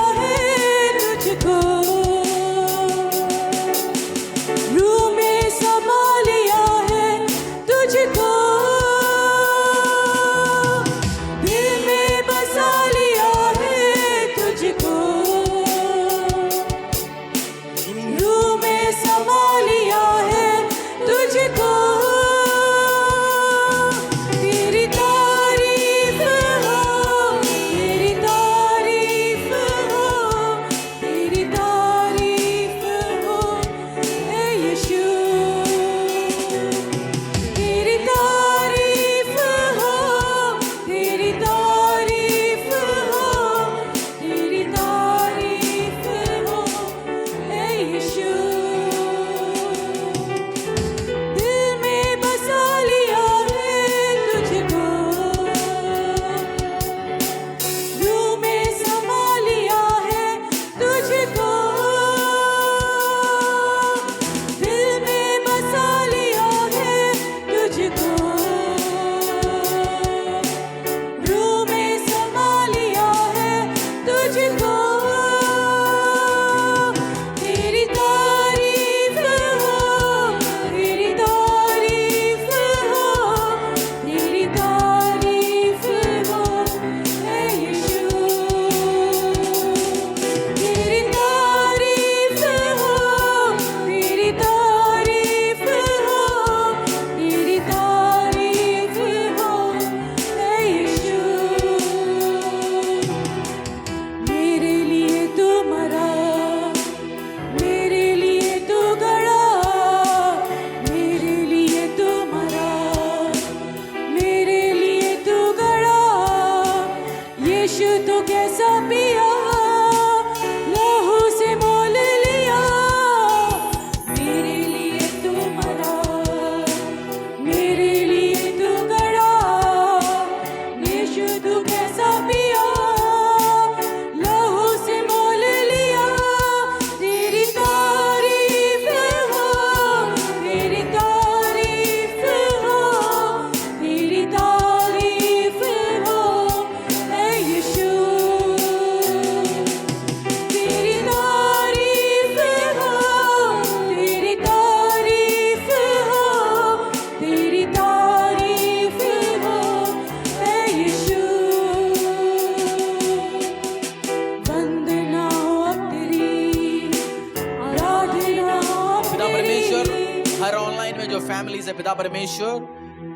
जो फैमिलीज है पिता परमेश्वर,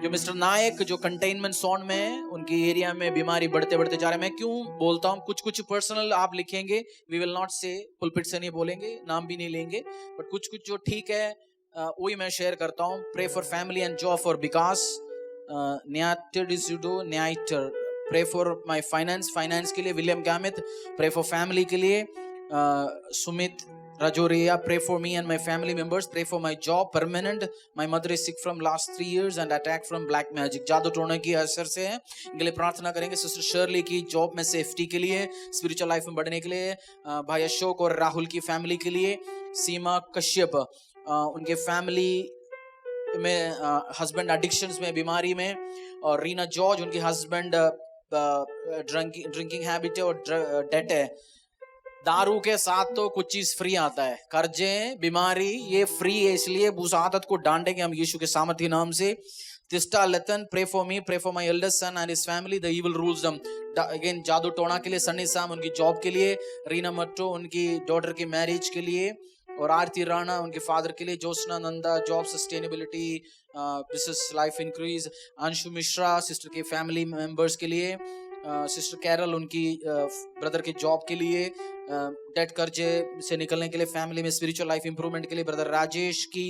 जो मिस्टर नायक जो कंटेनमेंट जोन में है, उनकी एरिया में बीमारी बढ़ते बढ़ते जा रहे हैं। मैं क्यों बोलता हूँ, कुछ कुछ पर्सनल आप लिखेंगे, वी विल नॉट से, पुलपिट से नहीं बोलेंगे, नाम भी नहीं लेंगे, बट कुछ कुछ जो ठीक है वही मैं शेयर करता हूँ। Pray for family and job for Vikas न्यायटर। प्रे फॉर माय फाइनेंस के लिए William Gamit. Pray for family के लिए Sumit Rajoria. Pray for me and my family members. Pray for my job permanent. My mother is sick from last 3 years and attack from black magic. जादू टोने की असर से है, इनके लिए प्रार्थना करेंगे। सिस्टर शर्ली की जॉब में सेफ्टी के लिए, स्पिरिचुअल लाइफ में बढ़ने के लिए, भाई अशोक और राहुल की फैमिली के लिए, सीमा कश्यप उनके फैमिली में हस्बैंड एडिक्शंस में बीमारी में, और रीना जॉर्ज उनके हस्बैंड ड्रिंकिंग हैबिट है और डेट है। दारू के साथ तो कुछ चीज फ्री आता है, कर्जे बीमारी ये फ्री है, इसलिए उस आदत को डांटेंगे हम यीशु के सामर्थ्य नाम से। तिस्टा लतन, pray for me, pray for my eldest son and his family, the evil rules them. Again जादू टोना के लिए, सन्नी साम उनकी जॉब के लिए, रीना मट्टो उनकी डॉटर की मैरिज के लिए, और आरती राणा उनके फादर के लिए, Joshna Nanda job sustainability business life increase, Anshu Mishra sister के फैमिली मेंबर्स के लिए, सिस्टर कैरल उनकी ब्रदर के जॉब के लिए, डेट कर्जे से निकलने के लिए, फैमिली में स्पिरिचुअल लाइफ इंप्रूवमेंट के लिए, ब्रदर राजेश की,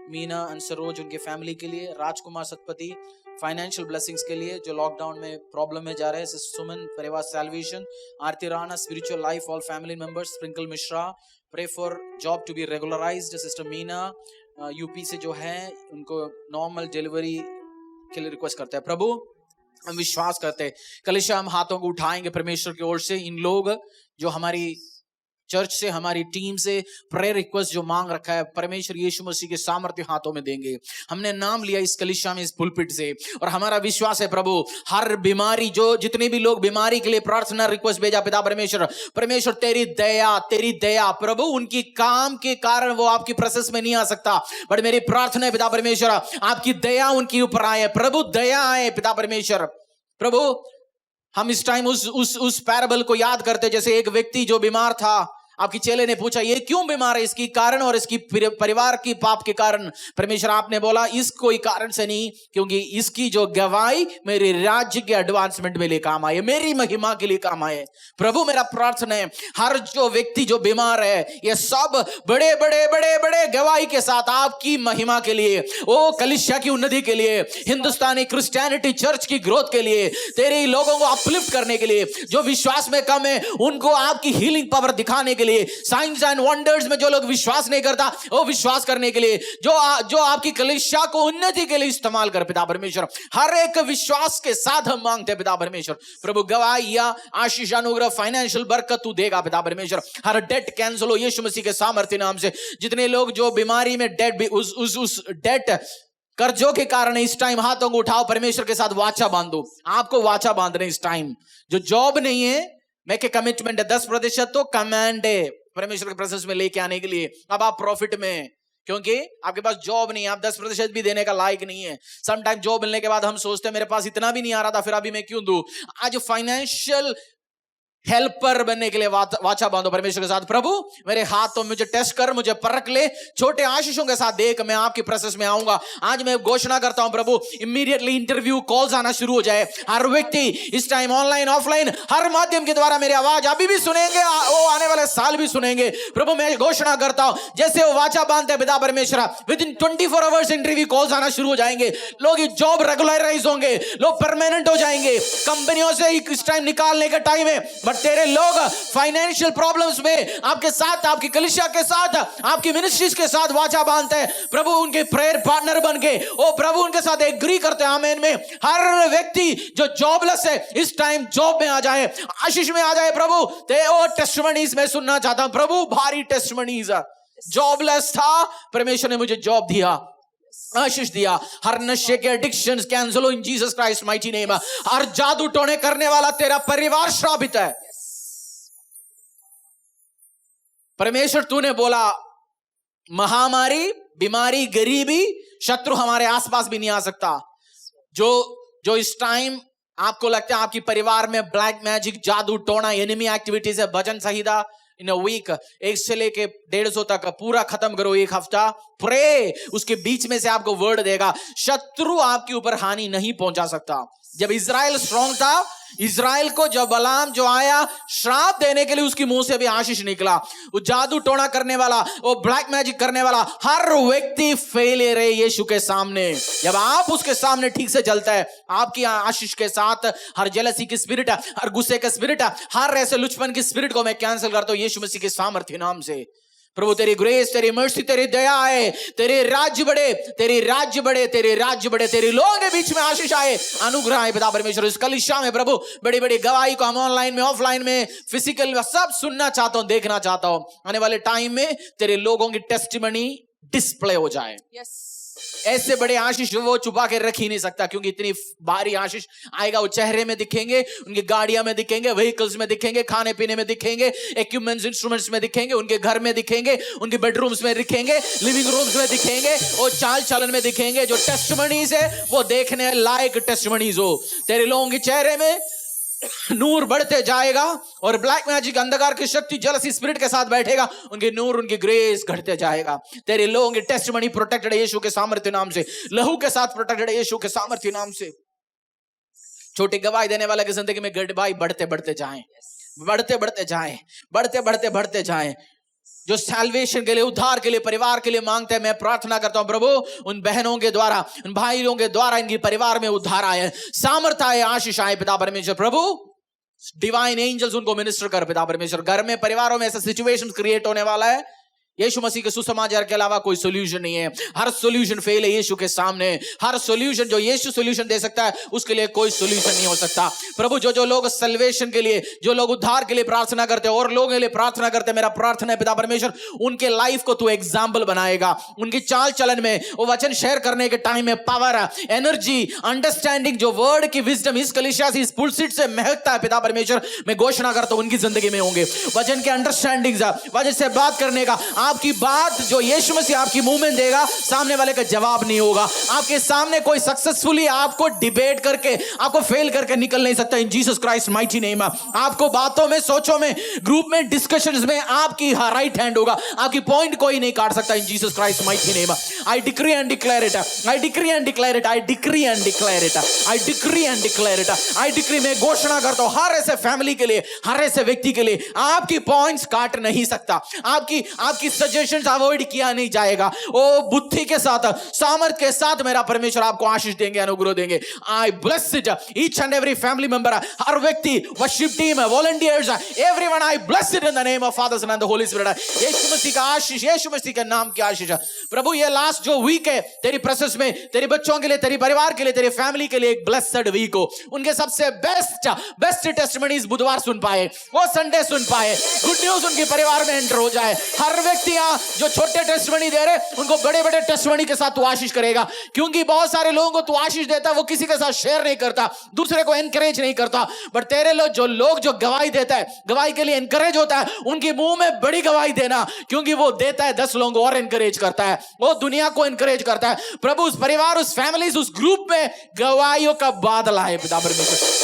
मीना एंड सरोज उनके फैमिली के लिए, राजकुमार सतपति फाइनेंशियल ब्लेसिंग्स के लिए जो लॉकडाउन में प्रॉब्लम में जा रहे हैं, सुमन परिवार salvation, Aarti Rana spiritual life all family members, sprinkle Mishra pray for job to be regularised, sister Meena UP से जो है उनको नॉर्मल डिलीवरी के लिए रिक्वेस्ट करते हैं। प्रभु हम विश्वास करते हैं, कलिशा हम हाथों को उठाएंगे परमेश्वर की ओर से, इन लोग जो हमारी चर्च से, हमारी टीम से प्रेयर रिक्वेस्ट जो मांग रखा है, परमेश्वर यीशु मसीह के सामर्थ्य हाथों में देंगे। हमने नाम लिया इस कलिशा में, इस पुलपिट से, और हमारा विश्वास है प्रभु हर बीमारी, जो जितने भी लोग बीमारी के लिए प्रार्थना रिक्वेस्ट भेजा पिता परमेश्वर तेरी दया प्रभु, उनकी काम के कारण वो आपकी प्रेजेंस में नहीं आ सकता, बट मेरी प्रार्थना है पिता परमेश्वर आपकी दया उनके ऊपर आए प्रभु, दया आए पिता परमेश्वर। प्रभु हम इस टाइम उस पैराबल को याद करते, जैसे एक व्यक्ति जो बीमार था, आपकी चेले ने पूछा ये क्यों बीमार है, इसकी कारण और इसकी परिवार की पाप के कारण। परमेश्वर आपने बोला इस कोई कारण से नहीं, क्योंकि इसकी जो गवाही मेरे राज्य के एडवांसमेंट में लिए काम आए, मेरी महिमा के लिए काम आए। प्रभु मेरा प्रार्थना है हर जो व्यक्ति जो बीमार है, ये सब बड़े बड़े बड़े बड़े गवाही के साथ आपकी महिमा के लिए, ओ कलीसिया की उन्नति के लिए, हिंदुस्तानी क्रिश्चियनिटी चर्च की ग्रोथ के लिए, तेरे लोगों को अपलिफ्ट करने के लिए, जो विश्वास में कम है उनको आपकी हीलिंग पावर दिखाने के लिए, साइंस एंड वंडर्स में जो लोग विश्वास नहीं करता वो विश्वास करने के लिए, जो आपकी कलीसिया को उन्नति के लिए इस्तेमाल कर पिता परमेश्वर, हर एक विश्वास के साथ हम मांगते हैं पिता परमेश्वर। प्रभु गवाही या आशीष अनुग्रह फाइनेंशियल बरकत तू देगा पिता परमेश्वर। हर डेट कैंसिल हो यीशु मसीह के सामर्थ्य नाम से। जितने लोग जो बीमारी में डेट भी उस डेट कर्जों के कारण इस टाइम हाथों को उठाओ, परमेश्वर के साथ वाचा बांधो। आपको वाचा बांधने इस टाइम, जो जॉब नहीं है मेक ए कमिटमेंट है, 10% तो कमांड है परमेश्वर के प्रेजेंस में लेके आने के लिए। अब आप प्रॉफिट में, क्योंकि आपके पास जॉब नहीं है, आप 10% भी देने का लायक नहीं है। सम टाइम जॉब मिलने के बाद हम सोचते हैं मेरे पास इतना भी नहीं आ रहा था, फिर अभी मैं क्यों दूं। आज फाइनेंशियल हेल्पर बनने के लिए वाचा बांधो परमेश्वर के साथ। प्रभु मेरे हाथों में मुझे टेस्ट कर, मुझे परख ले, छोटे आशीषों के साथ देख, मैं आपकी प्रेजेंस में आऊंगा। आज मैं घोषणा करता हूं प्रभु, इमीडिएटली इंटरव्यू कॉल्स आना शुरू हो जाए। हर व्यक्ति इस टाइम ऑनलाइन ऑफलाइन हर माध्यम के द्वारा मेरी आवाज अभी भी सुनेंगे, वो आने वाले साल भी सुनेंगे। प्रभु मैं घोषणा करता हूं, जैसे वो वाचा बांधते पिता परमेश्वर, with in 24 hours interview calls आना शुरू हो जाएंगे। लोग जॉब रेगुलराइज होंगे, लोग परमानेंट हो जाएंगे। कंपनियों से इस टाइम निकालने का टाइम है, बट तेरे लोग फाइनेंशियल प्रॉब्लम्स में आपके साथ, आपकी कलीसिया के साथ, आपकी मिनिस्ट्रीज के साथ वाचा बांधते हैं प्रभु, उनके प्रेयर पार्टनर बन के ओ प्रभु उनके साथ एग्री करते हैं। आमीन में हर व्यक्ति जो जॉबलेस है इस टाइम जॉब में आ जाए, आशीष में आ जाए प्रभु। ते ओ टेस्टिमनीज में सुनना चाहता हूं प्रभु, भारी टेस्टिमनीज। जॉबलेस था, परमेश्वर ने मुझे जॉब दिया, आशीष दिया। हर नशे के एडिक्शंस कैंसिल हो in Jesus Christ mighty name. हर जादू टोने करने वाला तेरा परिवार श्रापित है। परमेश्वर तूने बोला महामारी, बीमारी, गरीबी, शत्रु हमारे आसपास भी नहीं आ सकता। जो इस टाइम आपको लगता है आपकी परिवार में ब्लैक मैजिक, जादू टोना, एनिमी एक्टिविटीज है, भजन संहिता इन अ वीक, 1 से लेके 150 तक पूरा खत्म करो एक हफ्ता। प्रे, उसके बीच में से आपको वर्ड देगा। शत्रु आपके ऊपर हानि नहीं पहुंचा सकता। जब इजराइल स्ट्रांग था, इजराइल को जब बलाम जो आया श्राप देने के लिए, उसकी मुंह से भी आशीष निकला। वो जादू टोना करने वाला, वो ब्लैक मैजिक करने वाला, हर व्यक्ति फेलियर है यीशु के सामने। जब आप उसके सामने ठीक से चलता है, आपकी आशीष के साथ हर जेलसी की स्पिरिट, हर गुस्से का स्पिरिट, हर ऐसे लुचपन की स्पिरिट को मैं कैंसिल करता हूं यीशु मसीह के सामर्थ्य नाम से। प्रभु तेरी ग्रेस, तेरी मर्सी, तेरी दया है, तेरे राज्य बढ़े, तेरी राज्य बढ़े, तेरे राज्य बढ़े, तेरे लोगों के बीच में आशीष आए, अनुग्रह आए पिता परमेश्वर। इस कलीसिया में प्रभु बड़ी बड़ी गवाही को हम ऑनलाइन में, ऑफलाइन में, फिजिकल में सब सुनना चाहता हूं, देखना चाहता हूं। आने वाले टाइम में तेरे लोगों की टेस्टिमनी डिस्प्ले हो जाए। ऐसे बड़े आशीष वो छुपा के रख ही नहीं सकता, क्योंकि इतनी भारी आशीष आएगा। वो चेहरे में दिखेंगे, उनकी गाड़ियां में दिखेंगे, व्हीकल्स में दिखेंगे, खाने पीने में दिखेंगे, इक्विपमेंट्स इंस्ट्रूमेंट्स में दिखेंगे, उनके घर में दिखेंगे, उनके बेडरूम्स में दिखेंगे, लिविंग रूम्स में दिखेंगे, और चाल चलन में दिखेंगे। जो टेस्टिमनीज है वो देखने लायक टेस्टिमनीज हो। तेरे लोगों के चेहरे में नूर बढ़ते जाएगा, और ब्लैक मैजिक, अंधकार की शक्ति, जेलसी स्पिरिट के साथ बैठेगा, उनके नूर, उनकी ग्रेस घटते जाएगा। तेरे लोगों की टेस्टिमनी प्रोटेक्टेड है यीशु के सामर्थ्य नाम से, लहू के साथ प्रोटेक्टेड है यीशु के सामर्थ्य नाम से। छोटी गवाही देने वाले की जिंदगी में गवाही बढ़ते बढ़ते जाएं, बढ़ते बढ़ते जाएं, बढ़ते बढ़ते बढ़ते जाएं। जो सैल्वेशन के लिए, उद्धार के लिए, परिवार के लिए मांगते हैं, मैं प्रार्थना करता हूं प्रभु उन बहनों के द्वारा, उन भाइयों के द्वारा इनकी परिवार में उद्धार आए, सामर्थ आए, आशीष आए पिता परमेश्वर। प्रभु डिवाइन एंजल्स उनको मिनिस्टर कर पिता परमेश्वर। घर में, परिवारों में ऐसा सिचुएशन क्रिएट होने वाला है, यीशु मसीह के सुसमाचार के अलावा कोई सोल्यूशन नहीं है। हर सोल्यूशन फेल है यीशु के सामने। हर सोल्यूशन जो यीशु सोल्यूशन दे सकता है, उसके लिए कोई सोल्यूशन नहीं हो सकता। प्रभु जो लोग सल्वेशन के लिए, जो लोग उद्धार के लिए प्रार्थना करते हैं और लोगों के लिए प्रार्थना करते हैं, मेरा प्रार्थना है पिता परमेश्वर उनके लाइफ को तू एग्जाम्पल बनाएगा। उनकी चाल चलन में, वो वचन शेयर करने के टाइम में पावर, एनर्जी, अंडरस्टैंडिंग, जो वर्ड की विजडम इस कलीसिया से, इस पुलसिट से महकता है पिता परमेश्वर, मैं घोषणा करता हूं उनकी जिंदगी में होंगे वचन के अंडरस्टैंडिंग, वचन से बात करने का, आपकी बात जो यीशु मसीह आपकी मुंह में देगा, सामने वाले का जवाब नहीं होगा। आपके सामने कोई सक्सेसफुली आपको डिबेट करके, आपको फेल करके निकल नहीं सकता। इन जीसस क्राइस्ट माइटी नेम। आपको बातों में, सोचों में, ग्रुप में, डिस्कशंस में आपकी राइट हैंड होगा। आपकी पॉइंट कोई नहीं काट सकता। इन Jesus Christ mighty name I decree and declare it, I decree and declare it, I decree and declare it, I decree and declare it, I decree. मैं घोषणा करता हूं हर ऐसे फैमिली के लिए, हर ऐसे व्यक्ति के लिए, आपकी पॉइंट्स काट नहीं सकता। आपकी सजेशन अवॉइड किया नहीं जाएगा। ओ बुद्धि के साथ, सामर्थ के साथ मेरा परमेश्वर आपको आशीष देंगे, अनुग्रह देंगे। I bless it, each and every family member, हर व्यक्ति, worship team, volunteers, everyone, I bless it in the name of Father Son and the Holy Spirit. Yeshu Masih का आशीष, यीशु मसीह के नाम की आशीष। प्रभु ये लास्ट जो वीक है तेरी प्रेजेंस में, तेरे बच्चों के लिए, तेरे परिवार के लिए, तेरे फैमिली के लिए एक ब्लेस्ड वीक हो। उनके सबसे बेस्ट टेस्टिमनीज बुधवार सुन पाए, वो संडे सुन पाए, गुड न्यूज उनके परिवार में एंटर हो जाए। हर व्यक्ति जो छोटे टेस्टिमनी दे रहे, उनको बड़े बड़े टेस्टिमनी के साथ तू आशीष करेगा, क्योंकि बहुत सारे लोगों को तू आशीष देता है, वो किसी के साथ शेयर नहीं करता, दूसरे को एनकरेज नहीं करता। बट तेरे लोग जो गवाही देता है, गवाही के लिए एनकरेज होता है, उनके मुंह में बड़ी गवाही देना, क्योंकि वो देता है 10 लोगों को और एनकरेज करता है, वो दुनिया को एनकरेज करता है। प्रभु उस परिवार, उस फैमिली, उस ग्रुप में गवाहियों का बादल आए पिता परमेश्वर।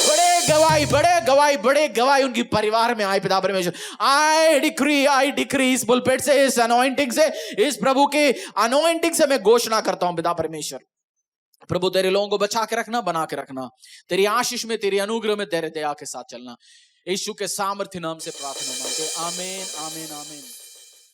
बड़े गवाही उनकी परिवार में आए पिता परमेश्वर। आई डिक्री इस पुलपिट से, इस अनॉइंटिंग से, इस प्रभु के अनॉइंटिंग से मैं घोषणा करता हूं पिता परमेश्वर। प्रभु तेरे लोगों को बचा के रखना, बना के रखना, तेरी आशीष में, तेरी अनुग्रह में, तेरे दया के साथ चलना। यीशु के सामर्थ्य नाम से प्रार्थना मांगते, आमीन, आमीन, आमीन।